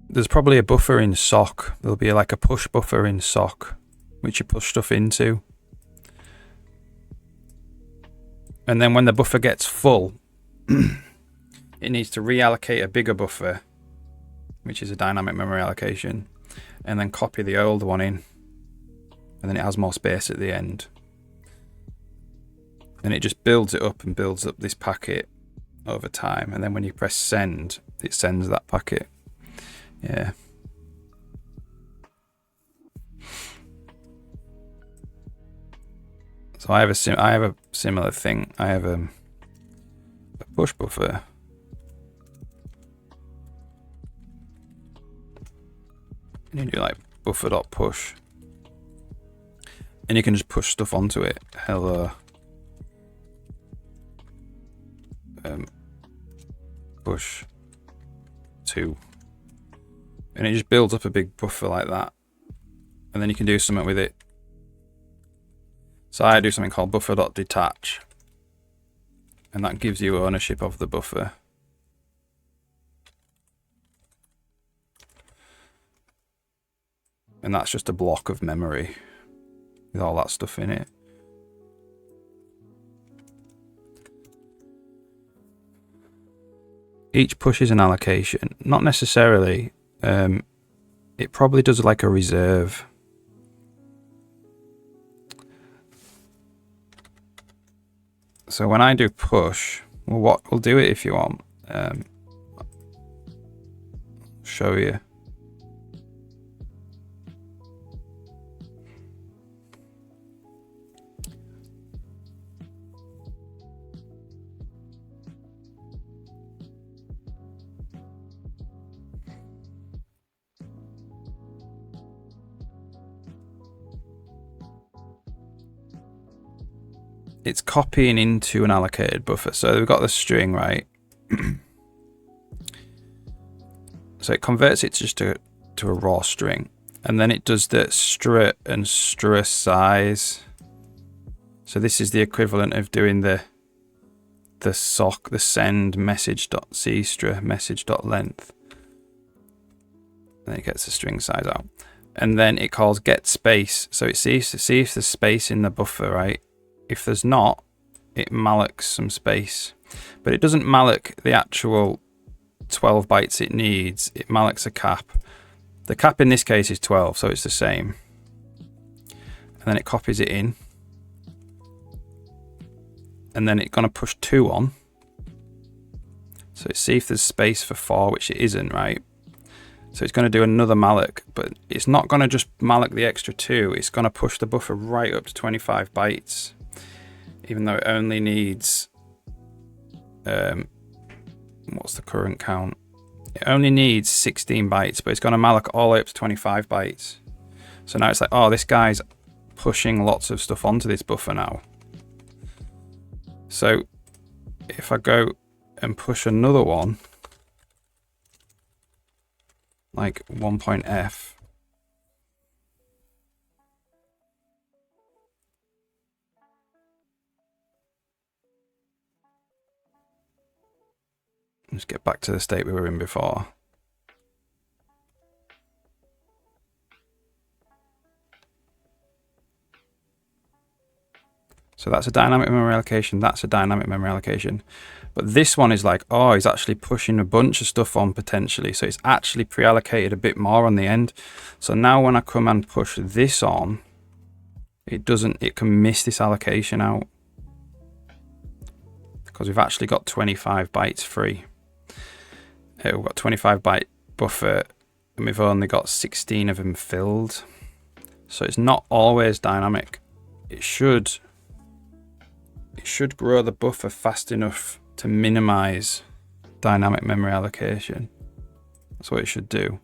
there's probably a buffer in sock. There'll be like a push buffer in sock, which you push stuff into. And then when the buffer gets full, it needs to reallocate a bigger buffer, which is a dynamic memory allocation, and then copy the old one in. And then it has more space at the end. And it just builds it up and builds up this packet over time. And then when you press send, it sends that packet. Yeah. So I have a similar thing. I have a push buffer. And you do like buffer.push. And you can just push stuff onto it. Hello. Push 2. And it just builds up a big buffer like that. And then you can do something with it. So I do something called buffer.detach. And that gives you ownership of the buffer. And that's just a block of memory with all that stuff in it. Each push is an allocation. Not necessarily. It probably does like a reserve. So when I do push, well, we'll do it if you want. Show you. It's copying into an allocated buffer. So we've got the string, right? So it converts it just to a raw string. And then it does the str and str size. So this is the equivalent of doing the send message.cstr message.length. Then it gets the string size out. And then it calls get space. So it sees to see if there's space in the buffer, right? If there's not, it mallocs some space. but it doesn't malloc the actual 12 bytes it needs. It mallocs a cap. The cap in this case is 12, so it's the same. And then it copies it in. And then it's going to push 2 on. So see if there's space for 4, which it isn't, right? So it's going to do another malloc, but it's not going to just malloc the extra 2. It's going to push the buffer right up to 25 bytes, even though it only needs... what's the current count? It only needs 16 bytes, but it's going to malloc all the way up to 25 bytes. So now it's like, oh, this guy's pushing lots of stuff onto this buffer now. So if I go and push another one, like 1.f, let's get back to the state we were in before. So that's a dynamic memory allocation, that's a dynamic memory allocation. But this one is like, oh, he's actually pushing a bunch of stuff on potentially. So it's actually pre-allocated a bit more on the end. So now when I come and push this on, it can miss this allocation out. Because we've actually got 25 bytes free. We've got 25 byte buffer and we've only got 16 of them filled. So it's not always dynamic. It should grow the buffer fast enough to minimize dynamic memory allocation. That's what it should do.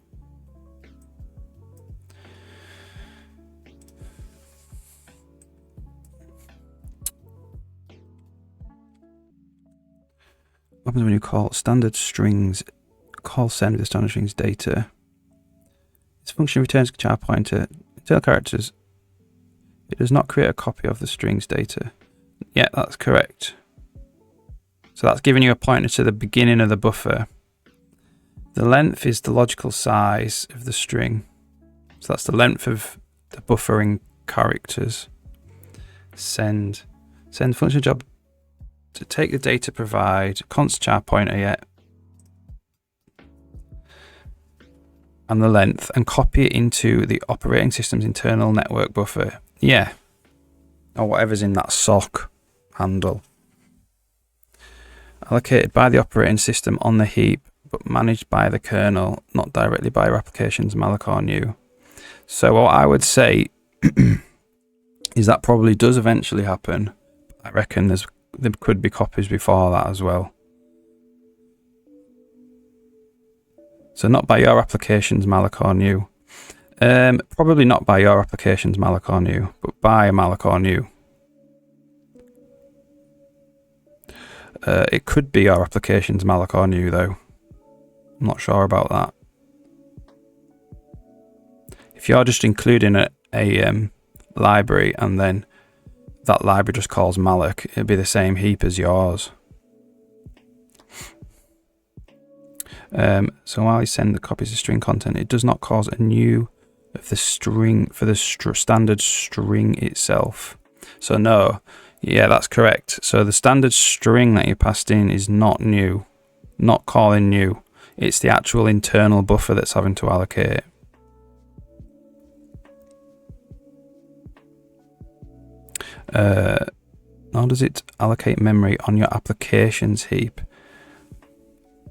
What happens when you call standard strings, call send with the standard strings data? This function returns char pointer, internal characters. It does not create a copy of the strings data. Yeah, that's correct. So that's giving you a pointer to the beginning of the buffer. The length is the logical size of the string. So that's the length of the buffering characters. Send function job to take the data, provide const char pointer yet, and the length, and copy it into the operating system's internal network buffer. Yeah. Or whatever's in that sock handle. Allocated by the operating system on the heap, but managed by the kernel, not directly by your application's malloc or new. So what I would say is that probably does eventually happen. I reckon there could be copies before that as well. So not by your application's malloc or new. Probably not by your application's malloc or new, but by a malloc or new. It could be your application's malloc or new though. I'm not sure about that. If you're just including a library and then that library just calls malloc, it'd be the same heap as yours. So while you send the copies of string content, it does not cause a new of the string for the standard string itself. So no, yeah, that's correct. So the standard string that you passed in is not new, not calling new. It's the actual internal buffer that's having to allocate. How does it allocate memory on your applications heap?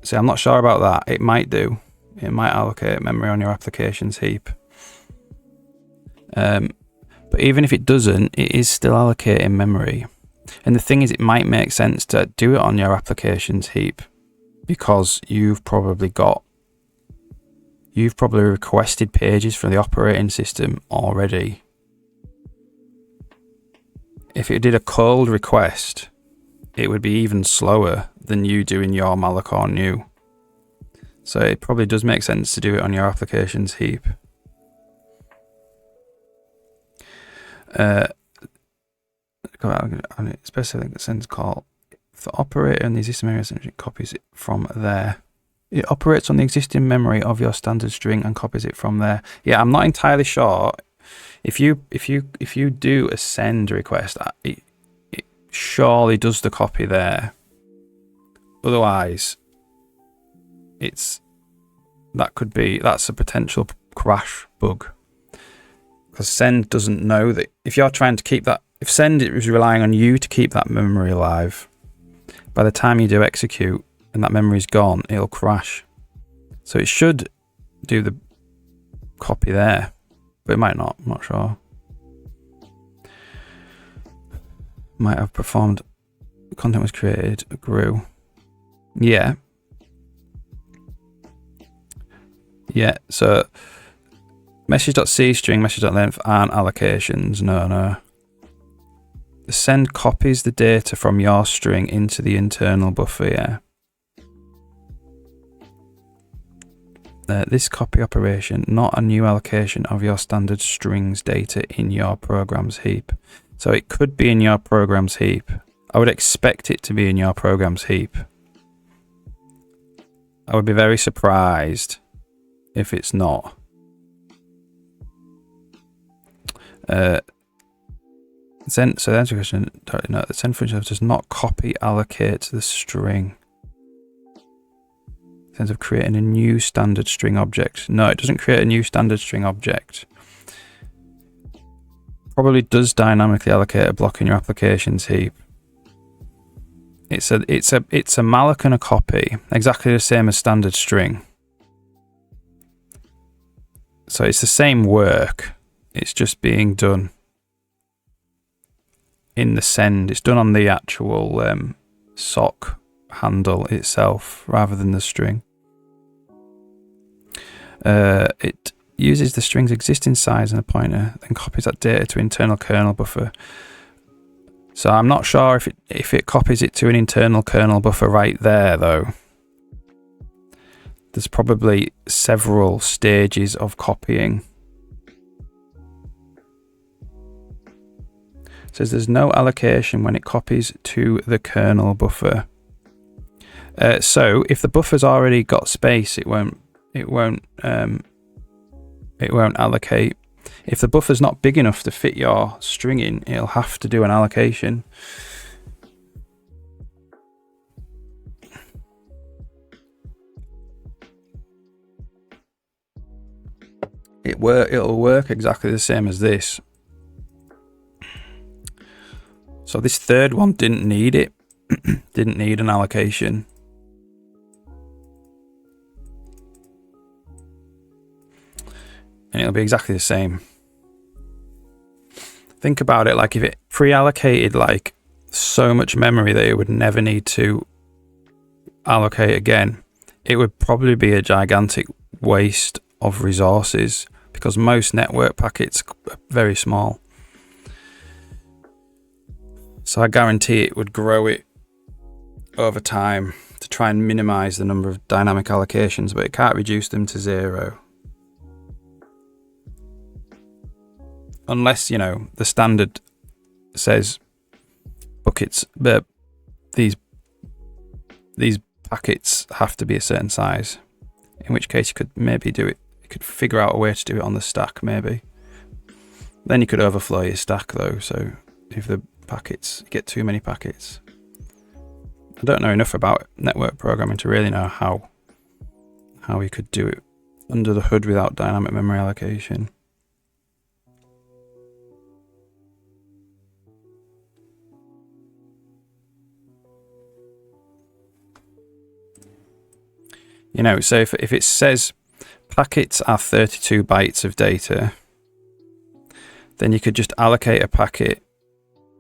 See, I'm not sure about that. It might do. It might allocate memory on your applications heap. But even if it doesn't, it is still allocating memory. And the thing is, it might make sense to do it on your applications heap because you've probably requested pages from the operating system already. If it did a cold request, it would be even slower than you doing your malloc or new. So it probably does make sense to do it on your applications heap. Specific sends call for operator and the existing memory, it copies it from there. It operates on the existing memory of your standard string and copies it from there. Yeah, I'm not entirely sure. If you do a send request, it surely does the copy there. Otherwise, that's a potential crash bug. Because send doesn't know that if you're trying to keep that, if send is relying on you to keep that memory alive, by the time you do execute and that memory's gone, it'll crash. So it should do the copy there, but it might not. I'm not sure. Might have performed. Content was created, grew. Yeah. Yeah, so message.c string, message.length aren't allocations. No. The send copies the data from your string into the internal buffer, yeah. This copy operation, not a new allocation of your standard strings data in your program's heap. So it could be in your program's heap. I would expect it to be in your program's heap. I would be very surprised if it's not. Send, so that's a question. No, the send function does not copy allocate the string. In terms of creating a new standard string object. No, it doesn't create a new standard string object. Probably does dynamically allocate a block in your applications heap. It's a malloc and a copy, exactly the same as standard string. So it's the same work. It's just being done in the send. It's done on the actual sock handle itself rather than the string. It uses the string's existing size and a pointer, then copies that data to internal kernel buffer. So I'm not sure if it copies it to an internal kernel buffer right there though. There's probably several stages of copying. It says there's no allocation when it copies to the kernel buffer. So if the buffer's already got space, it won't allocate. If the buffer's not big enough to fit your string in, it'll have to do an allocation. It'll work exactly the same as this. So this third one didn't need it. Didn't need an allocation. And it'll be exactly the same. Think about it, like if it pre-allocated like so much memory that it would never need to allocate again, it would probably be a gigantic waste of resources because most network packets are very small. So I guarantee it would grow it over time to try and minimize the number of dynamic allocations, but it can't reduce them to 0. Unless, you know, the standard says buckets, but these packets have to be a certain size. In which case you could maybe do it. You could figure out a way to do it on the stack, maybe. Then you could overflow your stack though. So if the packets get too many packets, I don't know enough about network programming to really know how you could do it under the hood without dynamic memory allocation. You know, so if it says packets are 32 bytes of data, then you could just allocate a packet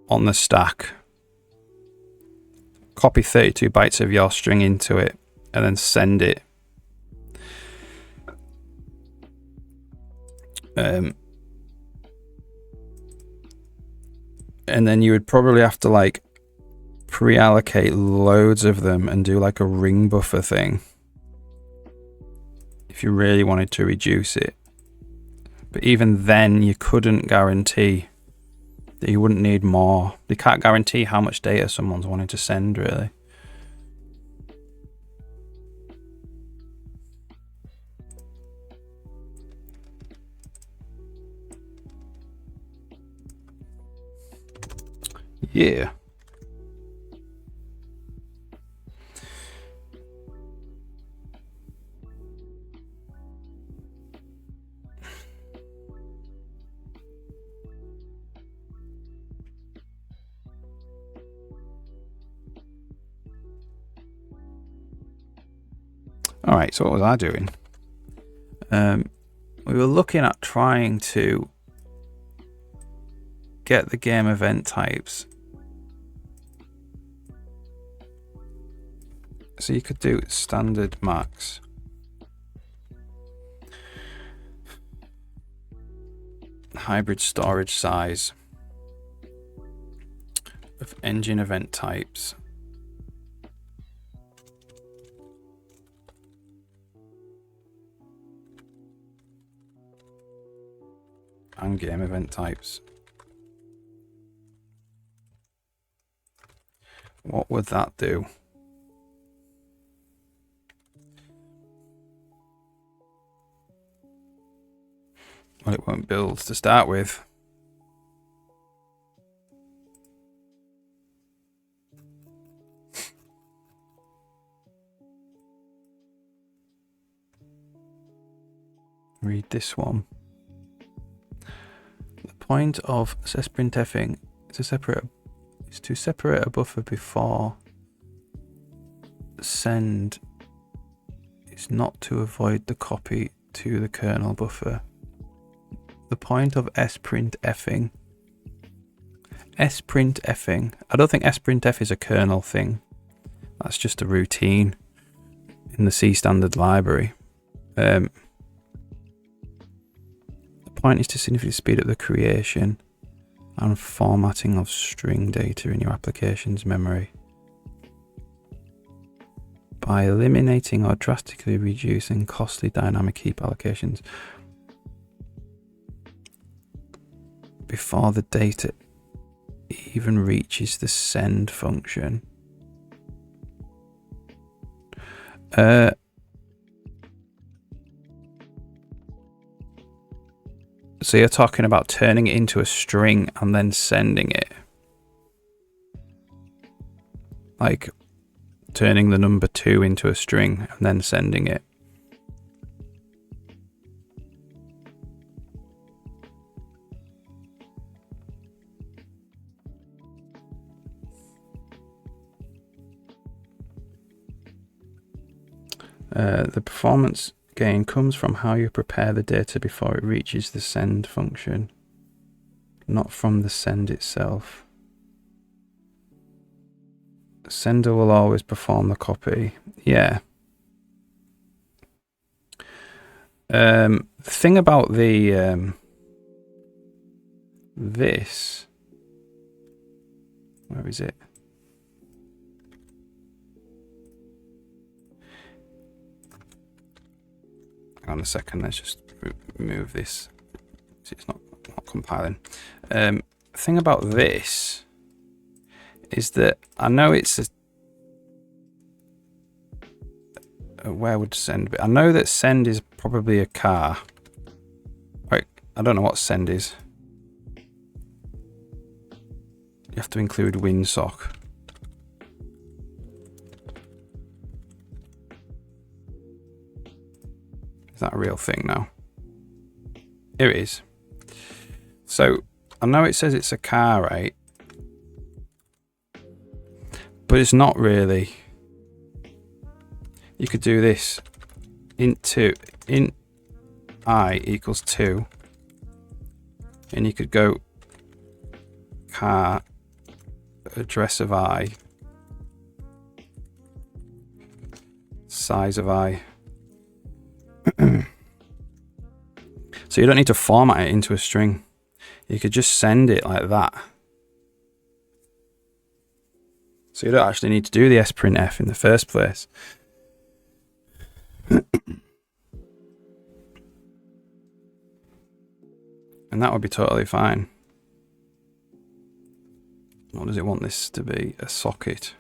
on the stack, copy 32 bytes of your string into it, and then send it. And then you would probably have to like pre-allocate loads of them and do like a ring buffer thing if you really wanted to reduce it. But even then you couldn't guarantee that you wouldn't need more. You can't guarantee how much data someone's wanting to send, really. Yeah. All right, so what was I doing? We were looking at trying to get the game event types. So you could do standard max. Hybrid storage size of engine event types. And game event types. What would that do? Well, it won't build to start with. Read this one. The point of sprintfing is to separate a buffer before send. Is not to avoid the copy to the kernel buffer. The point of sprintfing. Sprintfing. I don't think sprintf is a kernel thing. That's just a routine in the C standard library. The point is to significantly speed up the creation and formatting of string data in your application's memory by eliminating or drastically reducing costly dynamic heap allocations before the data even reaches the send function. So you're talking about turning it into a string and then sending it. Like turning the number 2 into a string and then sending it. The performance gain comes from how you prepare the data before it reaches the send function, not from the send itself. The sender will always perform the copy. Yeah. The thing about the this, where is it? Hang on a second, let's just remove this. See, it's not compiling. Thing about this is that I know it's where would send be? I know that send is probably a car. Right, I don't know what send is. You have to include WinSock. Is that a real thing now? Here it is. So I know it says it's a car, right? But it's not really. You could do this. Int I equals 2. And you could go car address of I, size of I. So you don't need to format it into a string. You could just send it like that. So you don't actually need to do the sprintf in the first place. And that would be totally fine. Or does it want this to be a socket?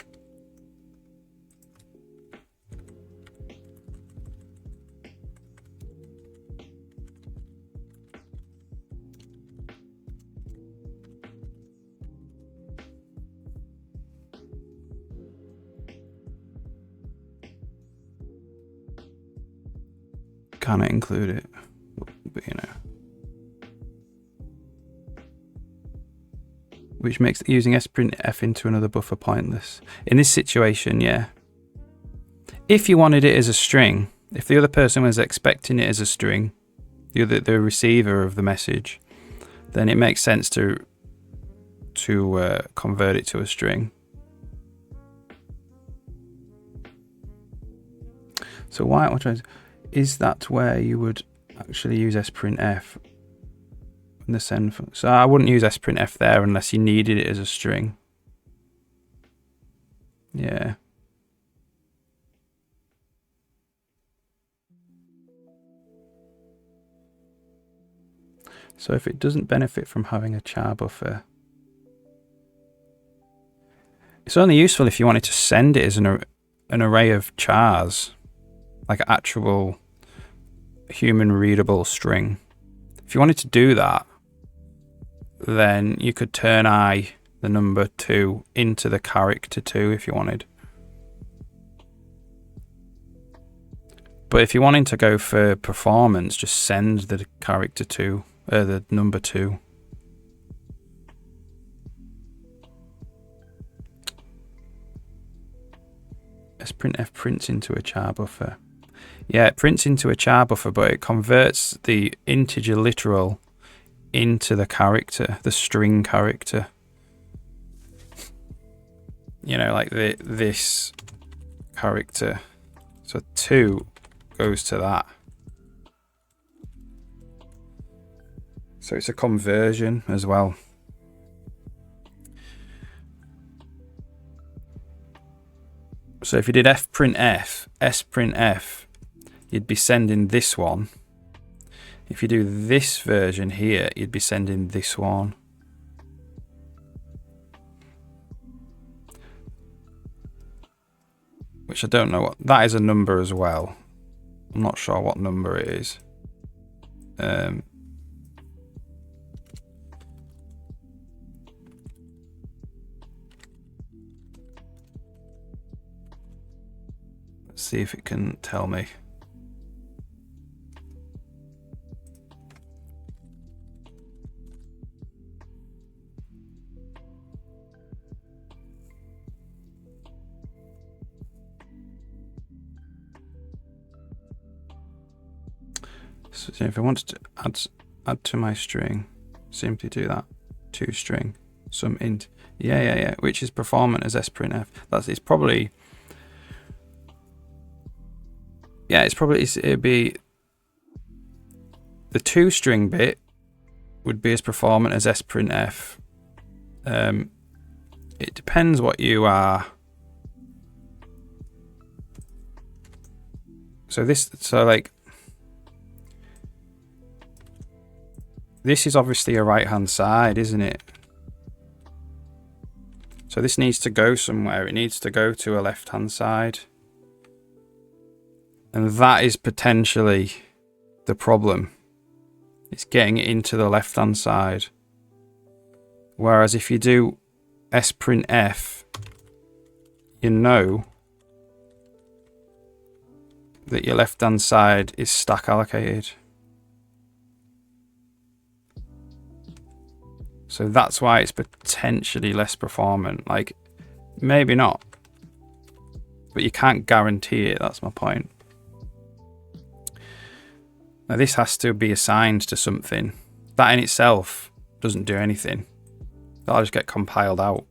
Can it include it? But you know. Which makes using sprintf into another buffer pointless. In this situation, yeah. If you wanted it as a string, If the other person was expecting it as a string, the receiver of the message, then it makes sense to convert it to a string. So is that where you would actually use sprintf in the send function? So I wouldn't use sprintf there unless you needed it as a string. Yeah. So if it doesn't benefit from having a char buffer, it's only useful if you wanted to send it as an array of chars, like an actual human readable string. If you wanted to do that, then you could turn I, the number 2, into the character 2 if you wanted. But if you're wanting to go for performance, just send the character 2, the number 2. sprintf prints into a char buffer. Yeah, it prints into a char buffer, but it converts the integer literal into the character, the string character. You know, like this character. So 2 goes to that. So it's a conversion as well. So if you did fprintf, sprintf, you'd be sending this one. If you do this version here, you'd be sending this one. Which I don't know what, that is a number as well. I'm not sure what number it is. Let's see if it can tell me. So if I wanted to add to my string, simply do that. To string, some int. Yeah. Which is performant as sprintf. It's probably. Yeah, it'd be the to string bit would be as performant as sprintf. It depends what you are. So like. This is obviously a right-hand side, isn't it? So this needs to go somewhere. It needs to go to a left-hand side. And that is potentially the problem. It's getting it into the left-hand side. Whereas if you do sprintf, you know that your left-hand side is stack allocated. So that's why it's potentially less performant. Like, maybe not. But you can't guarantee it, that's my point. Now this has to be assigned to something. That in itself doesn't do anything. That'll just get compiled out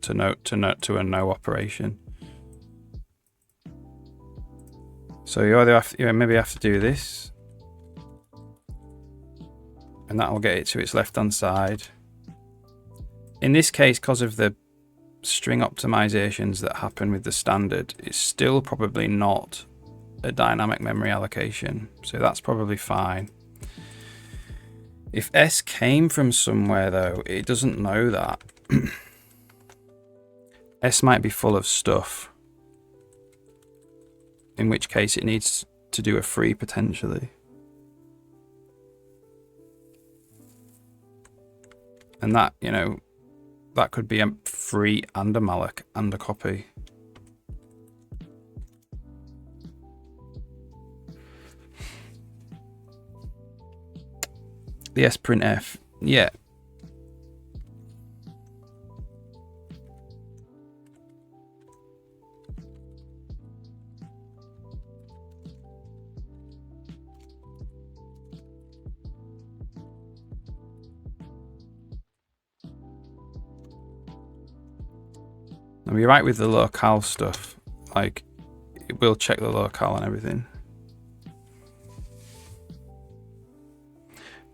to a no operation. So you either have to, maybe have to do this. And that will get it to its left-hand side. In this case, because of the string optimizations that happen with the standard, it's still probably not a dynamic memory allocation. So that's probably fine. If S came from somewhere, though, it doesn't know that. S might be full of stuff. In which case it needs to do a free potentially. And that, that could be a free and a malloc and a copy. The sprintf, yeah. And we're right with the locale stuff. Like, it will check the locale and everything.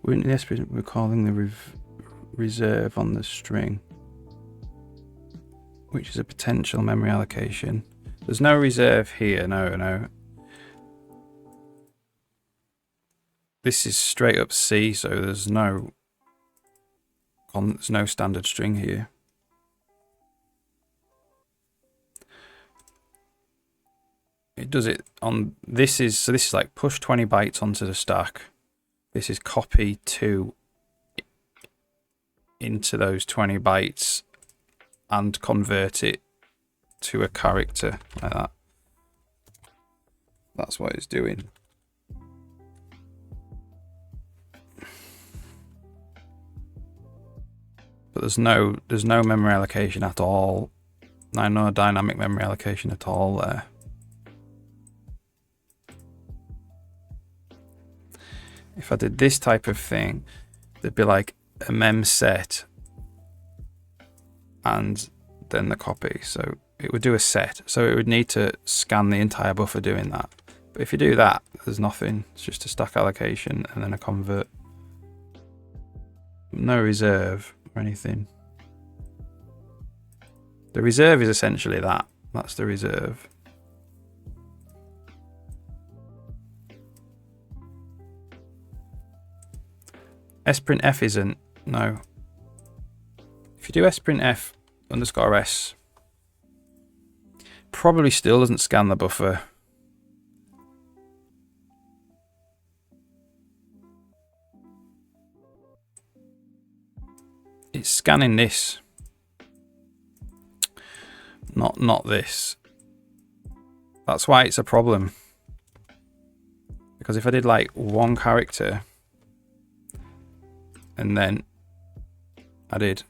Wouldn't the SP be calling the reserve on the string, which is a potential memory allocation? There's no reserve here. No. This is straight up C, so there's no standard string here. It does it on this is like push 20 bytes onto the stack. This is copy 2 into those 20 bytes and convert it to a character like that. That's what it's doing. But there's no memory allocation at all. No dynamic memory allocation at all there. If I did this type of thing, there'd be like a mem set and then the copy. So it would do a set. So it would need to scan the entire buffer doing that. But if you do that, there's nothing. It's just a stack allocation and then a convert. No reserve or anything. The reserve is essentially that. That's the reserve. sprintf isn't. No. If you do sprintf_s, probably still doesn't scan the buffer. It's scanning this. Not this. That's why it's a problem. Because if I did like one character and then I did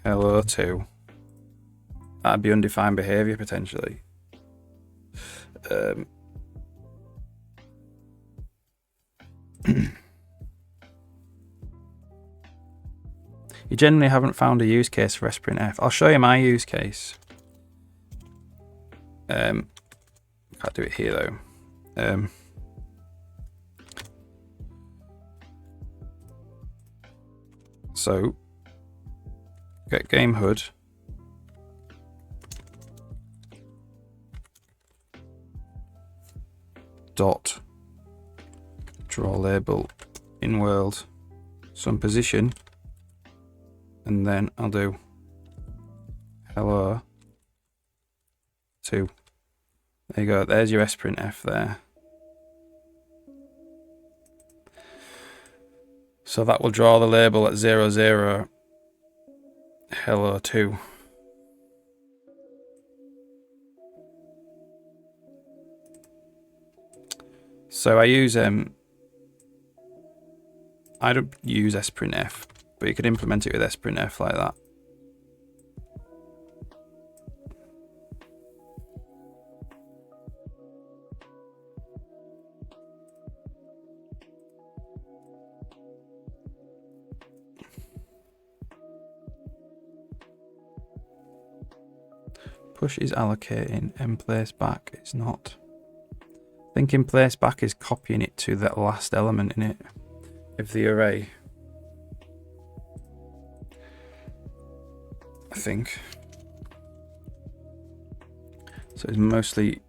hello to, that'd be undefined behavior potentially. You generally haven't found a use case for sprintf. I'll show you my use case. Can't do it here though. So get GameHUD. Dot draw label in world some position, and then I'll do hello to. There you go. There's your sprintf there. So that will draw the label at 00 hello 2. So I use I don't use sprintf, but you could implement it with sprintf like that. Push is allocating, mplace back is not. I think in place back is copying it to that last element in it of the array. I think. So it's mostly.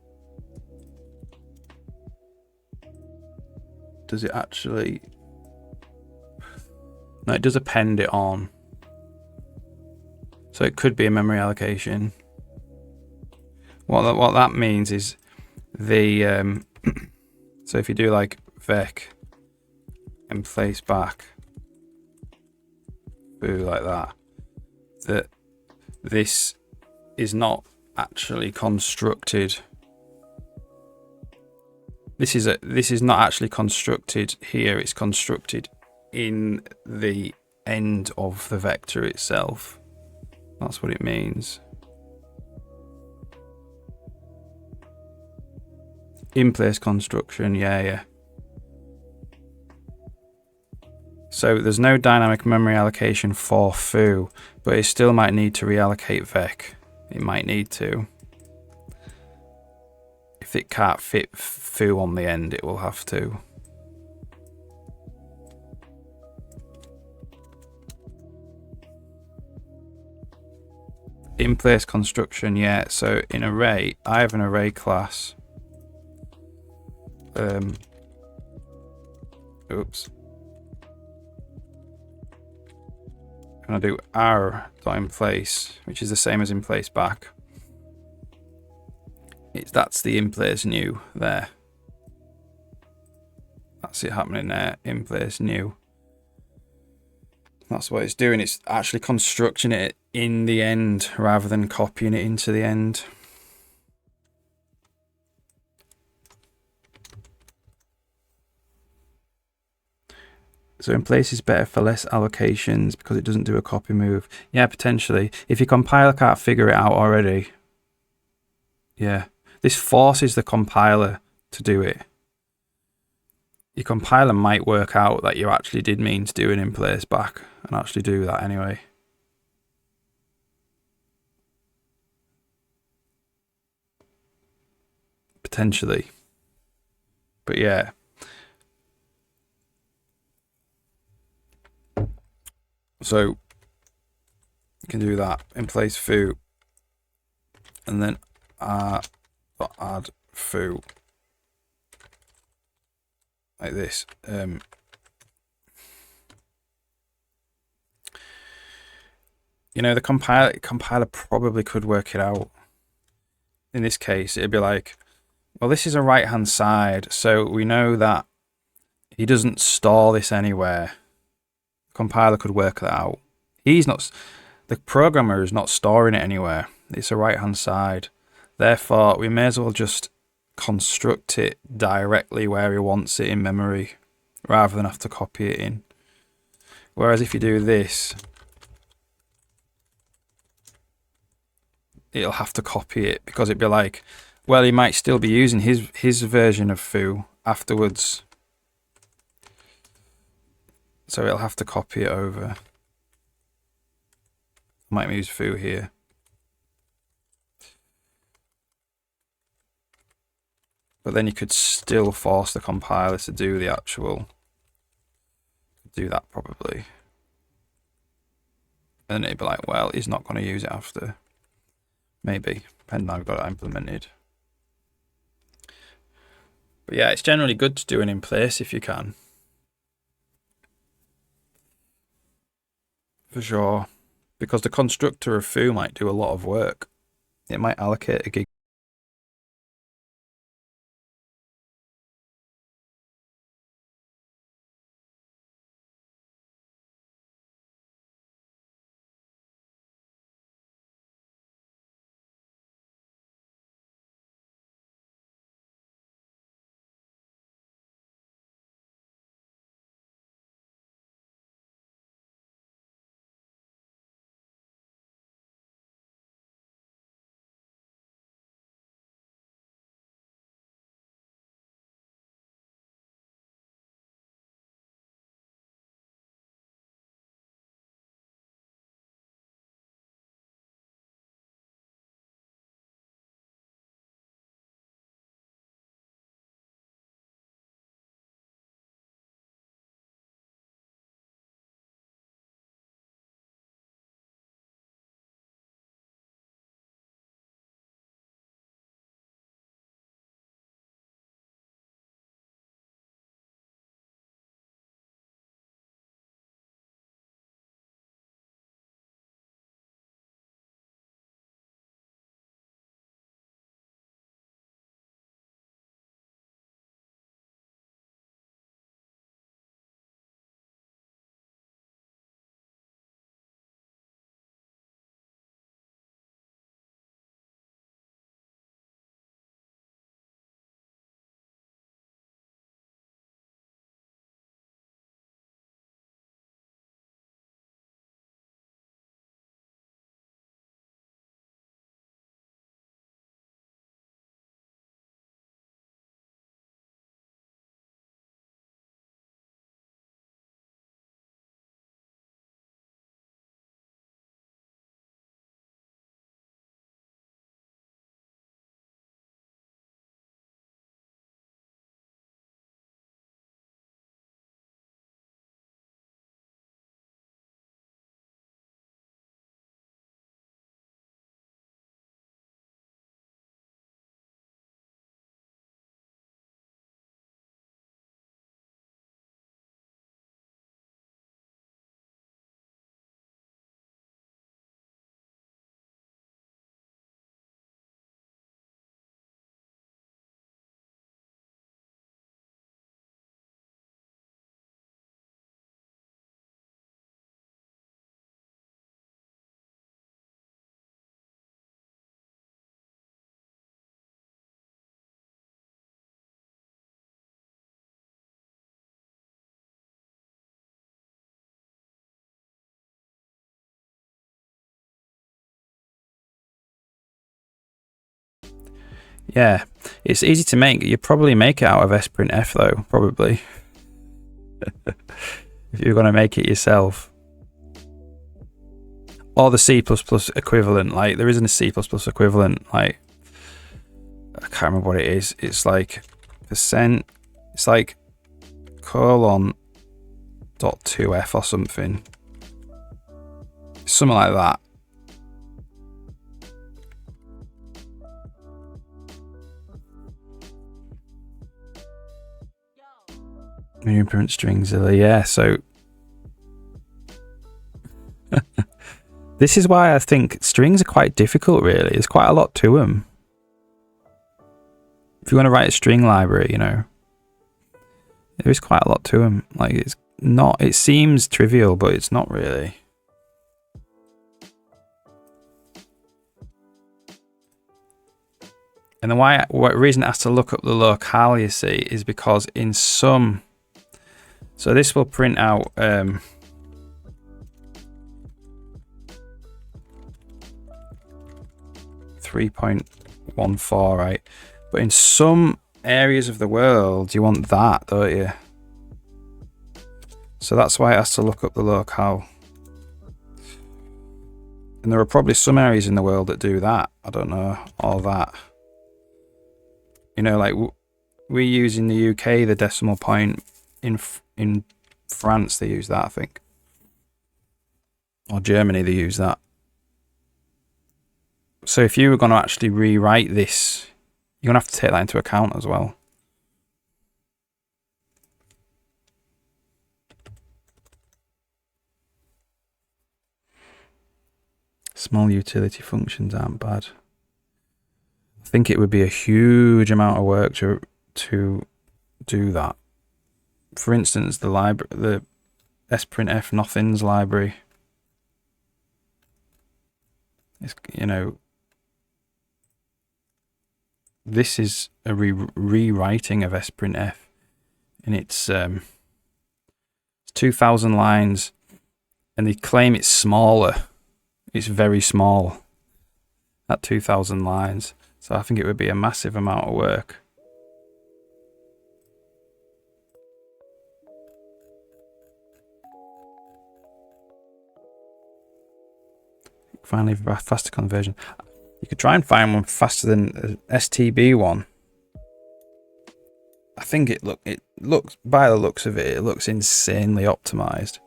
Does it actually? No, it does append it on. So it could be a memory allocation. What that means is the so if you do like vec and place back like that, that this is not actually constructed. This is not actually constructed here. It's constructed in the end of the vector itself. That's what it means. In place construction, yeah. So there's no dynamic memory allocation for foo, but it still might need to reallocate vec. It might need to. If it can't fit foo on the end, it will have to. In place construction, yeah. So in array, I have an array class. Oops. And I do r.inplace, which is the same as in place back. That's the in place new there. That's it happening there. In place new. That's what it's doing. It's actually constructing it in the end rather than copying it into the end. So in place is better for less allocations because it doesn't do a copy move. Yeah, potentially. If your compiler can't figure it out already. Yeah. This forces the compiler to do it. Your compiler might work out that you actually did mean to do an in place back and actually do that anyway. Potentially. But yeah. So you can do that. In place foo. And then add foo. Like this. You know, the compiler probably could work it out. In this case, it'd be like, well, this is a right-hand side, so we know that he doesn't store this anywhere. The compiler could work that out. The programmer is not storing it anywhere. It's a right-hand side. Therefore, we may as well just construct it directly where he wants it in memory, rather than have to copy it in. Whereas if you do this, it'll have to copy it because it'd be like, well, he might still be using his version of foo afterwards. So it'll have to copy it over. I might use foo here. But then you could still force the compiler to do the actual, do that probably. And it'd be like, well, he's not going to use it after. Maybe, depending on how I've got it implemented. But yeah, it's generally good to do an in place if you can. For sure. Because the constructor of foo might do a lot of work. It might allocate a gig Yeah, it's easy to make. You probably make it out of Sprintf though, probably. If you're going to make it yourself. Or the C++ equivalent. Like, there isn't a C++ equivalent. Like, I can't remember what it is. It's like percent. It's like :.2f or something. Something like that. Medium print strings, yeah. So this is why I think strings are quite difficult. Really, there's quite a lot to them. If you want to write a string library, you know, there is quite a lot to them. Like, it's not. It seems trivial, but it's not really. And the reason it has to look up the locale, you see, is because in some. So this will print out 3.14, right? But in some areas of the world, you want that, don't you? So that's why it has to look up the locale. And there are probably some areas in the world that do that. I don't know, or that. You know, like we use in the UK the decimal point. In France, they use that, I think. Or Germany, they use that. So if you were going to actually rewrite this, you're going to have to take that into account as well. Small utility functions aren't bad. I think it would be a huge amount of work to do that. For instance, the Sprintf nothings library. It's, you know, this is a rewriting of Sprintf, and it's 2,000 lines, and they claim it's smaller. It's very small at 2,000 lines, so I think it would be a massive amount of work. Finally, faster conversion. You could try and find one faster than the STB one. I think it looks by the looks of it looks insanely optimized.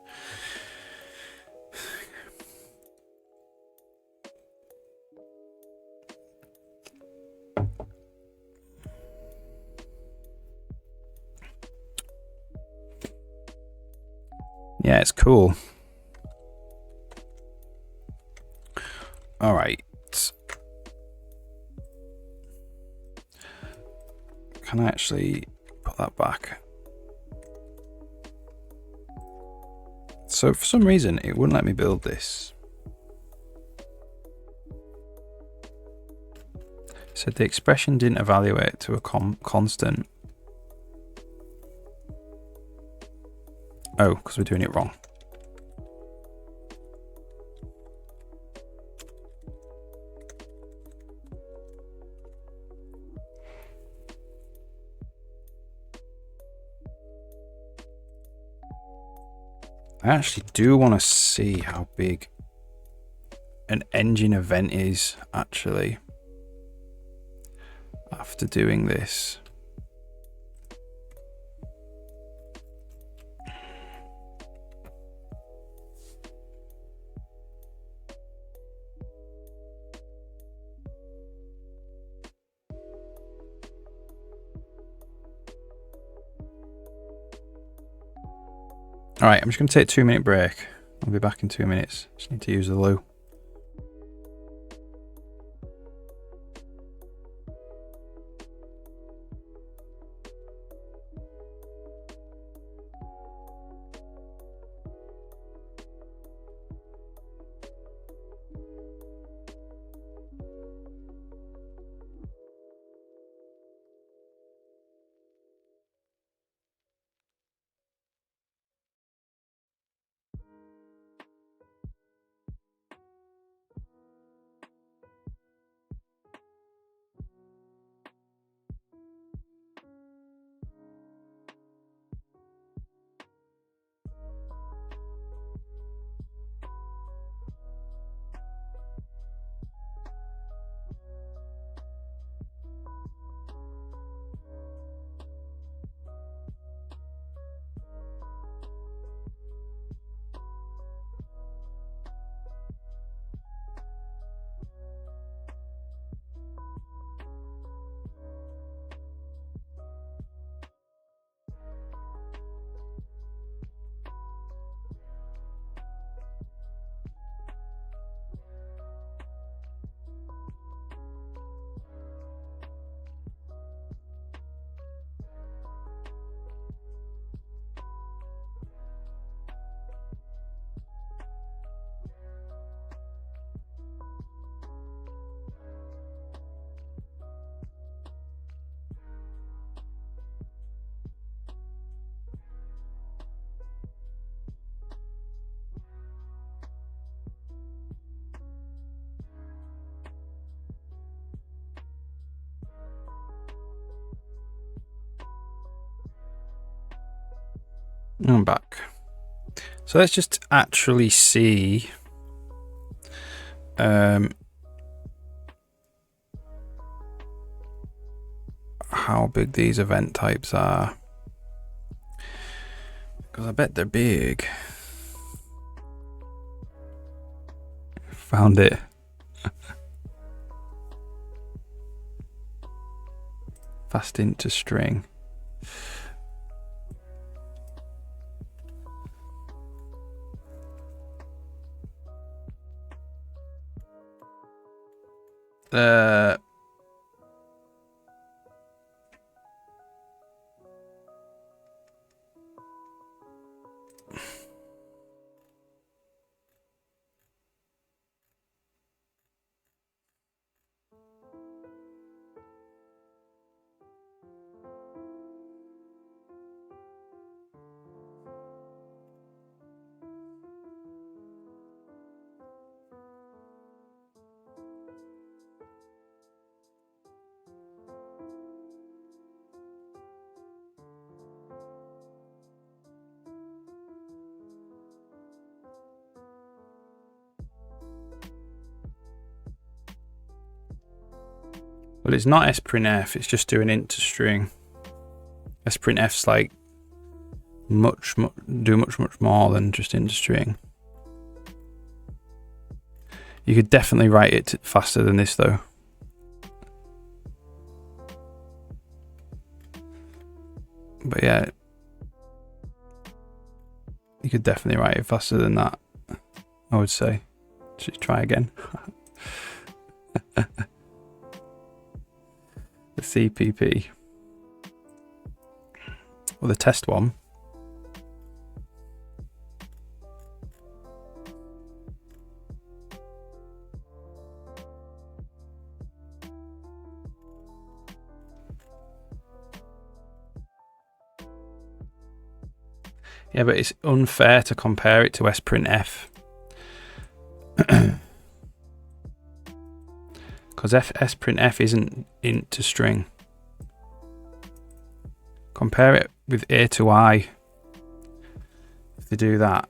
Yeah, it's cool. All right. Can I actually put that back? So for some reason, it wouldn't let me build this. So the expression didn't evaluate to a constant. Oh, because we're doing it wrong. I actually do want to see how big an engine event is actually after doing this. All right, I'm just going to take a 2-minute break. I'll be back in 2 minutes. Just need to use the loo. I'm back. So let's just actually see how big these event types are. Because I bet they're big. Found it. Fast into string. Well, it's not sprintf, it's just doing int to string. Sprintf's like much more than just int to string. You could definitely write it faster than this though. But yeah, you could definitely write it faster than that, I would say. Just try again. The CPP. Or the test one. Yeah, but it's unfair to compare it to sprintf. Because sprintf isn't int to string. Compare it with A to I. If they do that.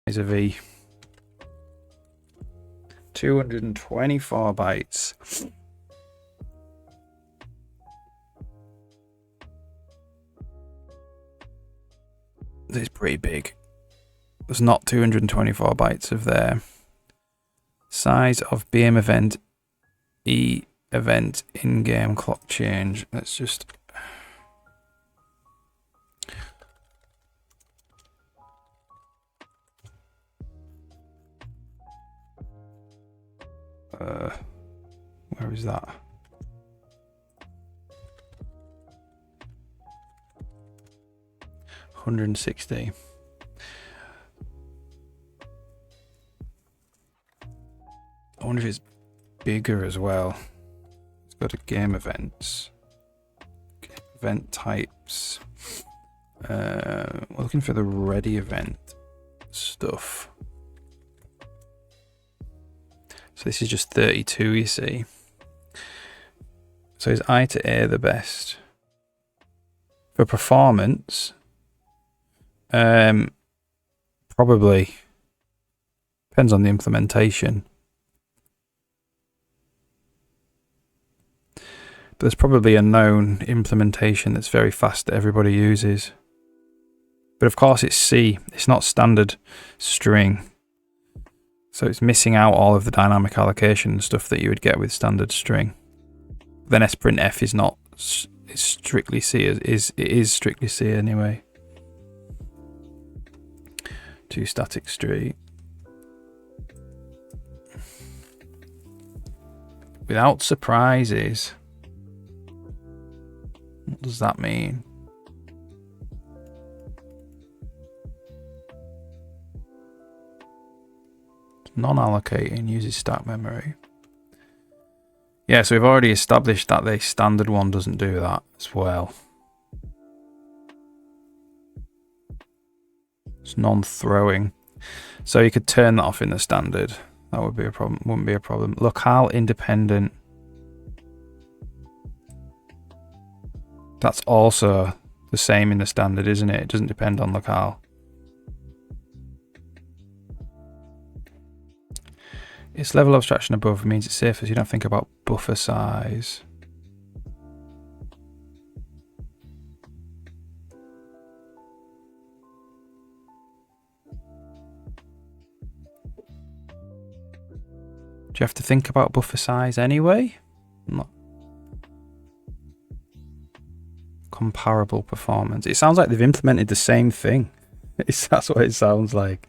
is a V. 224 bytes. This is pretty big. There's not 224 bytes of there. Size of BM event, E event, in-game clock change. Let's just... where is that? $160. I wonder if it's bigger as well. Let's go to game events. Game event types. We're looking for the ready event stuff. So this is just 32, you see. So is I to A the best? For performance, probably. Depends on the implementation. But there's probably a known implementation that's very fast that everybody uses. But of course it's C, it's not standard string. So it's missing out all of the dynamic allocation stuff that you would get with standard string. Then sprintf is not, it's strictly C, it is strictly C anyway. To static street. Without surprises. What does that mean? Non-allocating uses stack memory. Yeah, so we've already established that the standard one doesn't do that as well. It's non-throwing. So you could turn that off in the standard. That would be a problem. Wouldn't be a problem. Locale independent. That's also the same in the standard, isn't it? It doesn't depend on locale. It's level abstraction above means it's safer, so you don't think about buffer size. Do you have to think about buffer size anyway? Not comparable performance. It sounds like they've implemented the same thing. That's what it sounds like.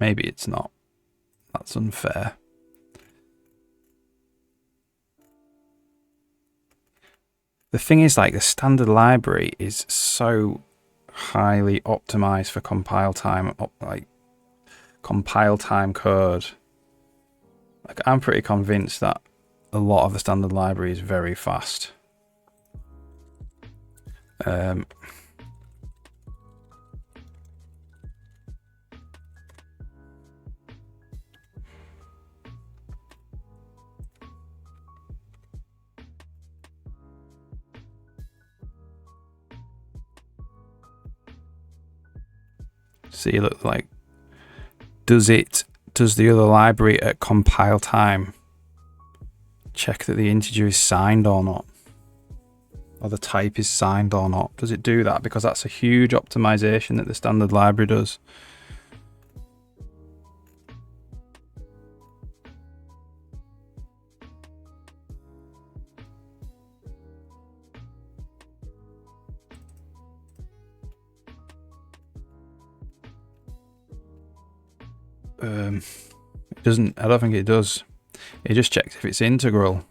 Maybe it's not. That's unfair. The thing is, like, the standard library is so highly optimized for compile time, like compile time code. Like, I'm pretty convinced that a lot of the standard library is very fast. See, look, like, does the other library at compile time check that the integer is signed or not, or the type is signed or not? Does it do that? Because that's a huge optimization that the standard library does. It doesn't. I don't think it does. It just checks if it's integral.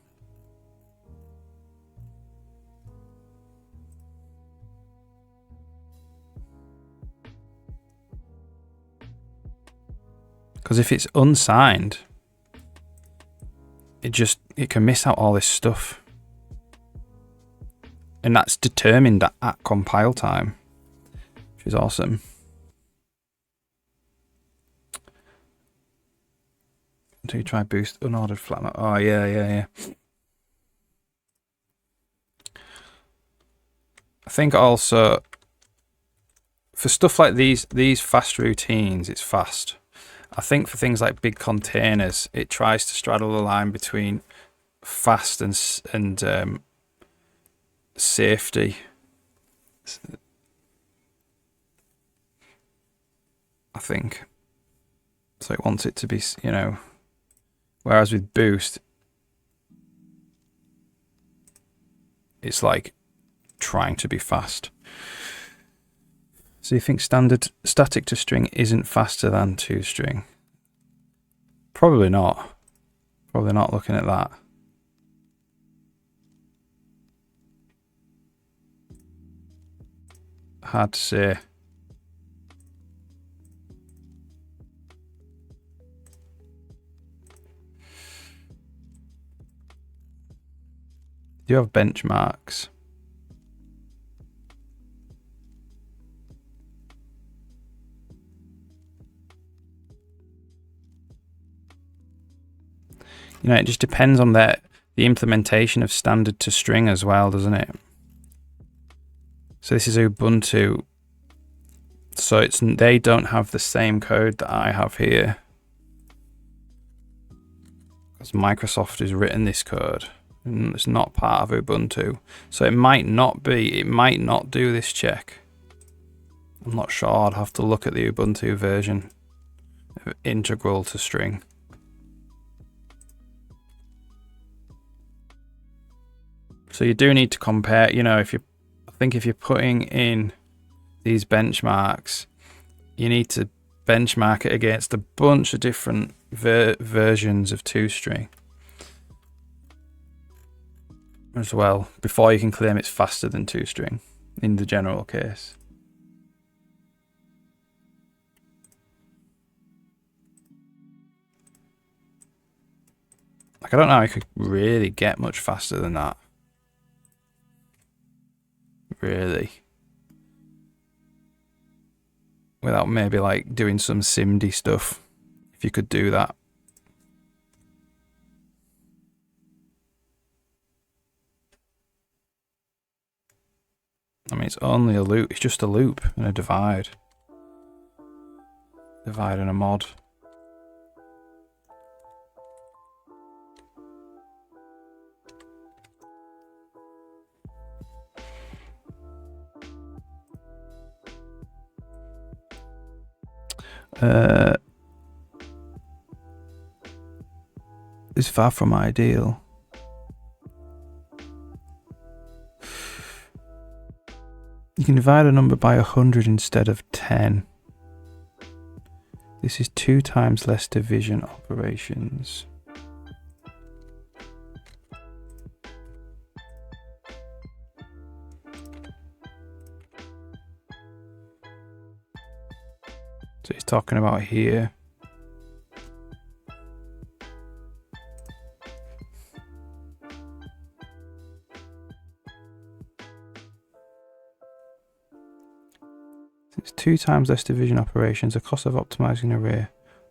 Because if it's unsigned, it can miss out all this stuff, and that's determined at compile time, which is awesome. Do you try boost unordered flat map? Oh yeah. I think also for stuff like these fast routines, it's fast. I think for things like big containers, it tries to straddle the line between fast and safety. I think so. It wants it to be, you know. Whereas with boost, it's like trying to be fast. So you think standard static to string isn't faster than to string? Probably not. Probably not looking at that. Hard to say. Do you have benchmarks? You know, it just depends on the implementation of standard to string as well, doesn't it? So this is Ubuntu. So they don't have the same code that I have here. Because Microsoft has written this code. And it's not part of Ubuntu. So it might not do this check. I'm not sure. I'd have to look at the Ubuntu version of integral to string. So you do need to compare, you know, I think if you're putting in these benchmarks, you need to benchmark it against a bunch of different versions of toString as well before you can claim it's faster than toString in the general case. Like, I don't know how you could really get much faster than that. Really. Without maybe like doing some SIMD stuff, if you could do that. I mean, it's only a loop. It's just a loop and a divide. Divide and a mod. Is far from ideal. You can divide a number by 100 instead of 10. This is 2 times less division operations. So he's talking about here. It's 2 times less division operations. The cost of optimizing an array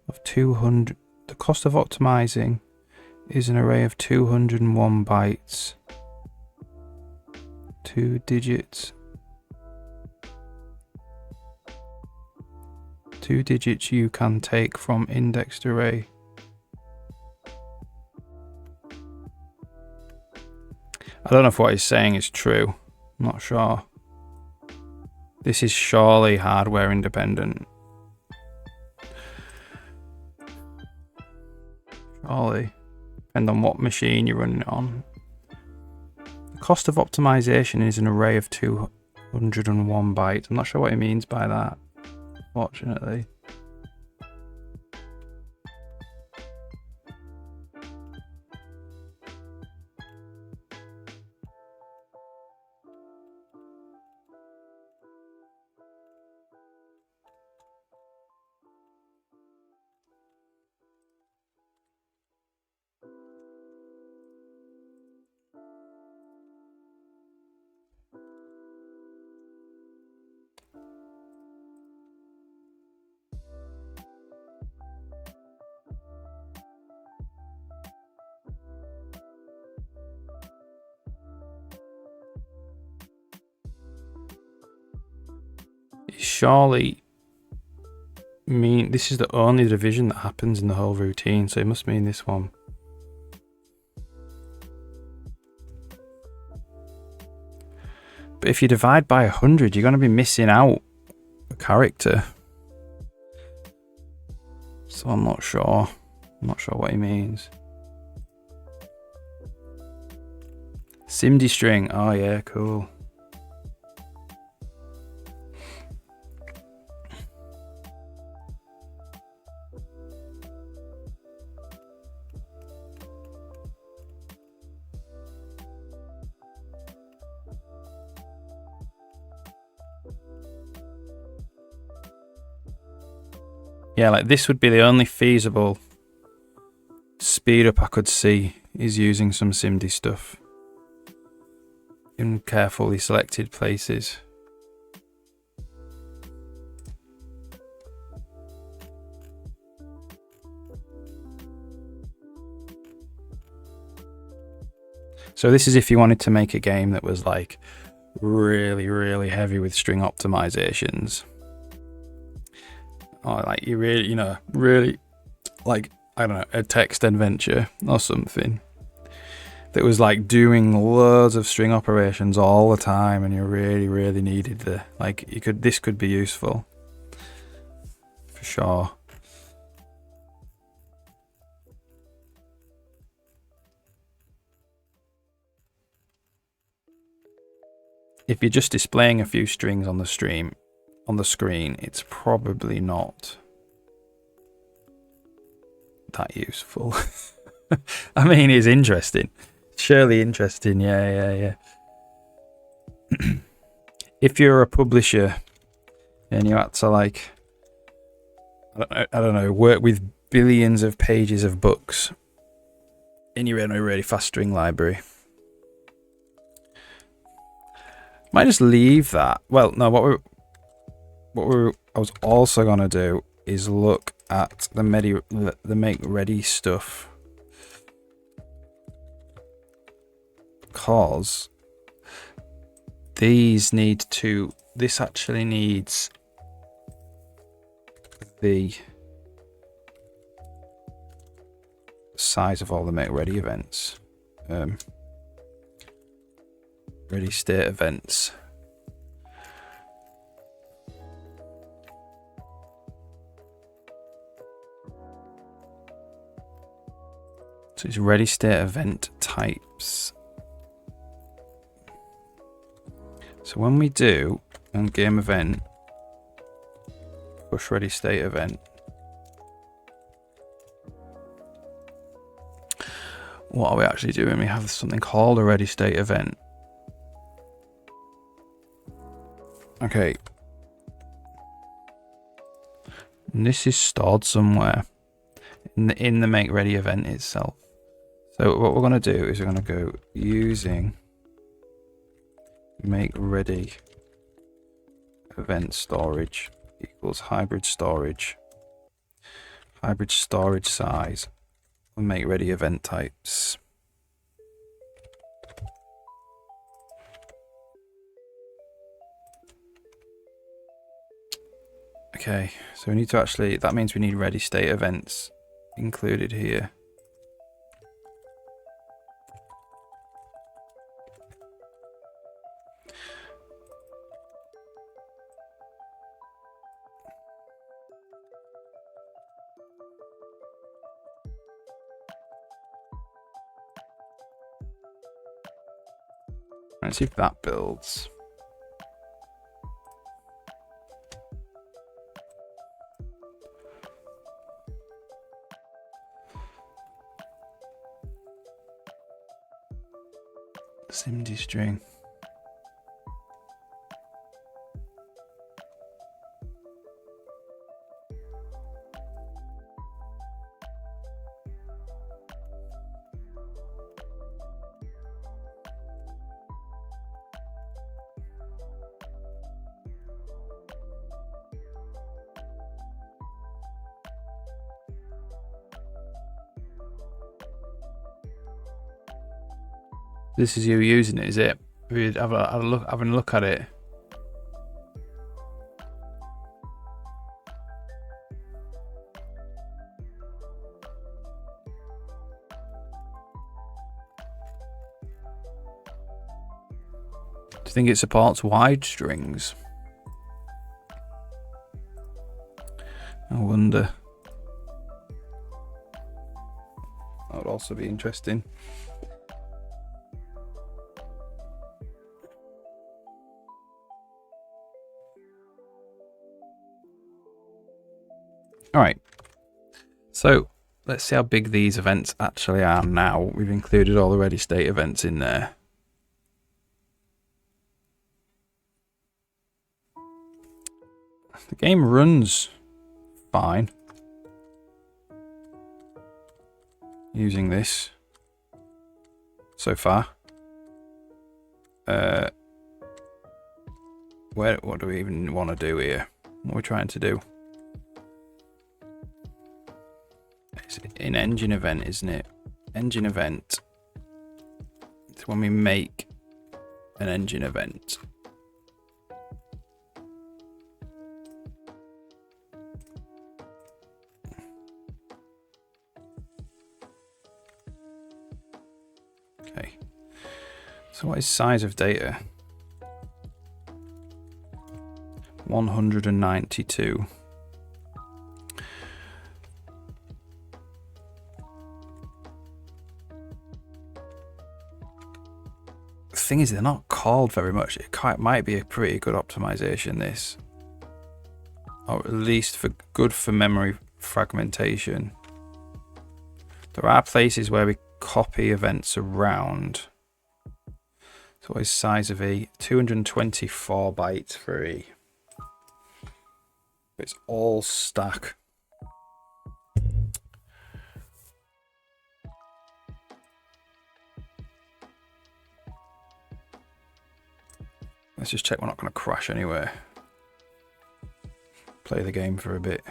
of 200. The cost of optimizing is an array of 201 bytes. 2 digits. 2 digits you can take from indexed array. I don't know if what he's saying is true. I'm not sure. This is surely hardware independent. Surely. Depend on what machine you're running it on. The cost of optimization is an array of 201 bytes. I'm not sure what he means by that, fortunately. surely mean this is the only division that happens in the whole routine, so it must mean this one. But if you divide by 100, you're going to be missing out a character. So I'm not sure. I'm not sure what he means. SIMD string. Oh yeah, cool. Yeah, like this would be the only feasible speed up I could see is using some SIMD stuff in carefully selected places. So this is if you wanted to make a game that was like really, really heavy with string optimizations. Or like you really, you know, really like, I don't know, a text adventure or something that was like doing loads of string operations all the time, and you really, really needed the, like, you could, this could be useful for sure. If you're just displaying a few strings on the screen, it's probably not that useful. I mean, it's interesting. Surely interesting, yeah. If you're a publisher and you had to, like, I don't know, work with billions of pages of books and you're in a really fast string library, might just leave that. Well, no, I was also gonna do is look at the make ready stuff, because this actually needs the size of all the make ready events, ready state events. So it's ready state event types. So when we do on game event push ready state event, what are we actually doing? We have something called a ready state event. Okay. And this is stored somewhere in the make ready event itself. So what we're going to do is we're going to go using make ready event storage equals hybrid storage size and make ready event types. Okay, so we need to actually, that means we need ready state events included here. Let's see if that builds. SIMD string. This is you using it, is it? We'd have a look at it. Do you think it supports wide strings? I wonder. That would also be interesting. All right. So let's see how big these events actually are now. We've included all the ready state events in there. The game runs fine using this so far. What do we even want to do here? What are we trying to do? It's an engine event, isn't it? Engine event. It's when we make an engine event. Okay. So what is size of data? 192. The thing is, they're not called very much. It might be a pretty good optimization, this, or at least good for memory fragmentation. There are places where we copy events around. So what is size of E? 224 bytes for E. It's all stack. Let's just check we're not going to crash anywhere. Play the game for a bit.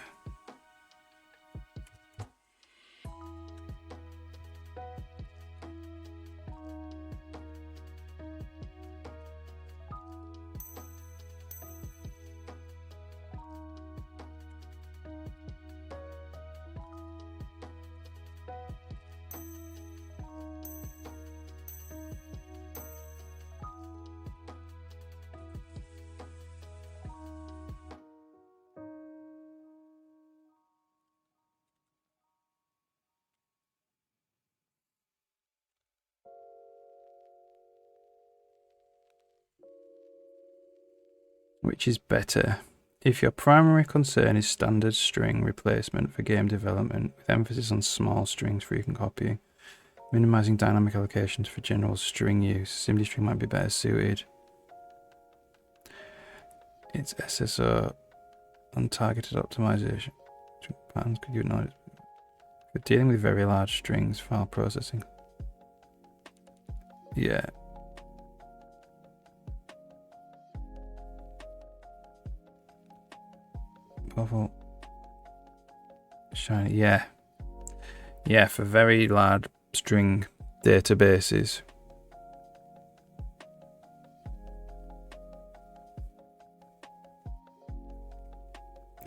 Which is better? If your primary concern is standard string replacement for game development, with emphasis on small strings for frequent copying, minimizing dynamic allocations for general string use, SimDstring might be better suited. It's SSO untargeted optimization. Patterns could you know? For dealing with very large strings, file processing. Yeah. Bubble. Shiny. Yeah. Yeah, for very large string databases.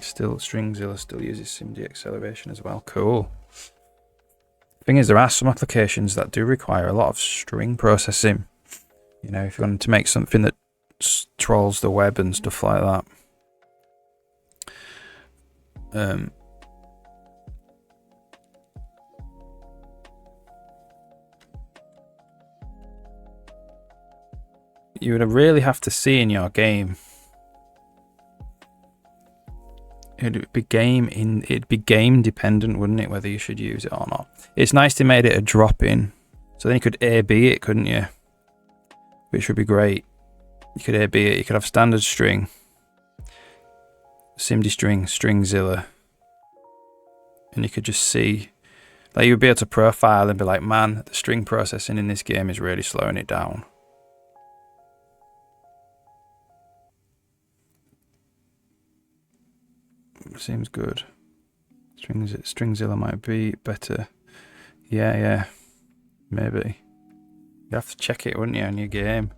Still, Stringzilla still uses SIMD acceleration as well. Cool. Thing is, there are some applications that do require a lot of string processing. You know, if you wanted to make something that trolls the web and stuff like that. You would really have to see in your game. It'd be game dependent, wouldn't it, whether you should use it or not. It's nice to make it a drop in, so then you could A/B it, couldn't you? Which would be great. You could A/B it. You could have standard string, SimDstring, Stringzilla, and you could just see, like, you'd be able to profile and be like, man, the string processing in this game is really slowing it down. Seems good. Stringzilla might be better. Yeah, maybe. You have to check it, wouldn't you, on your game?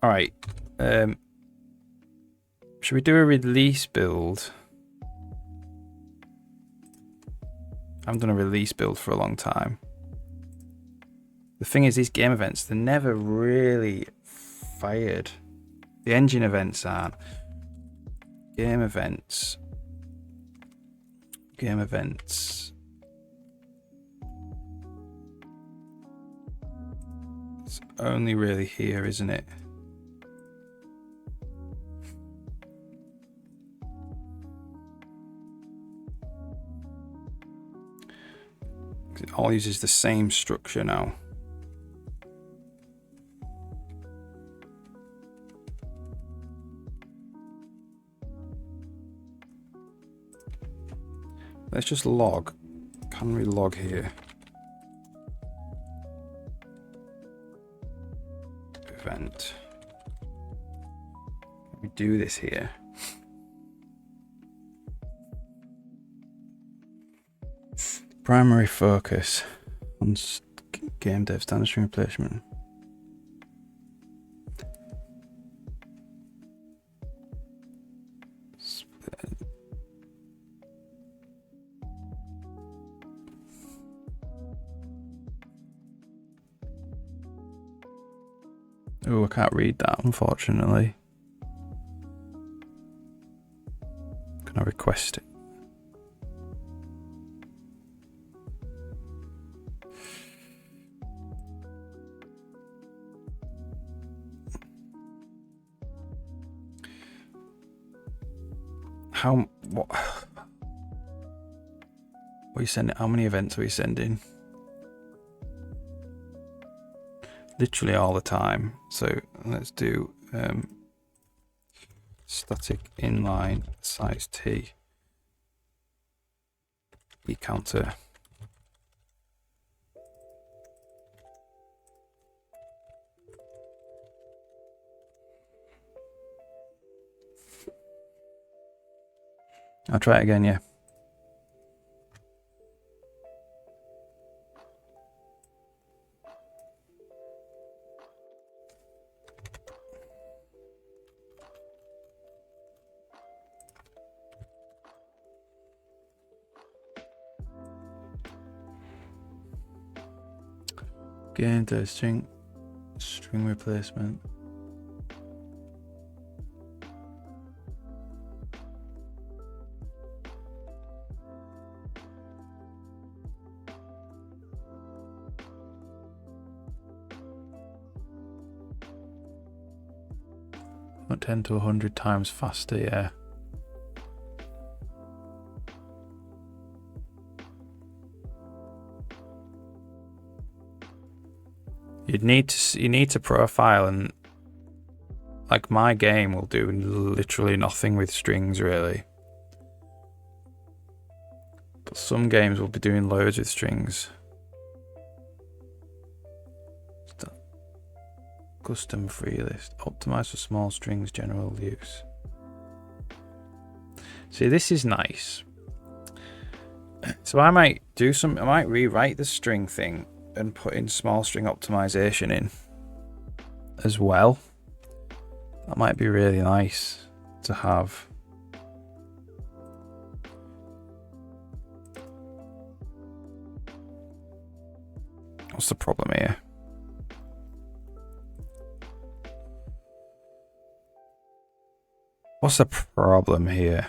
All right. Should we do a release build? I haven't done a release build for a long time. The thing is, these game events, they're never really fired. The engine events aren't. Game events. Game events. It's only really here, isn't it? It all uses the same structure now. Let's just log. Can we log here? Event. We do this here. Primary focus on game dev standard string replacement. Oh, I can't read that, unfortunately. Can I request it? What are you sending? How many events are we sending? Literally all the time. So let's do static inline size t e counter. I'll try it again, yeah. Game to string replacement. Not 10 to 100 times faster, yeah. You need to profile, and like my game will do literally nothing with strings really. But some games will be doing loads with strings. Custom free list. Optimize for small strings, general use. See, this is nice. So I might rewrite the string thing and put in small string optimization in as well. That might be really nice to have. What's the problem here? What's the problem here?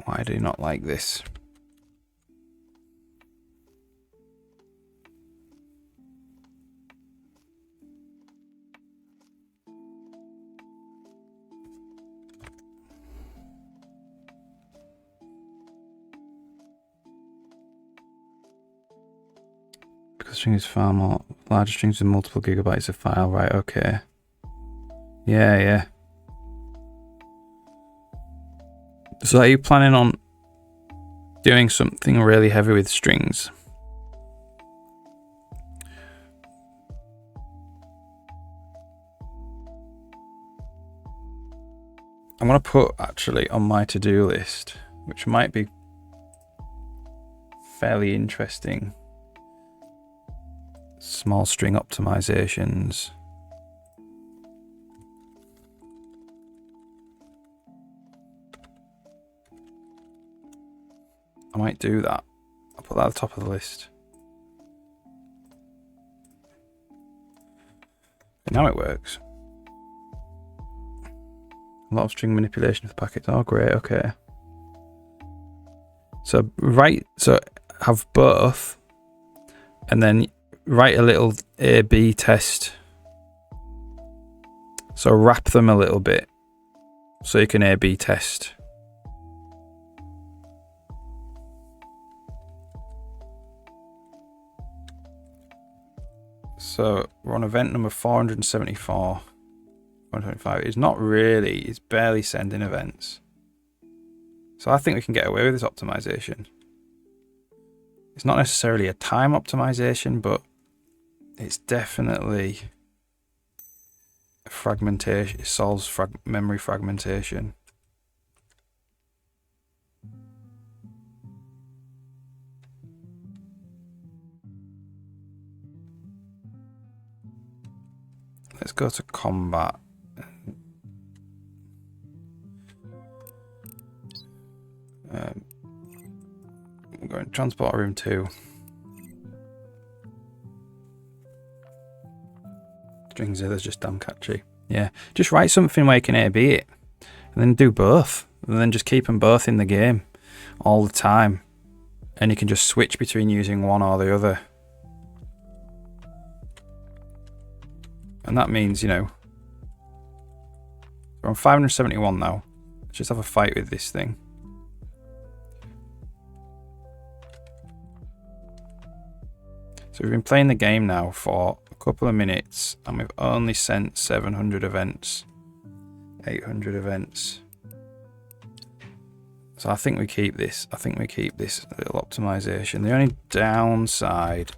Why do you not like this? Because strings far more larger strings with multiple gigabytes of file, right? Okay. Yeah. So are you planning on doing something really heavy with strings? I'm going to put actually on my to-do list, which might be fairly interesting. Small string optimizations. might do that. I'll put that at the top of the list. And now it works. A lot of string manipulation for packets. Oh, great. Okay. So have both, and then write a little A/B test. So wrap them a little bit, so you can A/B test. So we're on event number 474. 425. It's not really, it's barely sending events. So I think we can get away with this optimization. It's not necessarily a time optimization, but it's definitely a fragmentation. It solves memory fragmentation. Let's go to combat. I'm going to transport room 2. Stringzilla's just damn catchy. Yeah, just write something where you can A/B it, and then do both, and then just keep them both in the game all the time, and you can just switch between using one or the other. And that means, you know, we're on 571 now. Let's just have a fight with this thing. So we've been playing the game now for a couple of minutes, and we've only sent 700 events, 800 events. So I think we keep this. I think we keep this little optimization. The only downside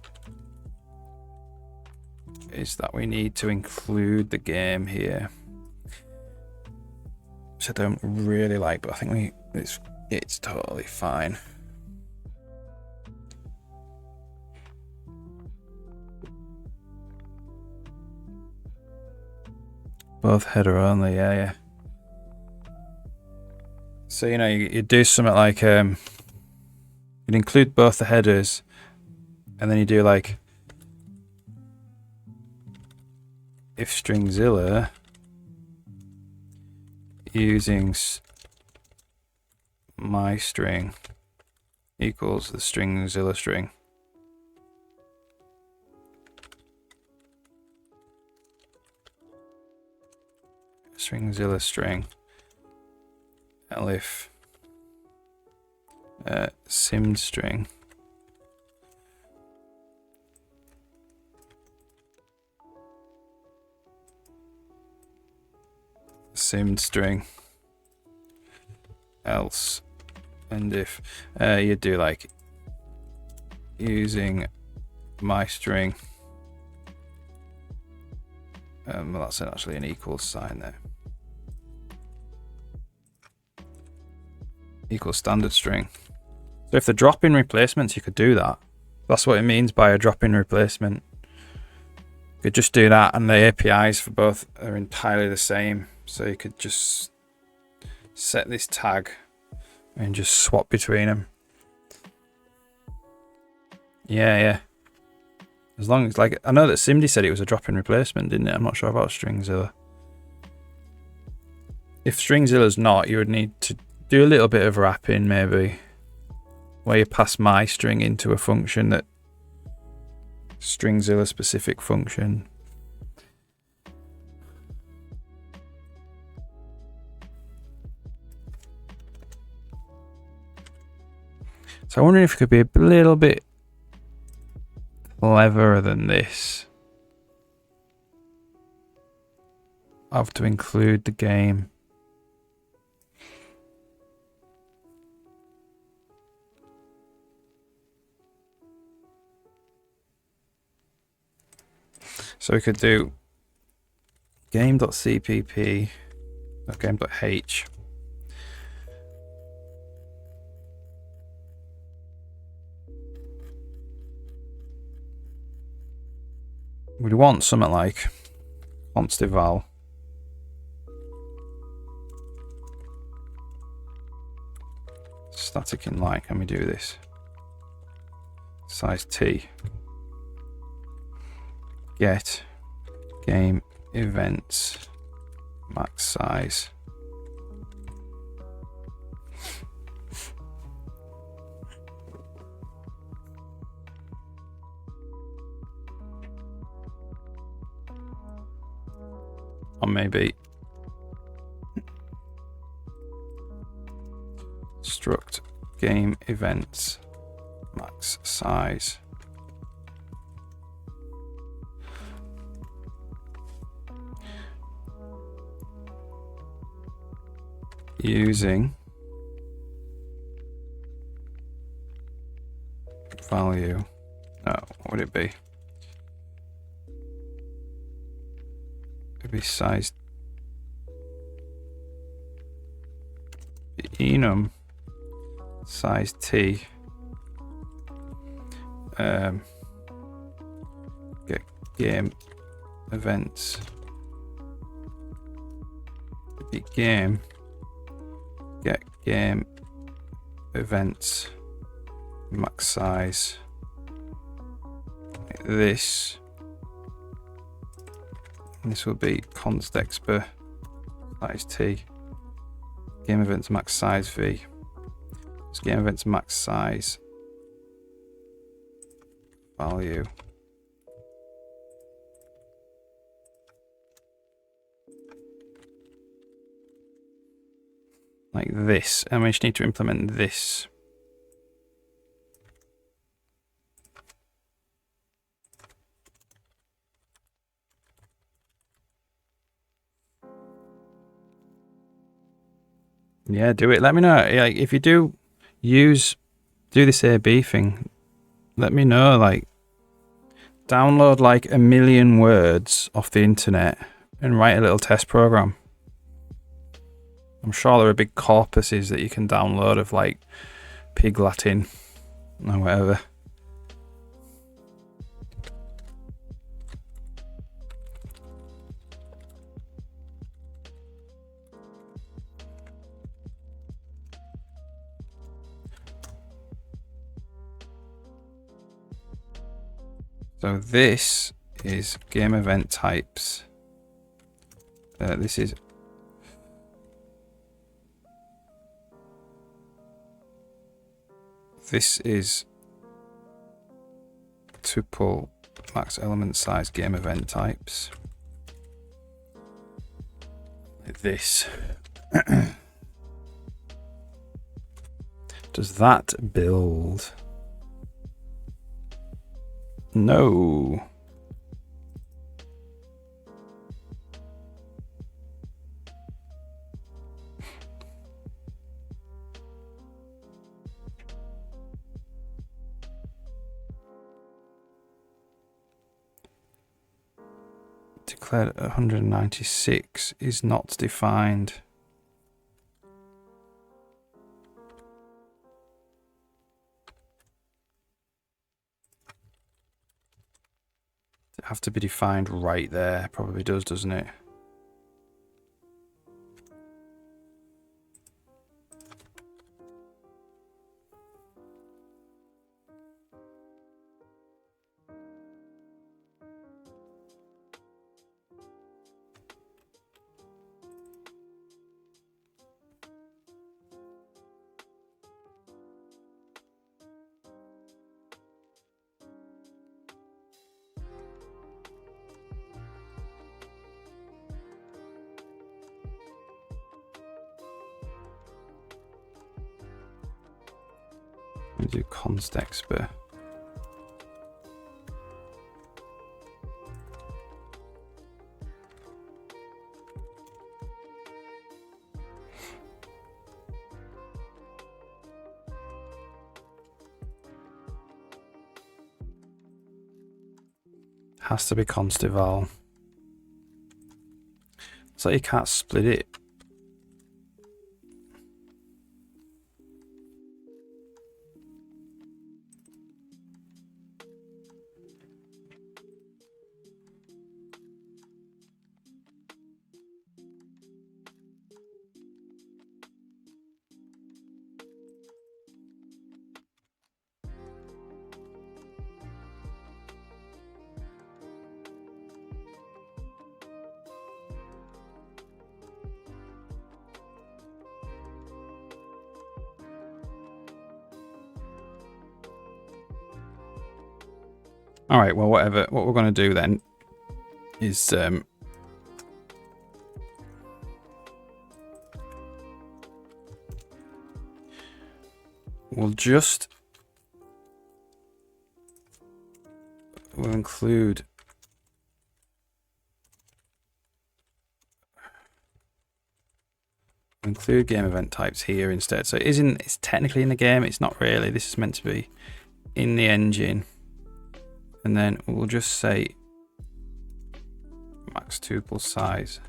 is that we need to include the game here, which I don't really like, but I think it's totally fine. Both header only, yeah. So, you know, you do something like you'd include both the headers, and then you do like if Stringzilla using my string equals the Stringzilla string. Stringzilla string. Elif sim string. Sim string. Else. And if you do like using my string. Well, that's actually an equals sign there. Equals standard string. So if the drop-in replacements, you could do that. That's what it means by a drop-in replacement. You could just do that, and the APIs for both are entirely the same. So you could just set this tag and just swap between them. Yeah. As long as, like, I know that Simdi said it was a drop-in replacement, didn't it? I'm not sure about Stringzilla. If Stringzilla's not, you would need to do a little bit of wrapping, maybe, where you pass my string into a function that Stringzilla specific function. So I wonder if it could be a little bit cleverer than this. I have to include the game. So we could do game.cpp or game.h. We'd want something like constival static in line. Can we do this? Size T. Get game events max size. Or maybe struct game events max size. Using value. What would it be? It'd be size enum size T. Get game events. It'd be game. Get game events max size. Like this. And this will be const exp size T. Game events max size V. It's game events max size value. Like this, and we just need to implement this. Yeah, do it. Let me know. Like, if you do this AB thing, let me know. Like, download like 1 million words off the internet and write a little test program. I'm sure there are big corpuses that you can download of like Pig Latin or whatever. So this is game event types. This is tuple max element size game event types. Like this. Does that build? No. Declared 196 is not defined. It have to be defined right there. Probably does, doesn't it? We do const exp. Has to be const eval. So you can't split it. All right, well, whatever. What we're going to do then is we'll include game event types here instead. So it's technically in the game. It's not really. This is meant to be in the engine. And then we'll just say max tuple size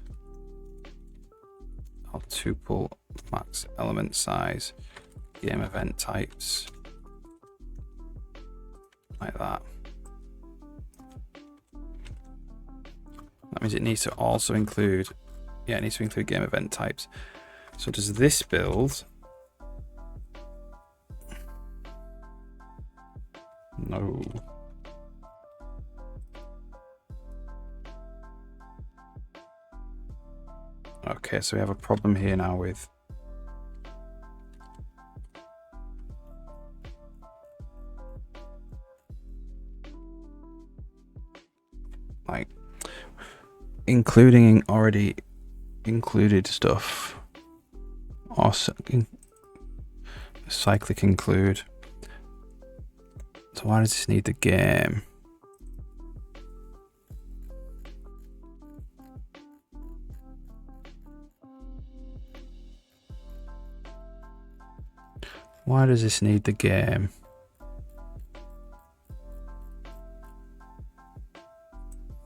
or tuple max element size game event types like that. That means it needs to also include, it needs to include game event types. So does this build? No. Okay, so we have a problem here now with like including already included stuff or cyclic include. So why does this need the game? Why does this need the game? I'm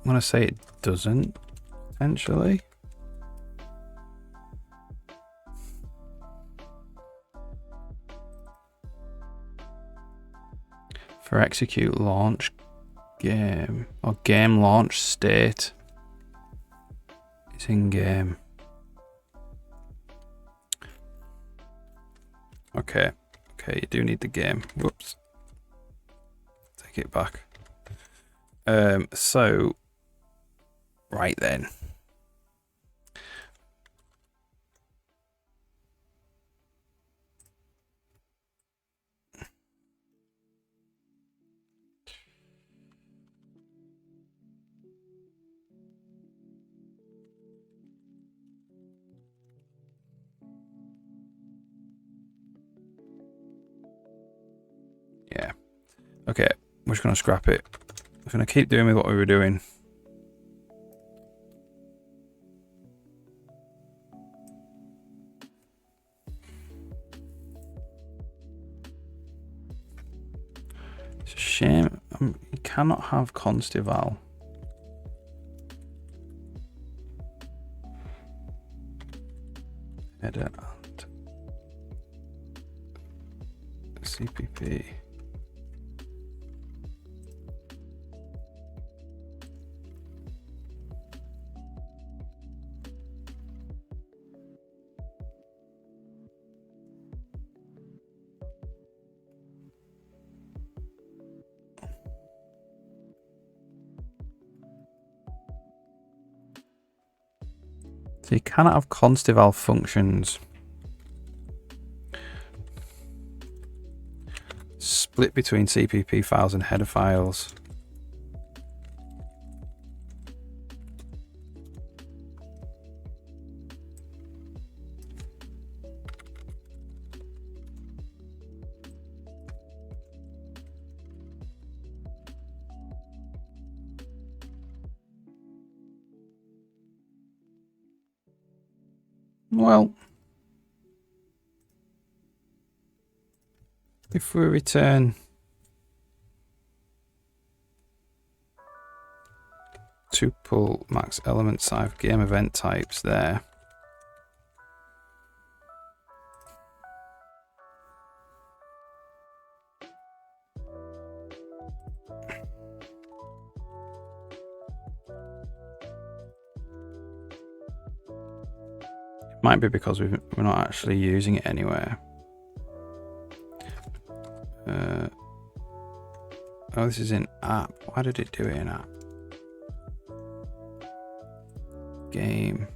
gonna say it doesn't, potentially. For execute launch game or game launch state is in game. Okay, you do need the game. Whoops. Take it back. So right then. Yeah. Okay, we're just gonna scrap it. We're gonna keep doing with what we were doing. It's a shame you cannot have constival. Header and CPP. So you cannot have constival functions split between CPP files and header files. Well, if we return tuple max element size game event types there, might be because we're not actually using it anywhere. Oh, this is in app. Why did it do it in app? Game.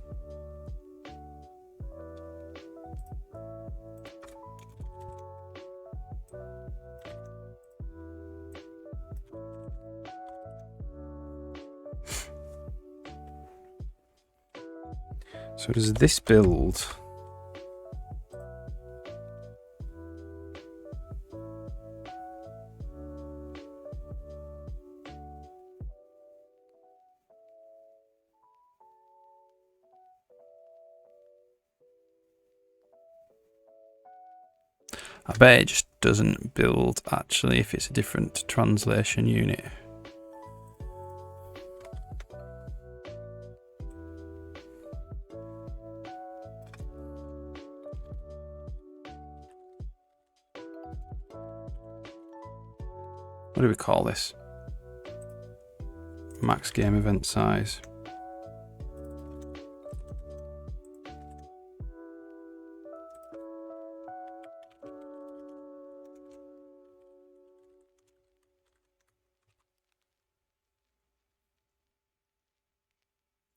So does this build? I bet it just doesn't build actually if it's a different translation unit. What do we call this? Max game event size.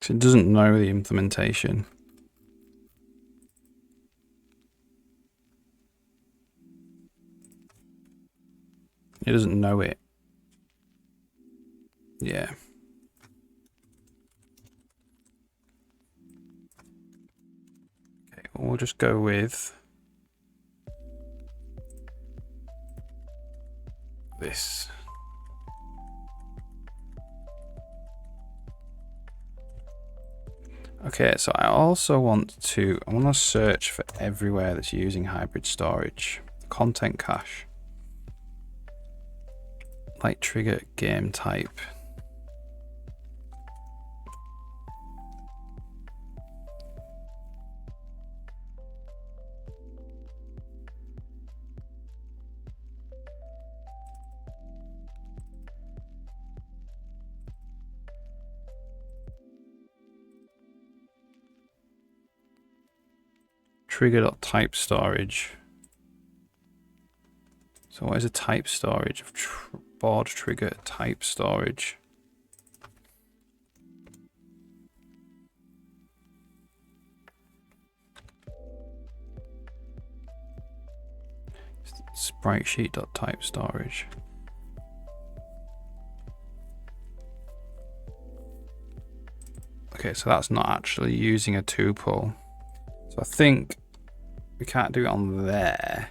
So it doesn't know the implementation. It doesn't know it. Yeah. Okay, we'll just go with this. Okay, so I also want to search for everywhere that's using hybrid storage. Content cache. Like trigger game type. Trigger.type storage. So what is a type storage of board trigger type storage? Spritesheet.type storage. Okay, so that's not actually using a tuple. So I think we can't do it on there.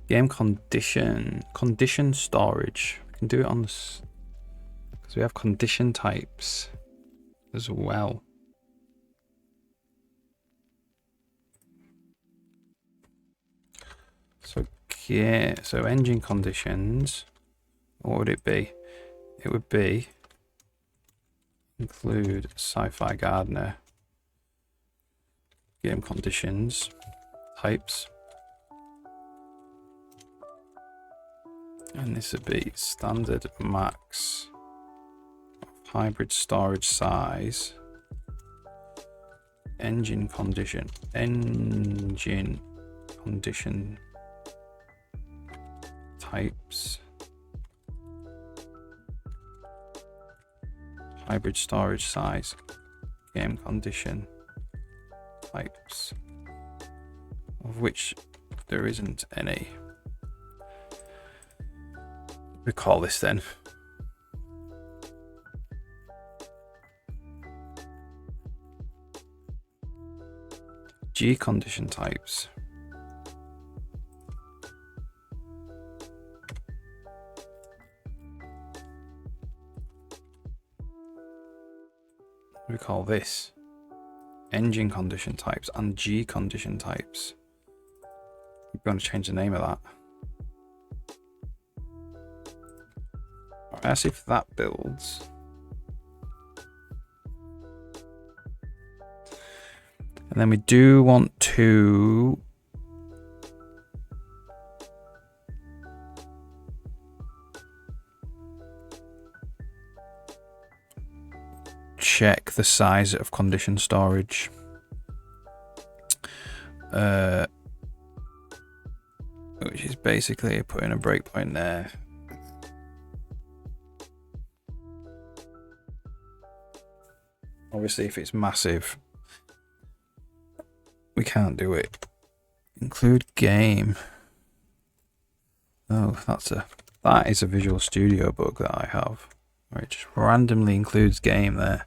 Game condition storage. We can do it on this because we have condition types as well. So yeah, so engine conditions. What would it be? It would be include Sci-Fi Gardener. Game conditions types. And this would be standard max hybrid storage size. Engine condition types. Hybrid storage size. Game condition types. Of which there isn't any. We call this then. G condition types. We call this engine condition types and G condition types. We're going to change the name of that. Let's see if that builds. And then we do want to check the size of condition storage. Which is basically putting a breakpoint there. Obviously, if it's massive, we we can't do it. Include game. Oh, that is a Visual Studio bug that I have, where it just randomly includes game there.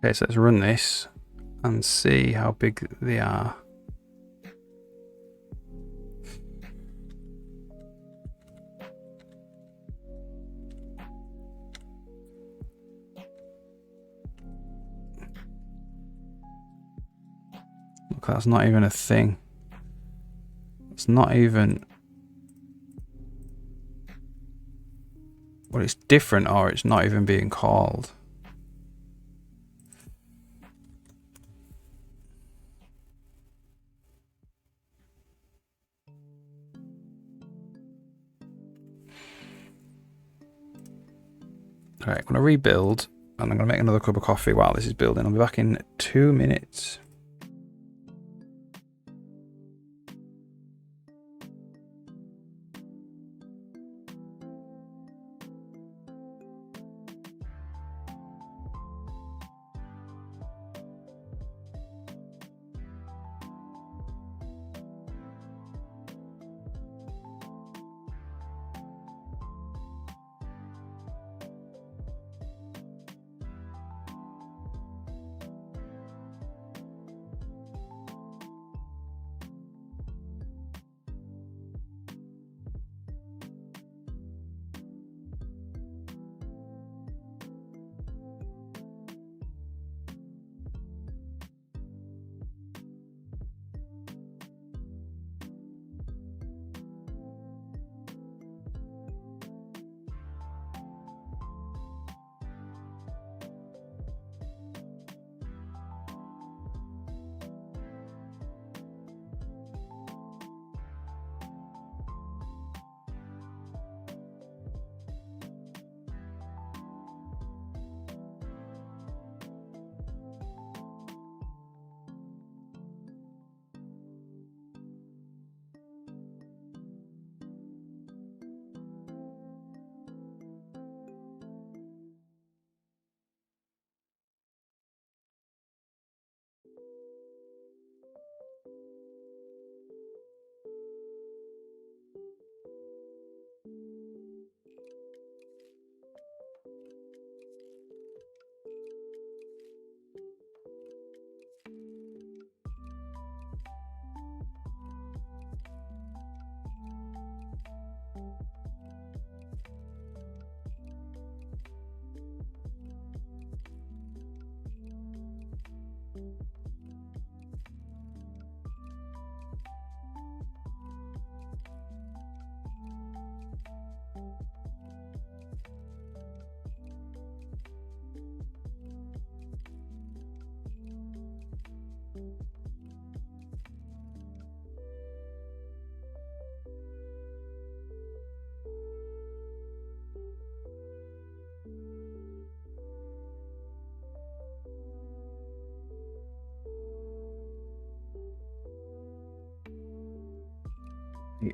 Okay, so let's run this and see how big they are. Look, that's not even a thing. It's not even... Well, it's different, or it's not even being called. Alright, I'm going to rebuild, and I'm going to make another cup of coffee while this is building. I'll be back in 2 minutes.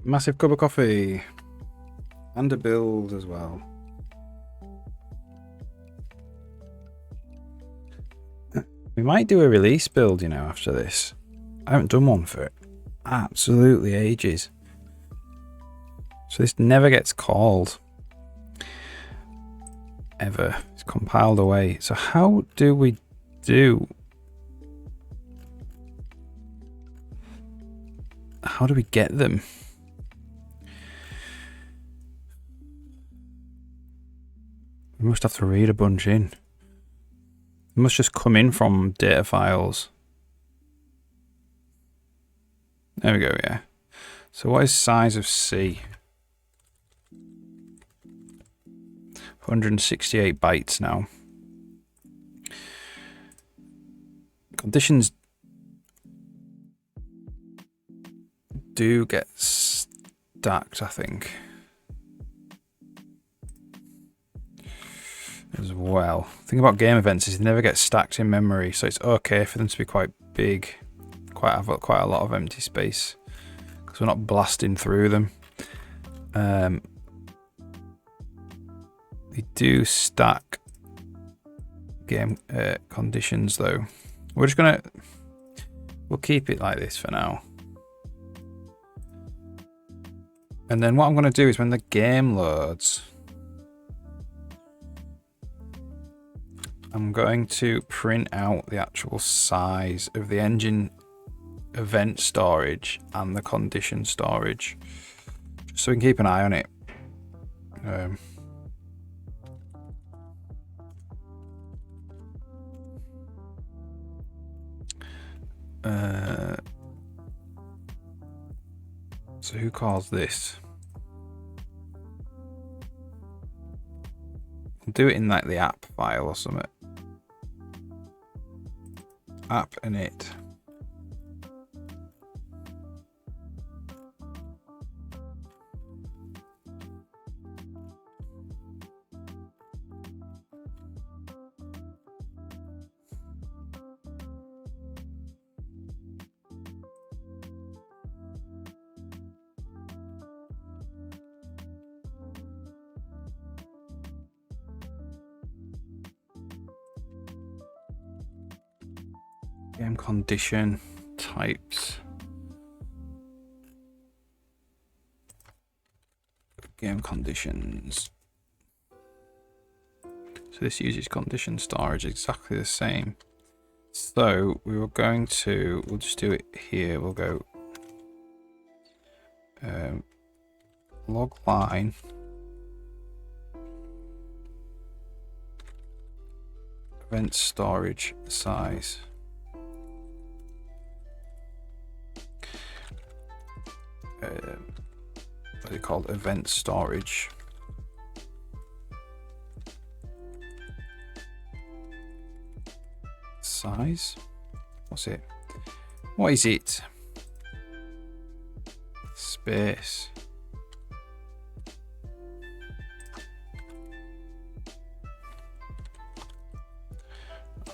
Massive cup of coffee. And a build as well. We might do a release build, you know, after this. I haven't done one for absolutely ages. So this never gets called. Ever. It's compiled away. So how do we do? How do we get them? We must have to read a bunch in. It must just come in from data files. There we go, yeah. So what is size of C? 168 bytes now. Conditions do get stacked, I think. As well. The thing about game events is they never get stacked in memory, so it's okay for them to be quite big, have quite a lot of empty space, because we're not blasting through them. They do stack game conditions though. We'll keep it like this for now. And then what I'm gonna do is when the game loads, I'm going to print out the actual size of the engine event storage and the condition storage, just so we can keep an eye on it. So who calls this? I'll do it in like the app file or something. App init. Game condition types. Game conditions. So this uses condition storage exactly the same. So we'll just do it here. We'll go log line event storage size. What are they called? Event storage. Size? What's it? What is it? Space.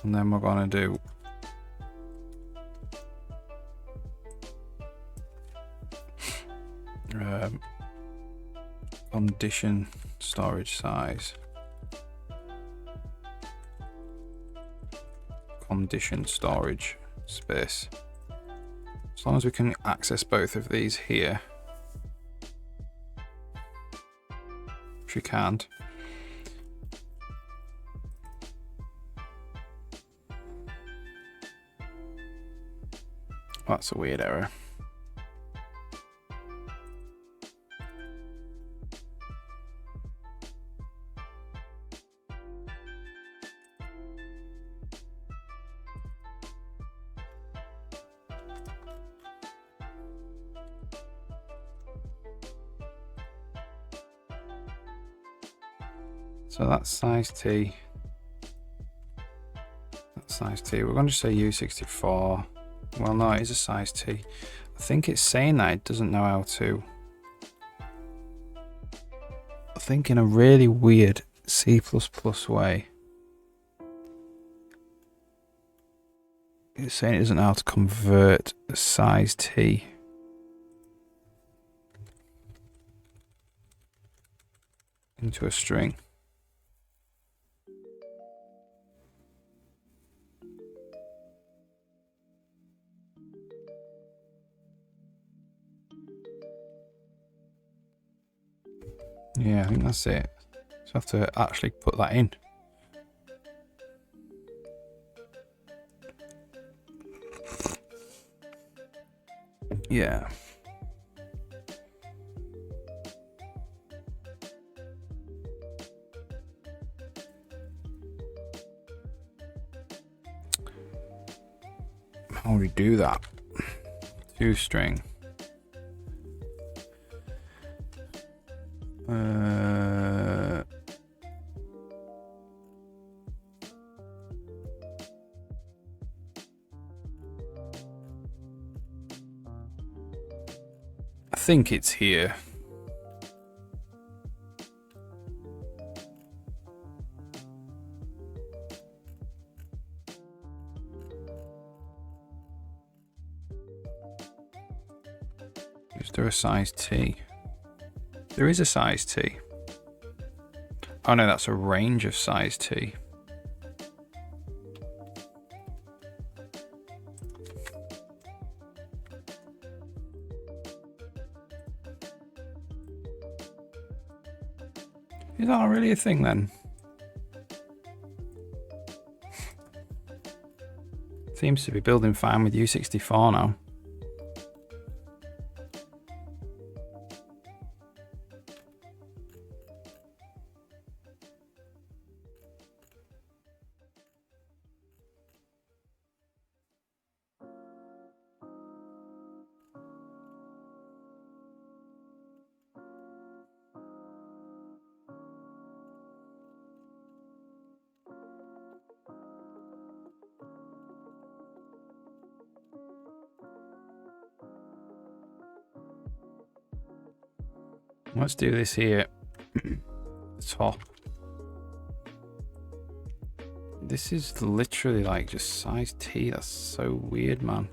And then we're gonna do condition storage size. Condition storage space. As long as we can access both of these here. If you can't. That's a weird error. So that's size T. That's size T. We're going to say U64. Well, no, it is a size T. I think it's saying that it doesn't know how to. I think in a really weird C++ way. It's saying it doesn't know how to convert a size T into a string. That's it. So I have to actually put that in. Yeah. How do we do that? 2 string. I think it's here. Is there a size T? There is a size T. Oh no, that's a range of size T. Is that really a thing then? Seems to be building fine with U64 now. Let's do this here. Top. This is literally like just size T. That's so weird, man.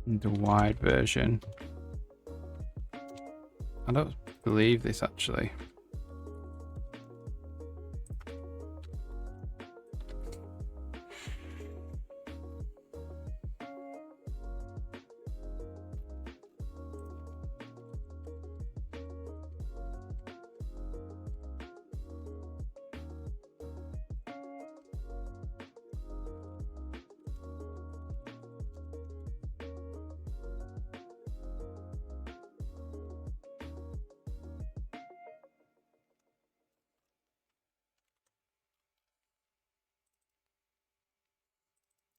The wide version. I don't believe this actually.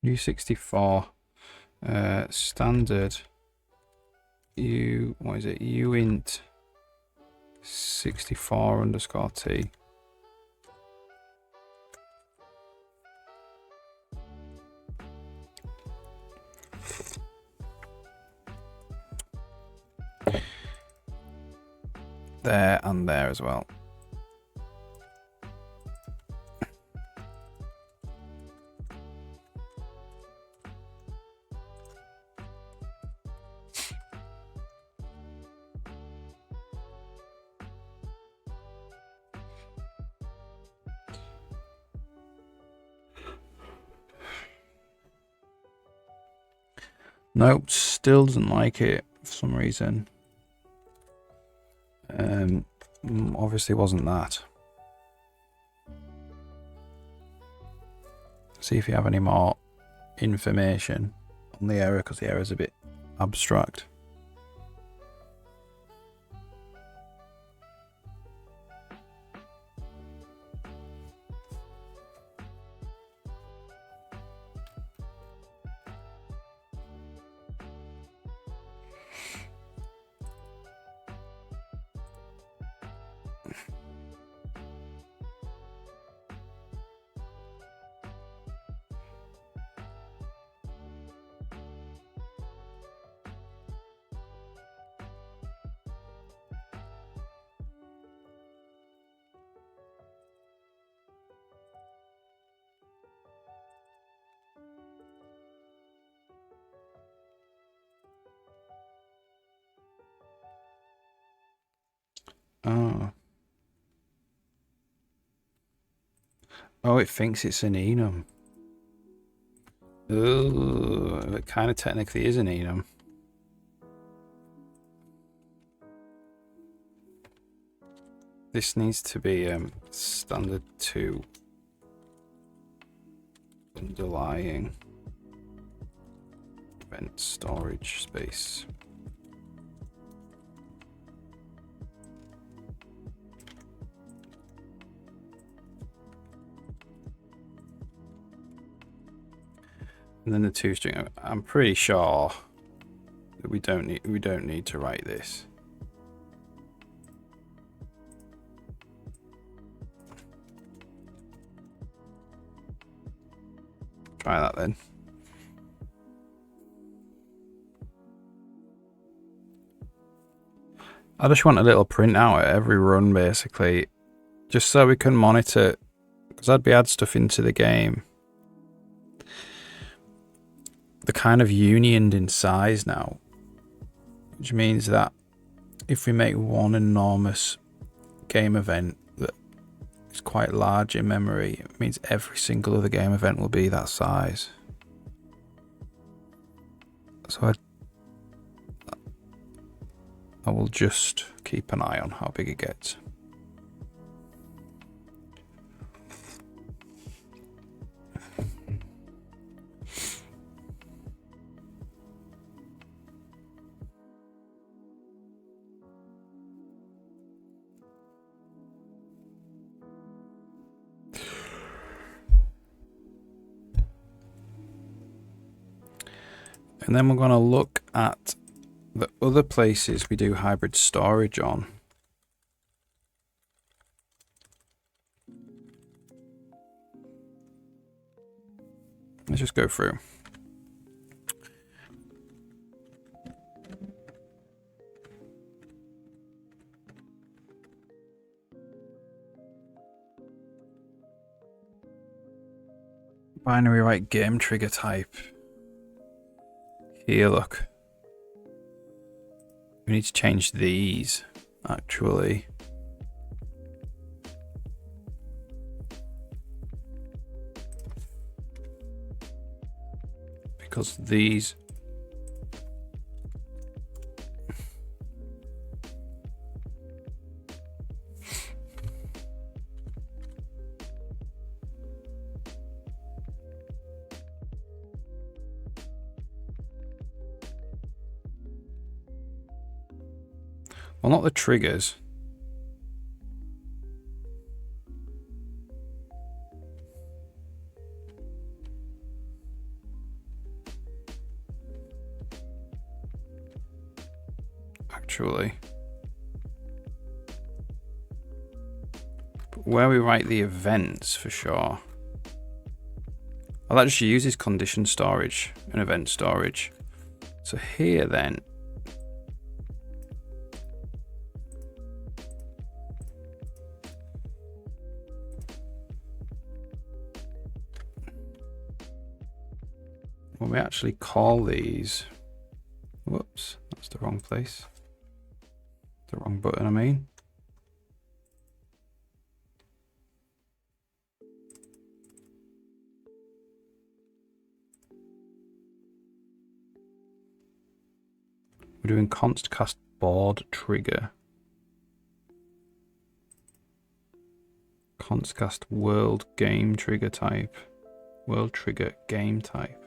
U64 standard what is it? uint 64_T. There and there as well. Nope, still doesn't like it for some reason. Obviously wasn't that. See if you have any more information on the error, because the error is a bit abstract. Oh. Oh, it thinks it's an enum. Ooh, it kind of technically is an enum. This needs to be standard 2 underlying event storage space. And then the 2 string. I'm pretty sure that we don't need to write this. Try that then. I just want a little printout at every run, basically, just so we can monitor, because I'd be add stuff into the game. The kind of unioned in size now, which means that if we make one enormous game event that is quite large in memory, it means every single other game event will be that size. So I will just keep an eye on how big it gets. And then we're going to look at the other places we do hybrid storage on. Let's just go through. Binary write game trigger type. Here, look. We need to change these, actually. Because these... Well, not the triggers. Actually. But where we write the events, for sure. Well, that just uses condition storage and event storage. So here, then, when we actually call these, whoops, that's the wrong place. The wrong button, I mean. We're doing const cast board trigger. Const cast world game trigger type. World trigger game type.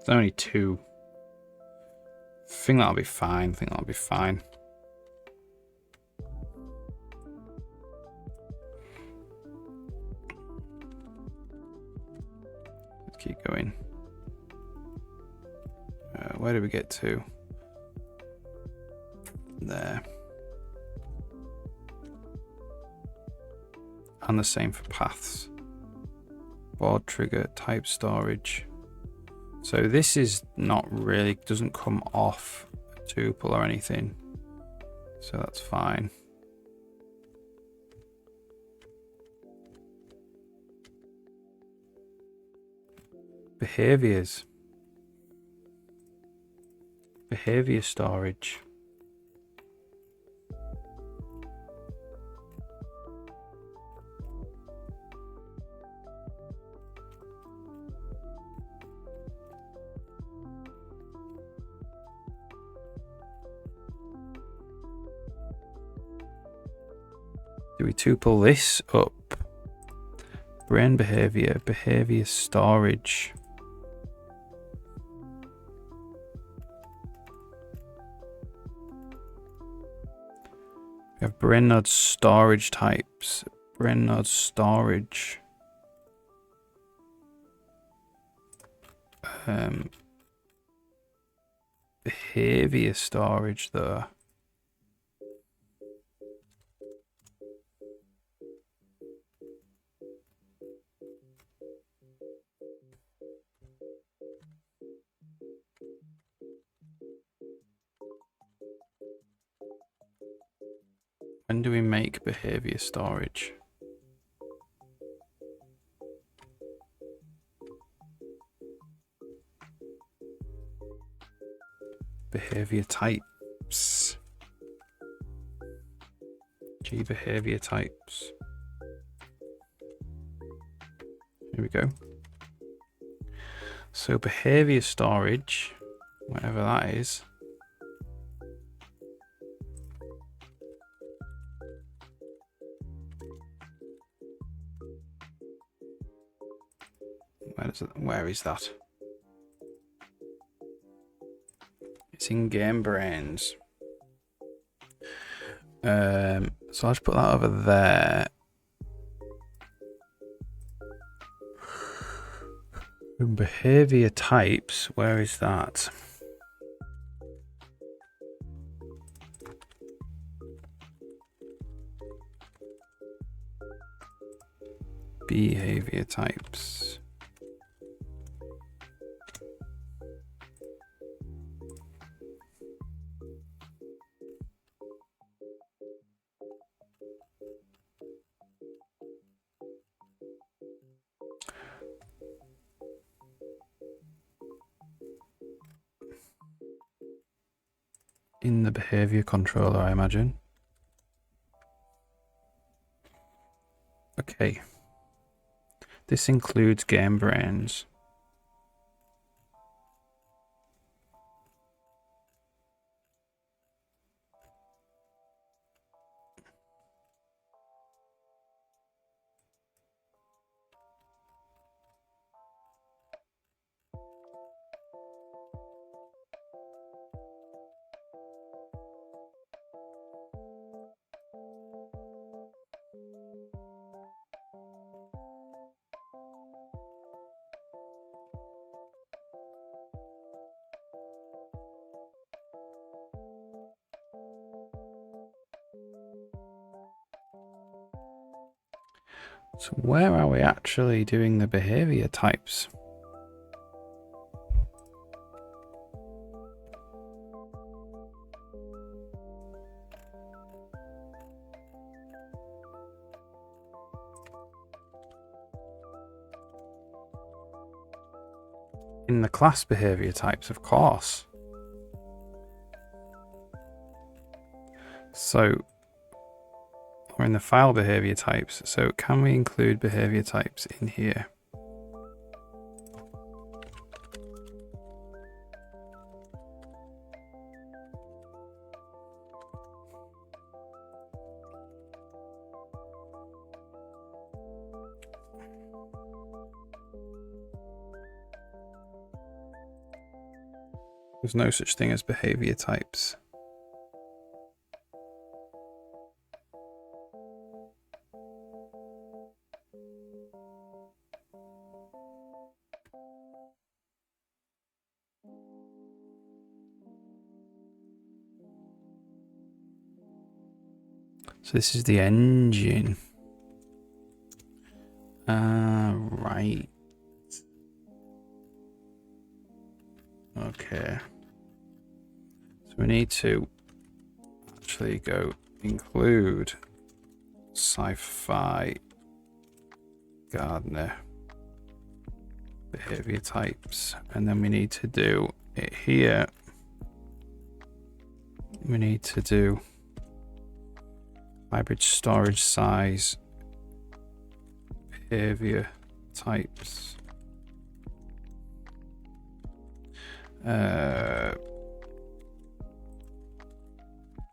There's only 2. I think that'll be fine. Let's keep going. Where did we get to? There. And the same for paths. Board trigger, type storage. So this is not really, doesn't come off a tuple or anything. So that's fine. Behaviors. behavior storage. Do we tuple this up? Brain behavior, behavior storage. We have brain node storage types. Brain node storage. Behavior storage though. When do we make behavior storage? Behavior types. G behavior types. Here we go. So behavior storage, whatever that is. Where is that? It's in Game Brains. So I'll just put that over there. And behavior types, where is that? Behavior types. In the behavior controller, I imagine. Okay. This includes Game Brains. So where are we actually doing the behavior types? In the class behavior types, of course. So we're in the file behavior types. So can we include behavior types in here? There's no such thing as behavior types. So this is the engine. Right. Okay. So we need to actually go include sci-fi gardener behavior types, and then we need to do it here we need to do hybrid storage size, behavior types,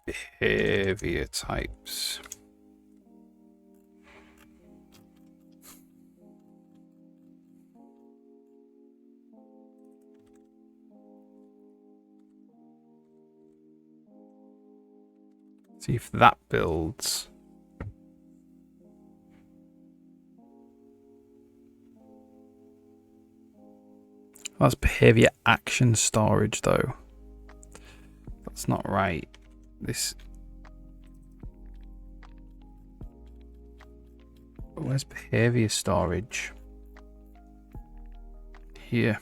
behavior types. See if that builds. That's behavior action storage though. That's not right. This. Where's behavior storage? Here.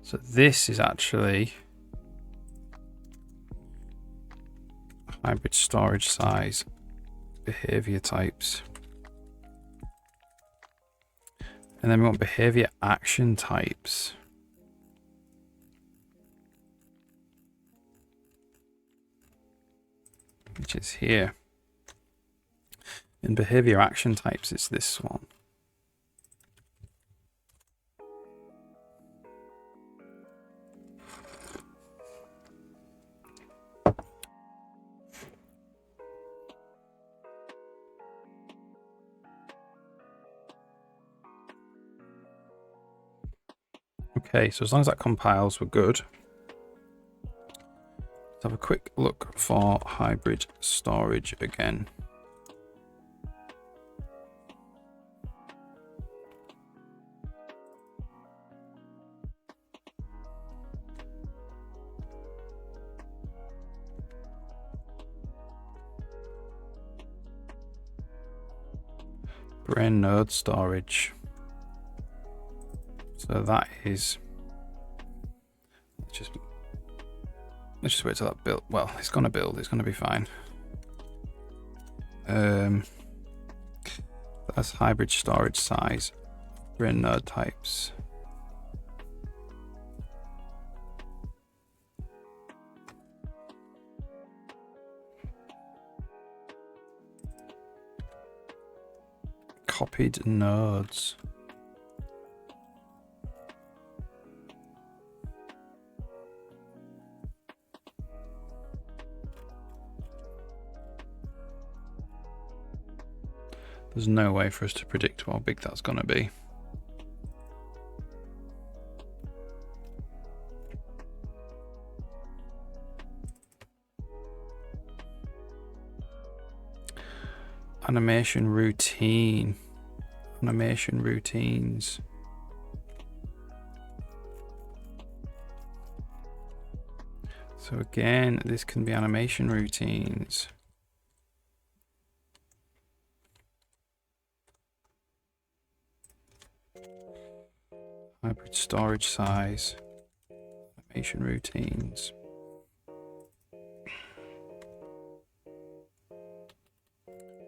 So this is actually hybrid storage size, behavior types. And then we want behavior action types. Which is here. In behavior action types, it's this one. Okay, so as long as that compiles, we're good. Let's have a quick look for hybrid storage again. Brain node storage. So that is, let's just wait till that build. Well, it's gonna build. It's gonna be fine. That's hybrid storage size. Brain node types. Copied nodes. There's no way for us to predict how big that's going to be. Animation routine. Animation routines. So again, this can be animation routines. Hybrid storage size, animation routines.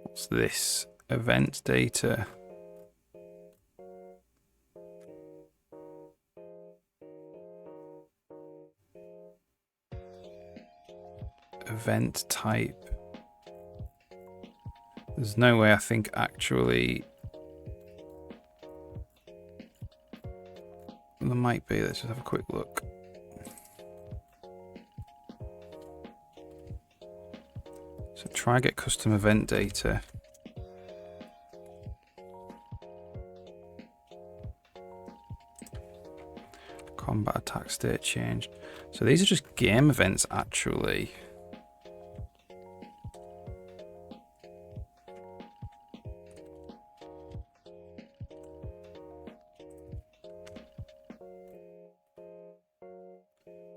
What's this? Event data. Event type. There's no way I think actually. There might be. Let's just have a quick look. So try get custom event data. Combat attack state change. So these are just game events actually.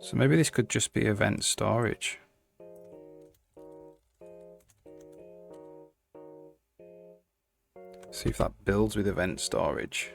So maybe this could just be event storage. See if that builds with event storage.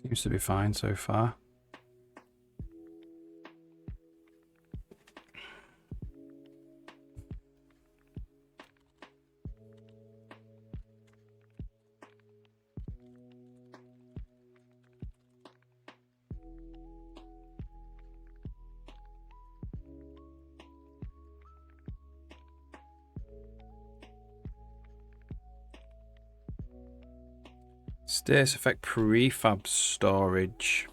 Seems to be fine so far. Status effect prefab storage.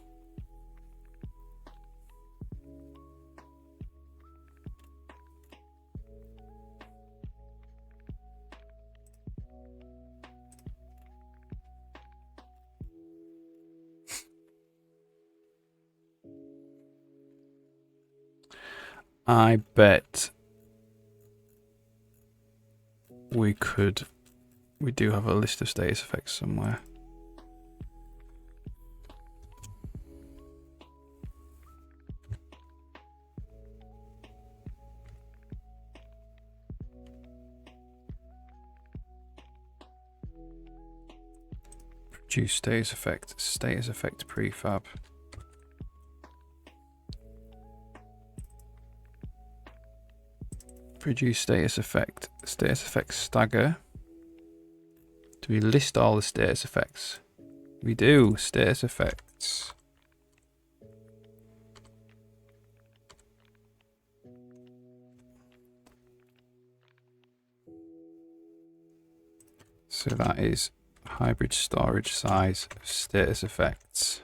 I bet we do have a list of status effects somewhere. Produce status effect prefab. Produce status effect stagger. Do we list all the status effects? We do. Status effects. So that is hybrid storage size of status effects.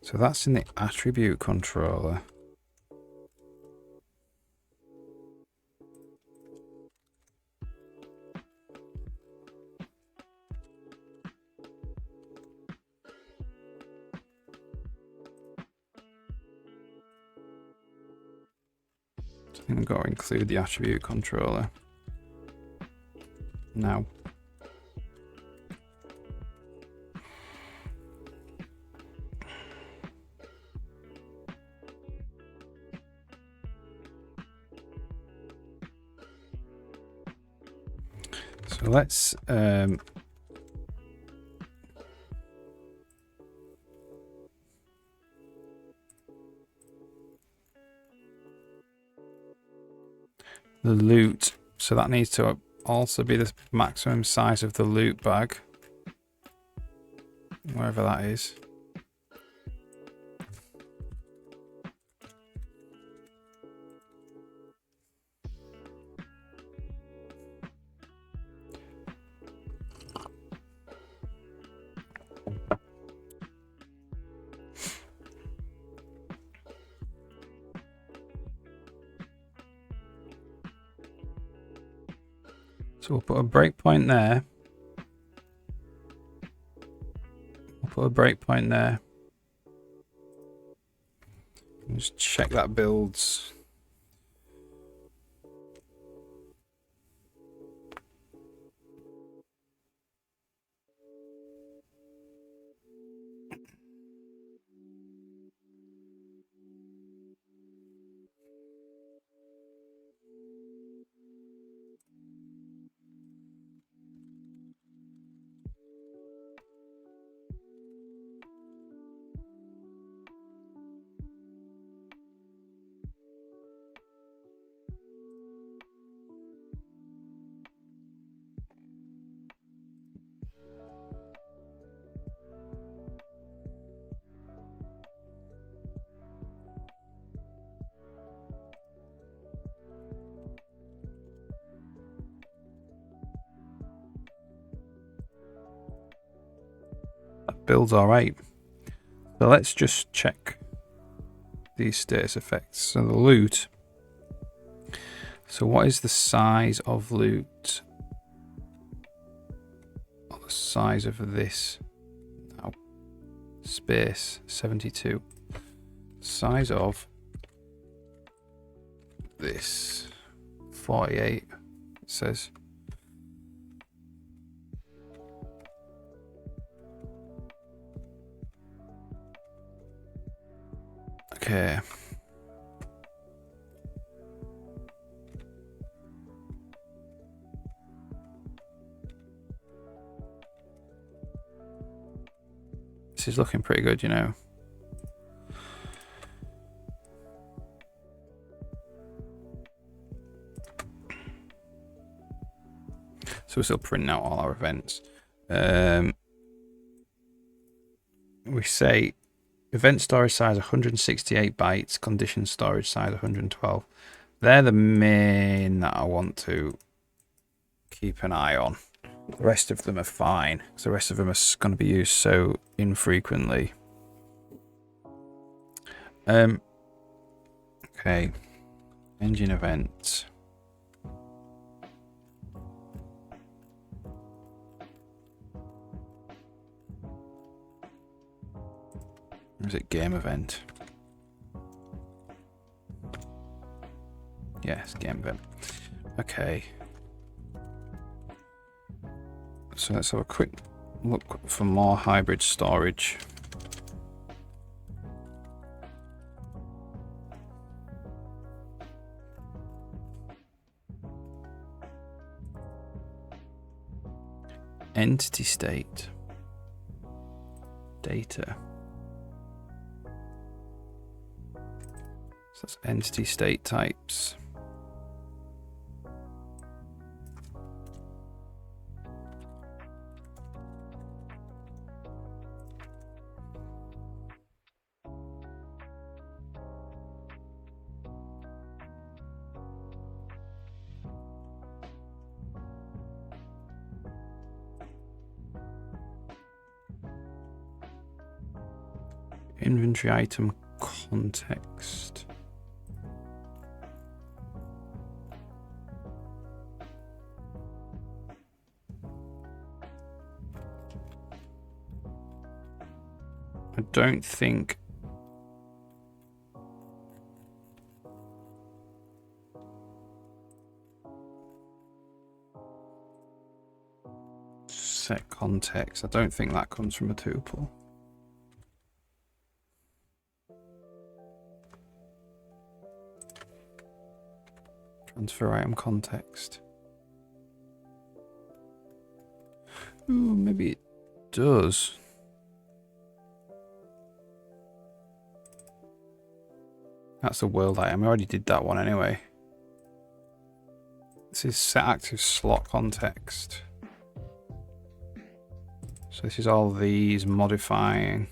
So that's in the attribute controller. I think I've got to include the attribute controller now. So let's the loot. So that needs to also be the maximum size of the loot bag, wherever that is. So we'll put a breakpoint there. We'll put a breakpoint there. Just check that builds. That builds all right. So let's just check these status effects. So the loot. So what is the size of loot? Or the size of this? Now, space 72. Size of this 48. It says. Okay. This is looking pretty good, you know. So we're still printing out all our events. We say event storage size 168 bytes, condition storage size 112. They're the main that I want to keep an eye on. The rest of them are fine, because the rest of them are going to be used so infrequently. Okay. Engine event. Or is it game event? Yes, game event. Okay. So let's have a quick look for more hybrid storage. Entity state. Data. So that's entity state types. Inventory item context. I don't think set context. I don't think that comes from a tuple. Transfer item context. Ooh, maybe it does. That's a world item. I already did that one anyway. This is set active slot context. So this is all these modifying.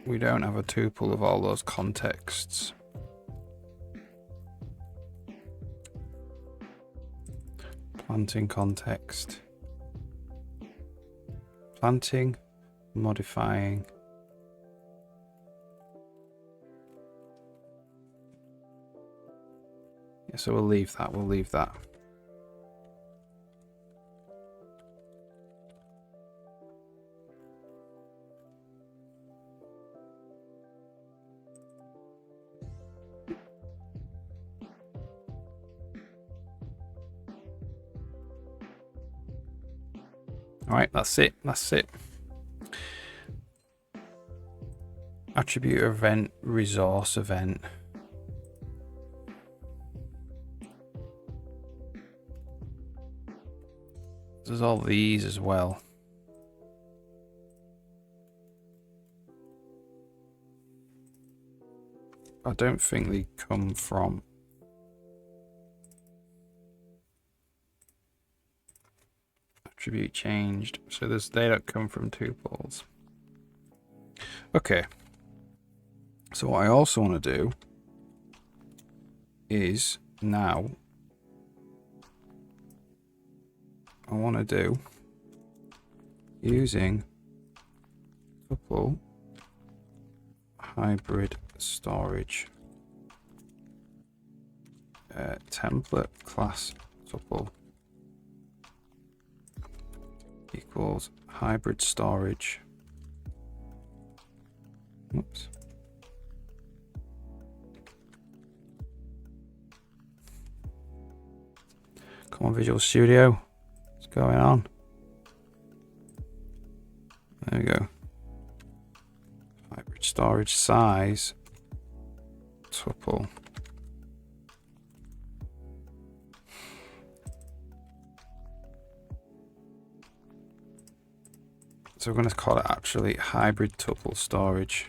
We don't have a tuple of all those contexts. Planting context. Planting, modifying. Yeah, so we'll leave that. We'll leave that. Alright, that's it. That's it. Attribute event, resource event. There's all these as well. I don't think they come from attribute changed, so they don't come from tuples. Okay. So what I also want to do is now I want to do using tuple hybrid storage template class tuple equals hybrid storage. Oops. Come on, Visual Studio. What's going on? There we go. Hybrid storage size tuple. So we're going to call it actually hybrid tuple storage.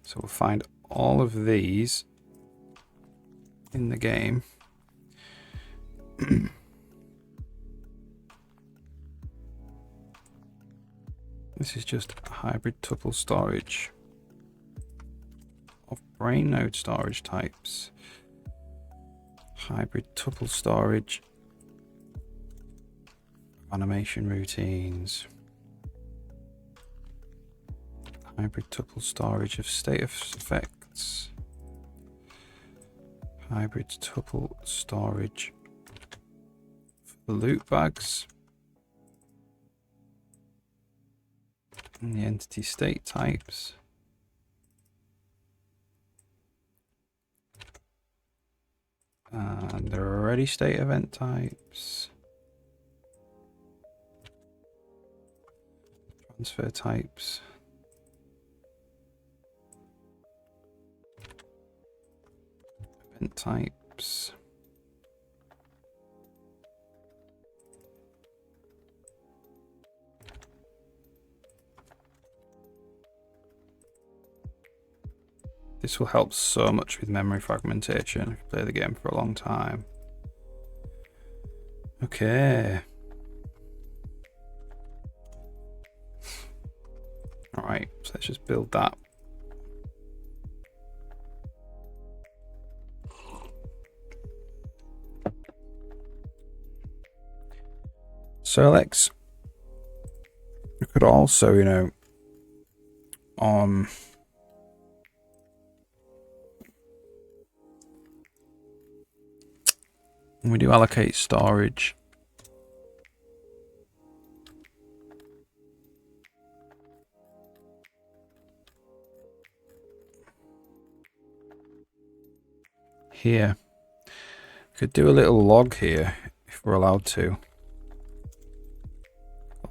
So we'll find all of these in the game. This is just hybrid tuple storage of brain node storage types. Hybrid tuple storage animation routines. Hybrid tuple storage of state effects. Hybrid tuple storage for loot bags. And the entity state types. And there are already state event types. Transfer types. Event types. This will help so much with memory fragmentation if you play the game for a long time. Okay. Alright, so let's just build that. So Alex, you could also, we do allocate storage. Here. We could do a little log here if we're allowed to.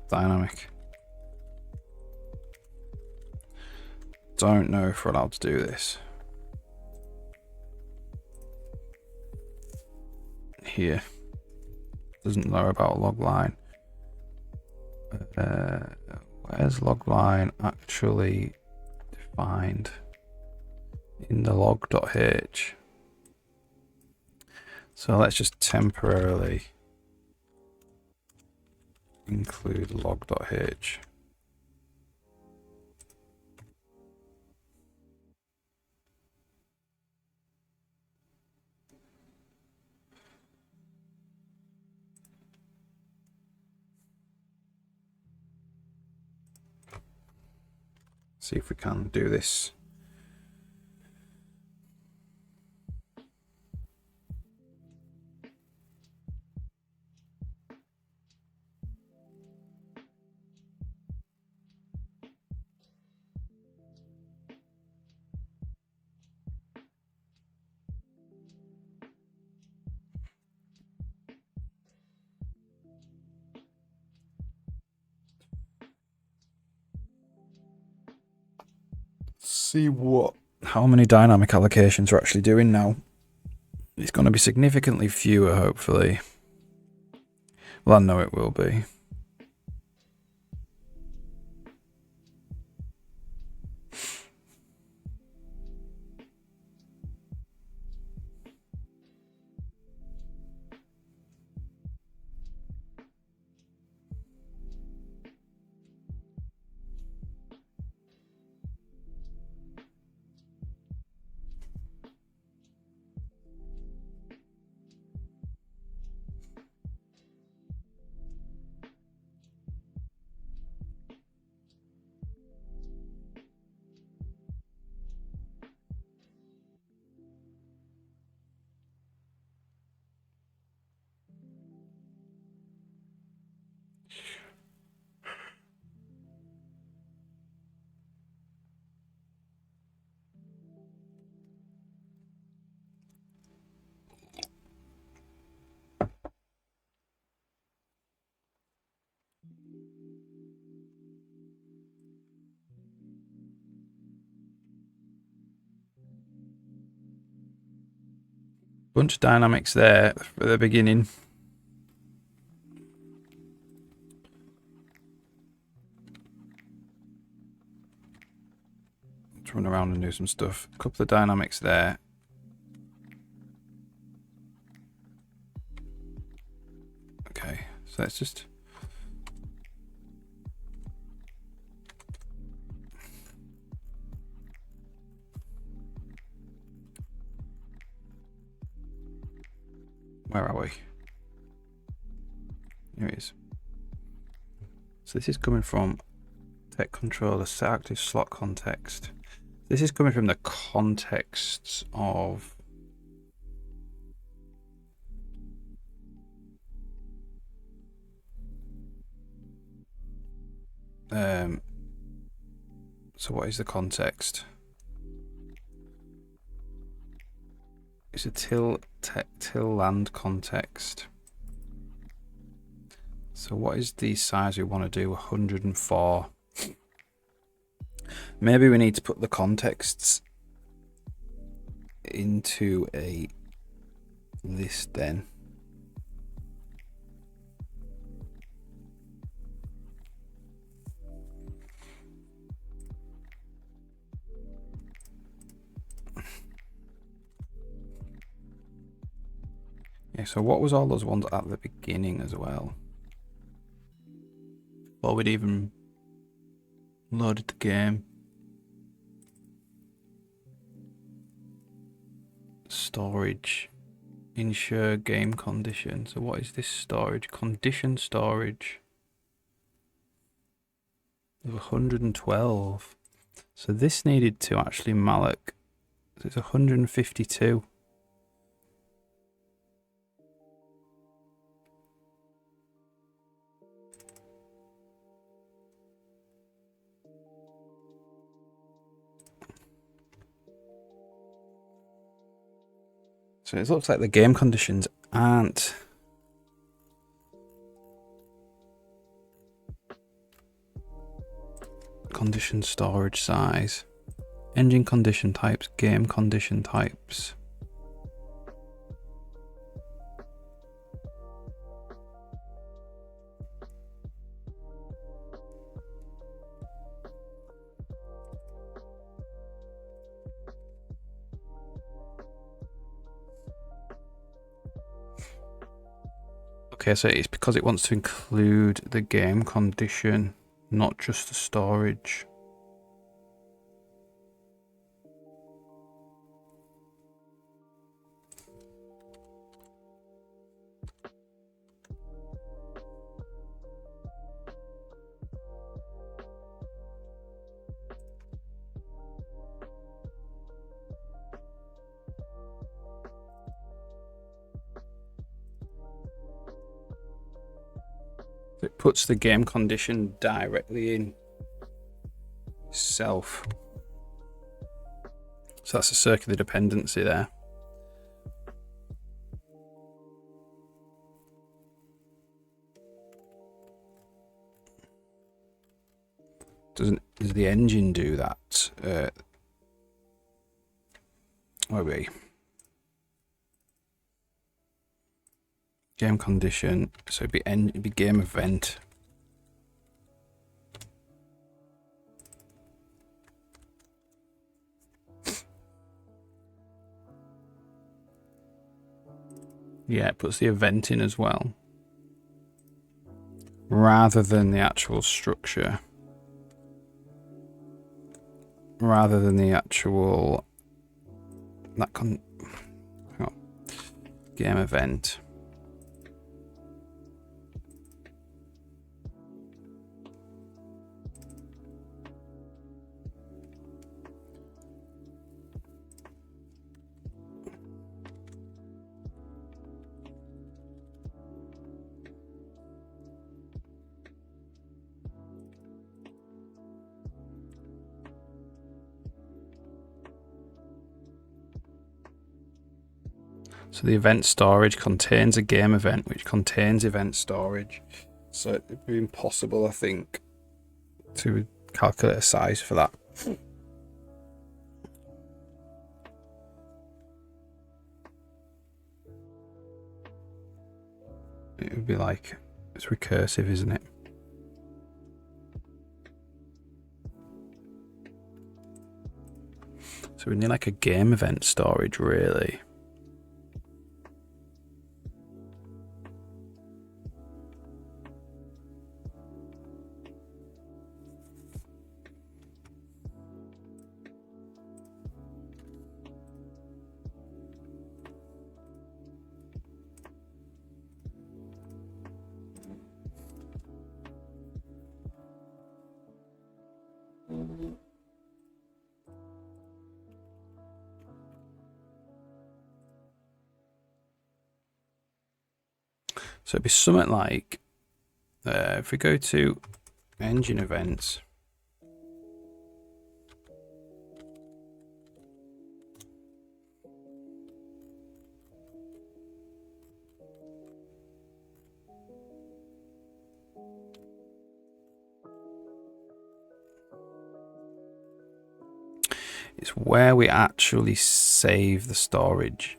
Dynamic. Don't know if we're allowed to do this. Here. Doesn't know about log line. Where's log line actually defined? In the log.h. So let's just temporarily include log.h. See if we can do this. See how many dynamic allocations we're actually doing now. It's going to be significantly fewer, hopefully. Well, I know it will be. Bunch of dynamics there for the beginning. Let's run around and do some stuff. A couple of dynamics there. Okay, so let's just... Where are we? Here it is. So this is coming from tech controller, set active slot context. This is coming from the contexts of so what is the context? It's a till land context. So what is the size we want to do? 104. Maybe we need to put the contexts into a list then. Yeah, so what was all those ones at the beginning as well? Before we'd even loaded the game. Storage. Ensure game condition. So what is this storage? Condition storage. Of 112. So this needed to actually malloc. So it's 152. So it looks like the game conditions aren't condition storage size, engine condition types, game condition types. Okay, so it's because it wants to include the game condition, not just the storage. It puts the game condition directly in itself. So that's a circular dependency there. Does the engine do that? Where are we? Game condition. So it'd be game event. Yeah, it puts the event in as well, rather than the actual structure. Rather than the actual hang on, game event. So the event storage contains a game event, which contains event storage. So it'd be impossible, I think, to calculate a size for that. it would be like, it's recursive, isn't it? So we need like a game event storage, really. So it'd be something like, if we go to engine events, it's where we actually save the storage.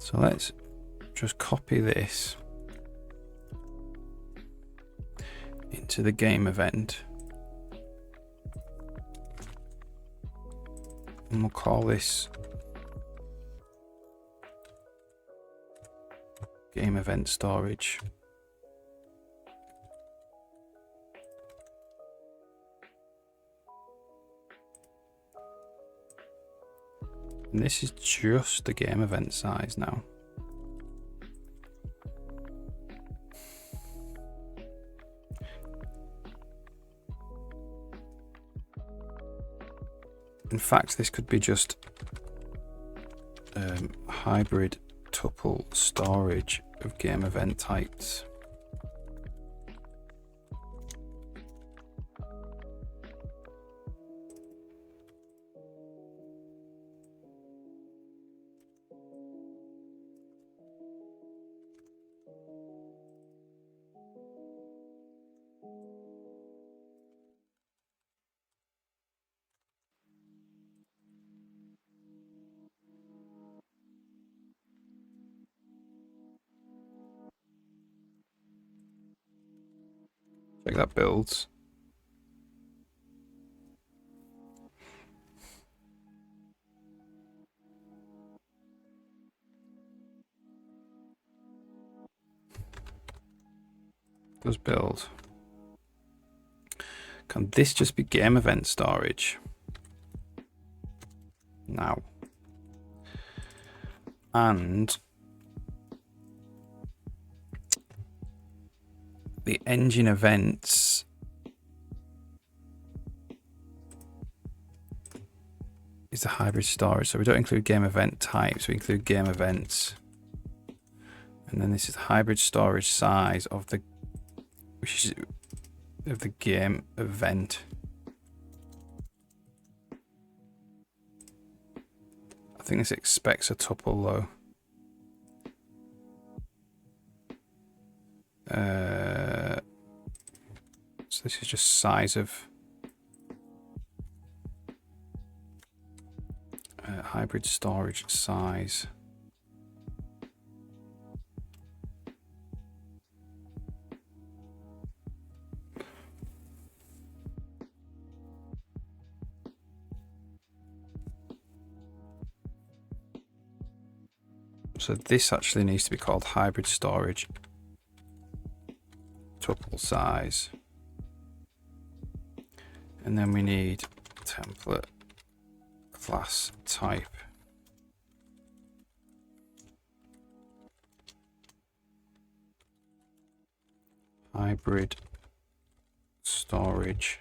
So let's just copy this into the game event. And we'll call this game event storage. And this is just the game event size now. In fact, this could be just hybrid tuple storage of game event types. Check that builds. Does build. Can this just be game event storage? Now. And the engine events is the hybrid storage. So we don't include game event types, we include game events. And then this is the hybrid storage size of the game event. I think this expects a tuple though. So this is just size of hybrid storage size. So this actually needs to be called hybrid storage tuple size. And then we need template class type. Hybrid storage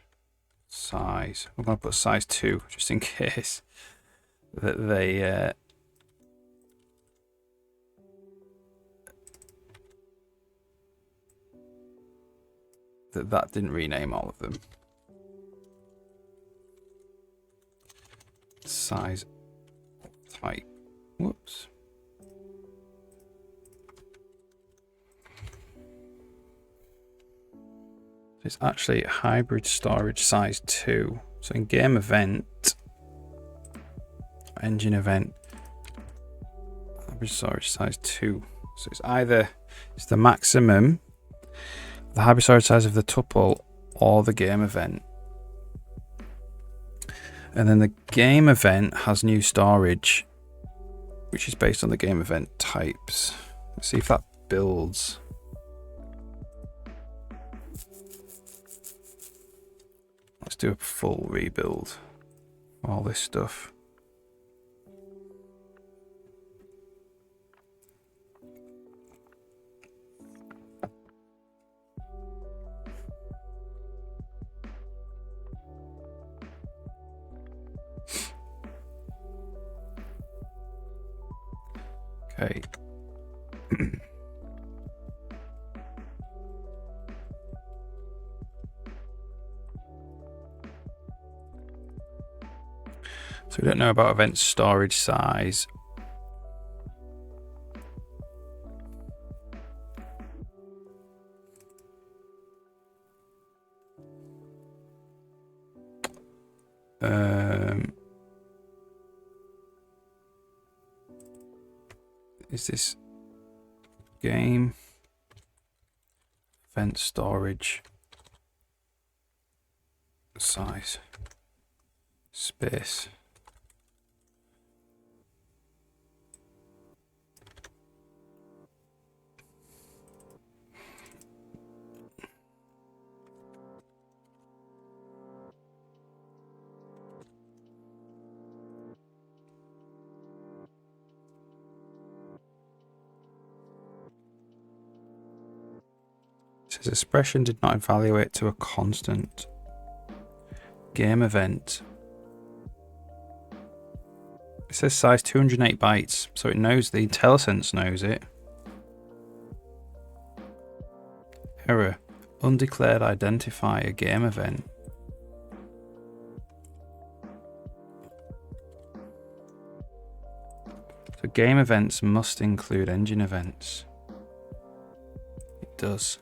size. We're going to put size 2 just in case that they that didn't rename all of them. Size type. Whoops. It's actually hybrid storage size 2. So in game event, engine event, hybrid storage size 2. So it's the maximum, the hybrid storage size of the tuple or the game event. And then the game event has new storage, which is based on the game event types. Let's see if that builds. Let's do a full rebuild. All this stuff. Okay. So we don't know about event storage size. Is this game event storage size space? Says expression did not evaluate to a constant. Game event. It says size 208 bytes, so it knows, the IntelliSense knows it. Error. Undeclared identifier game event. So game events must include engine events. It does.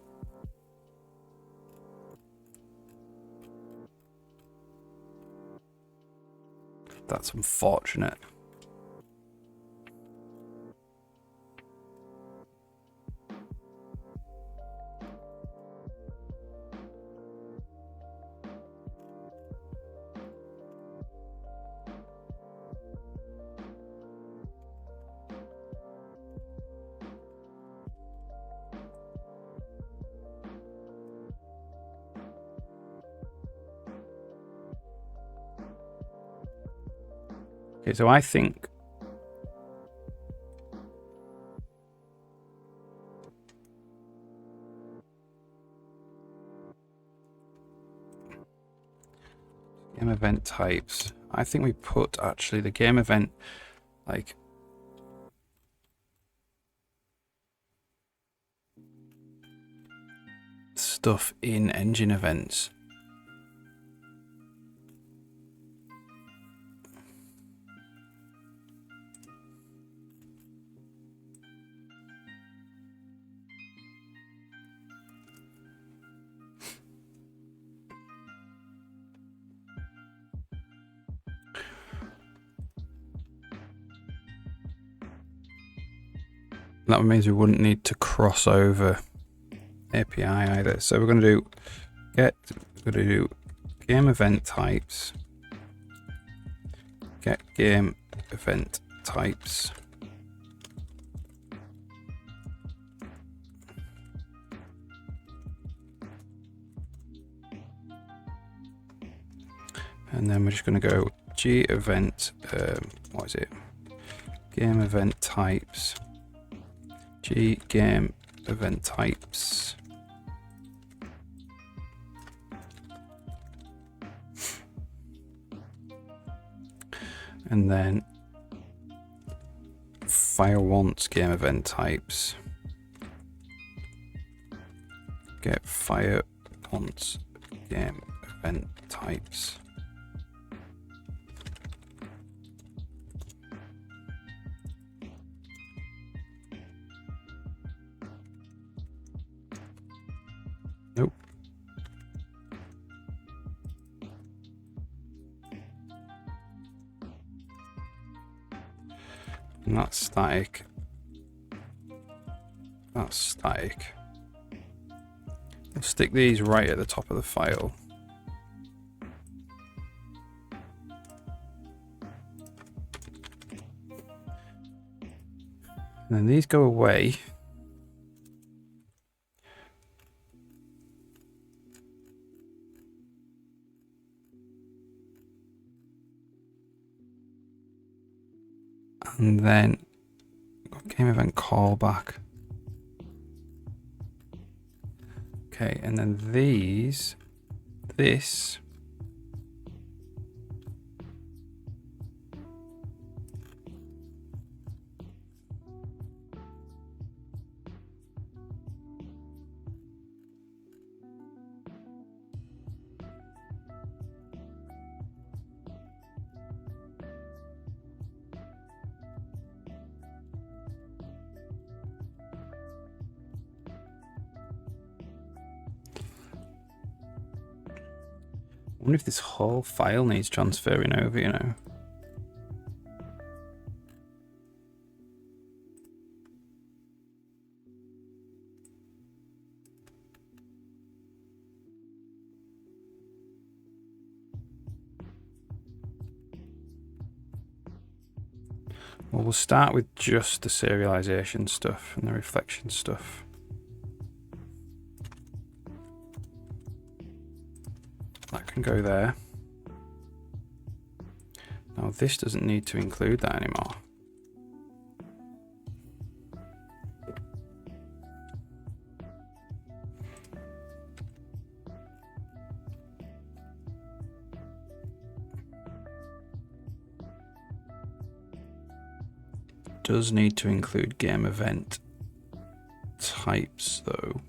That's unfortunate. Okay, so I think game event types. I think we put actually the game event like stuff in engine events. That means we wouldn't need to cross over API either. So we're going to do game event types, get game event types, and then we're just going to go G event, what is it? Game event types. G game event types. And then fire wants game event types. Get fire wants game event types. Nope. And that's static. That's static. We'll stick these right at the top of the file. And then these go away. And then game event callback. Okay, and then this. I wonder if this whole file needs transferring over, you know. Well, we'll start with just the serialization stuff and the reflection stuff. That can go there. Now this doesn't need to include that anymore. Does need to include game event types though.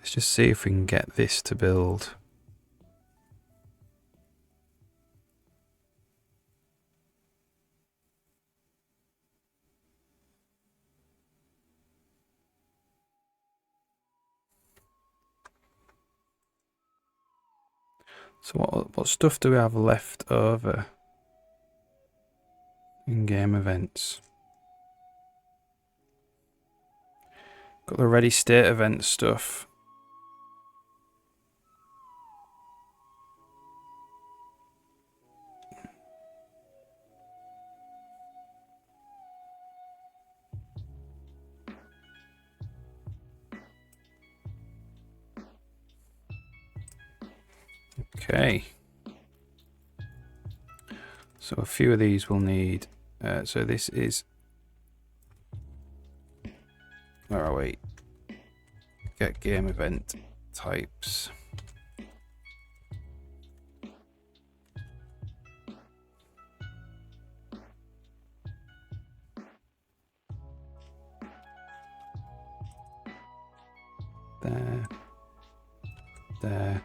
Let's just see if we can get this to build. So what stuff do we have left over in game events? Got the ready state event stuff. Okay. So a few of these will need. So this is. Where are we? Get game event types. There. There.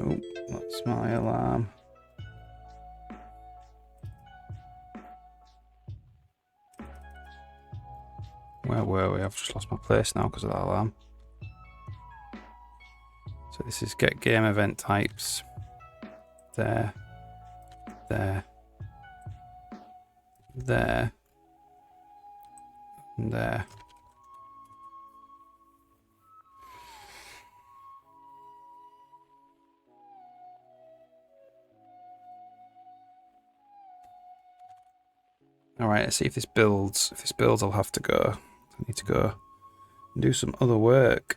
Oh, that's my alarm. Where were we? I've just lost my place now because of that alarm. So this is get game event types. There. There. There. And there. Alright, let's see if this builds. If this builds, I'll have to go. I need to go and do some other work.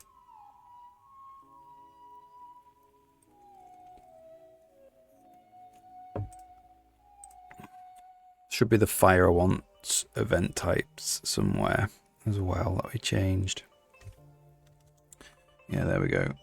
Should be the fire wants event types somewhere as well that we changed. Yeah, there we go.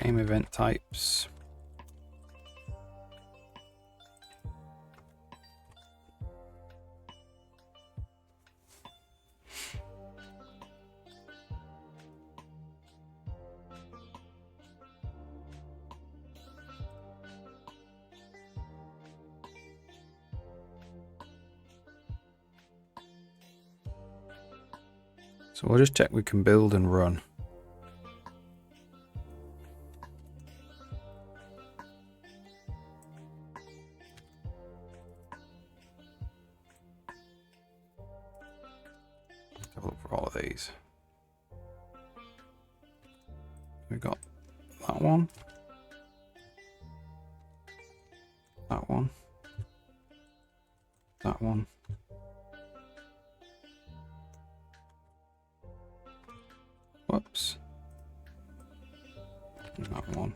Game event types. So we'll just check we can build and run. Have a look for all of these. We got that one, that one, that one. Whoops. And that one.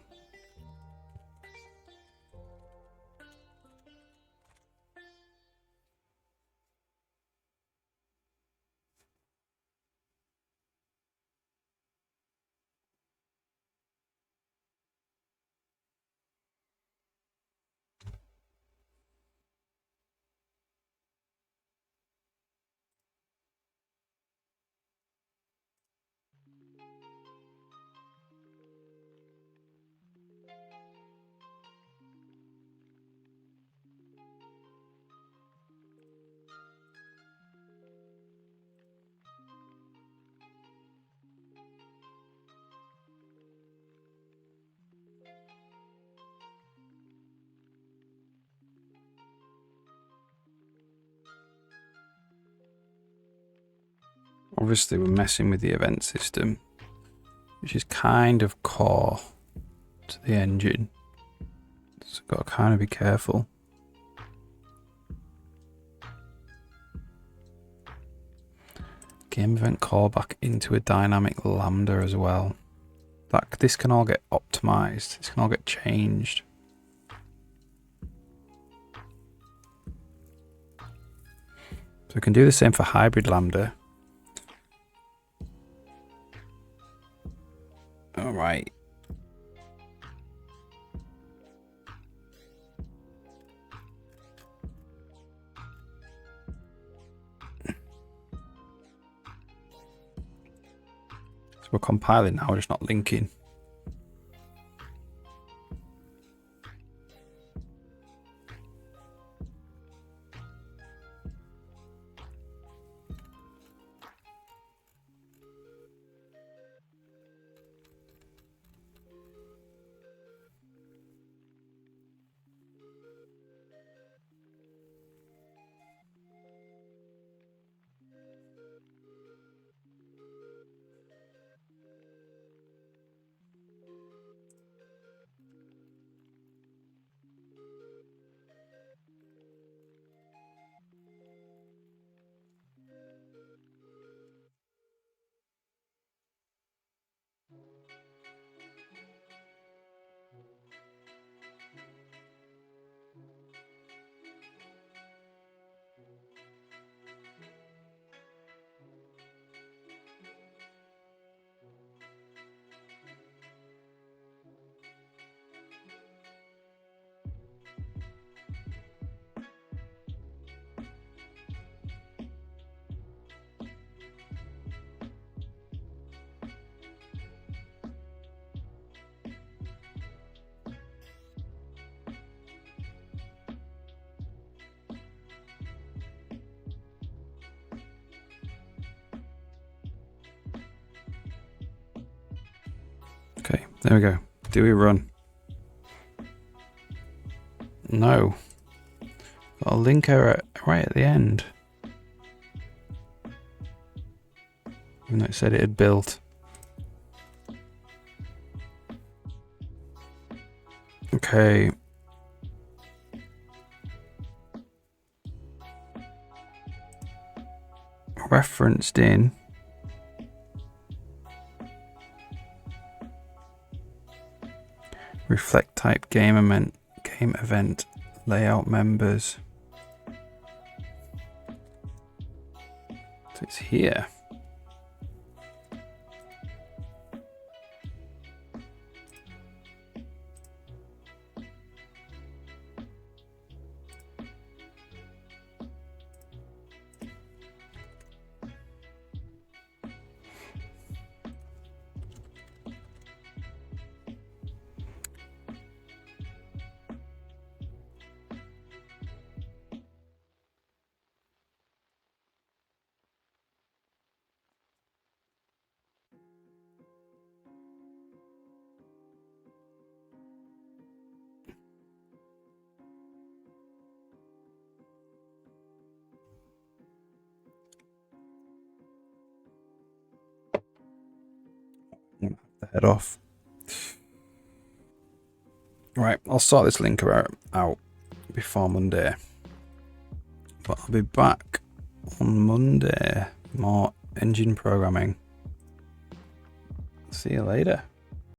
Obviously, we're messing with the event system, which is kind of core to the engine. So got to kind of be careful. Game event callback into a dynamic lambda as well. This can all get optimized. This can all get changed. So we can do the same for hybrid lambda. All right. So we're compiling now, we're just not linking. Okay, there we go. Do we run? No. Got a link error right at the end. Even though it said it had built. Okay. Referenced in. Reflect type game event layout members. So it's here. I'm gonna have to head off. Right, I'll sort this linker out before Monday. But I'll be back on Monday. More engine programming. See you later.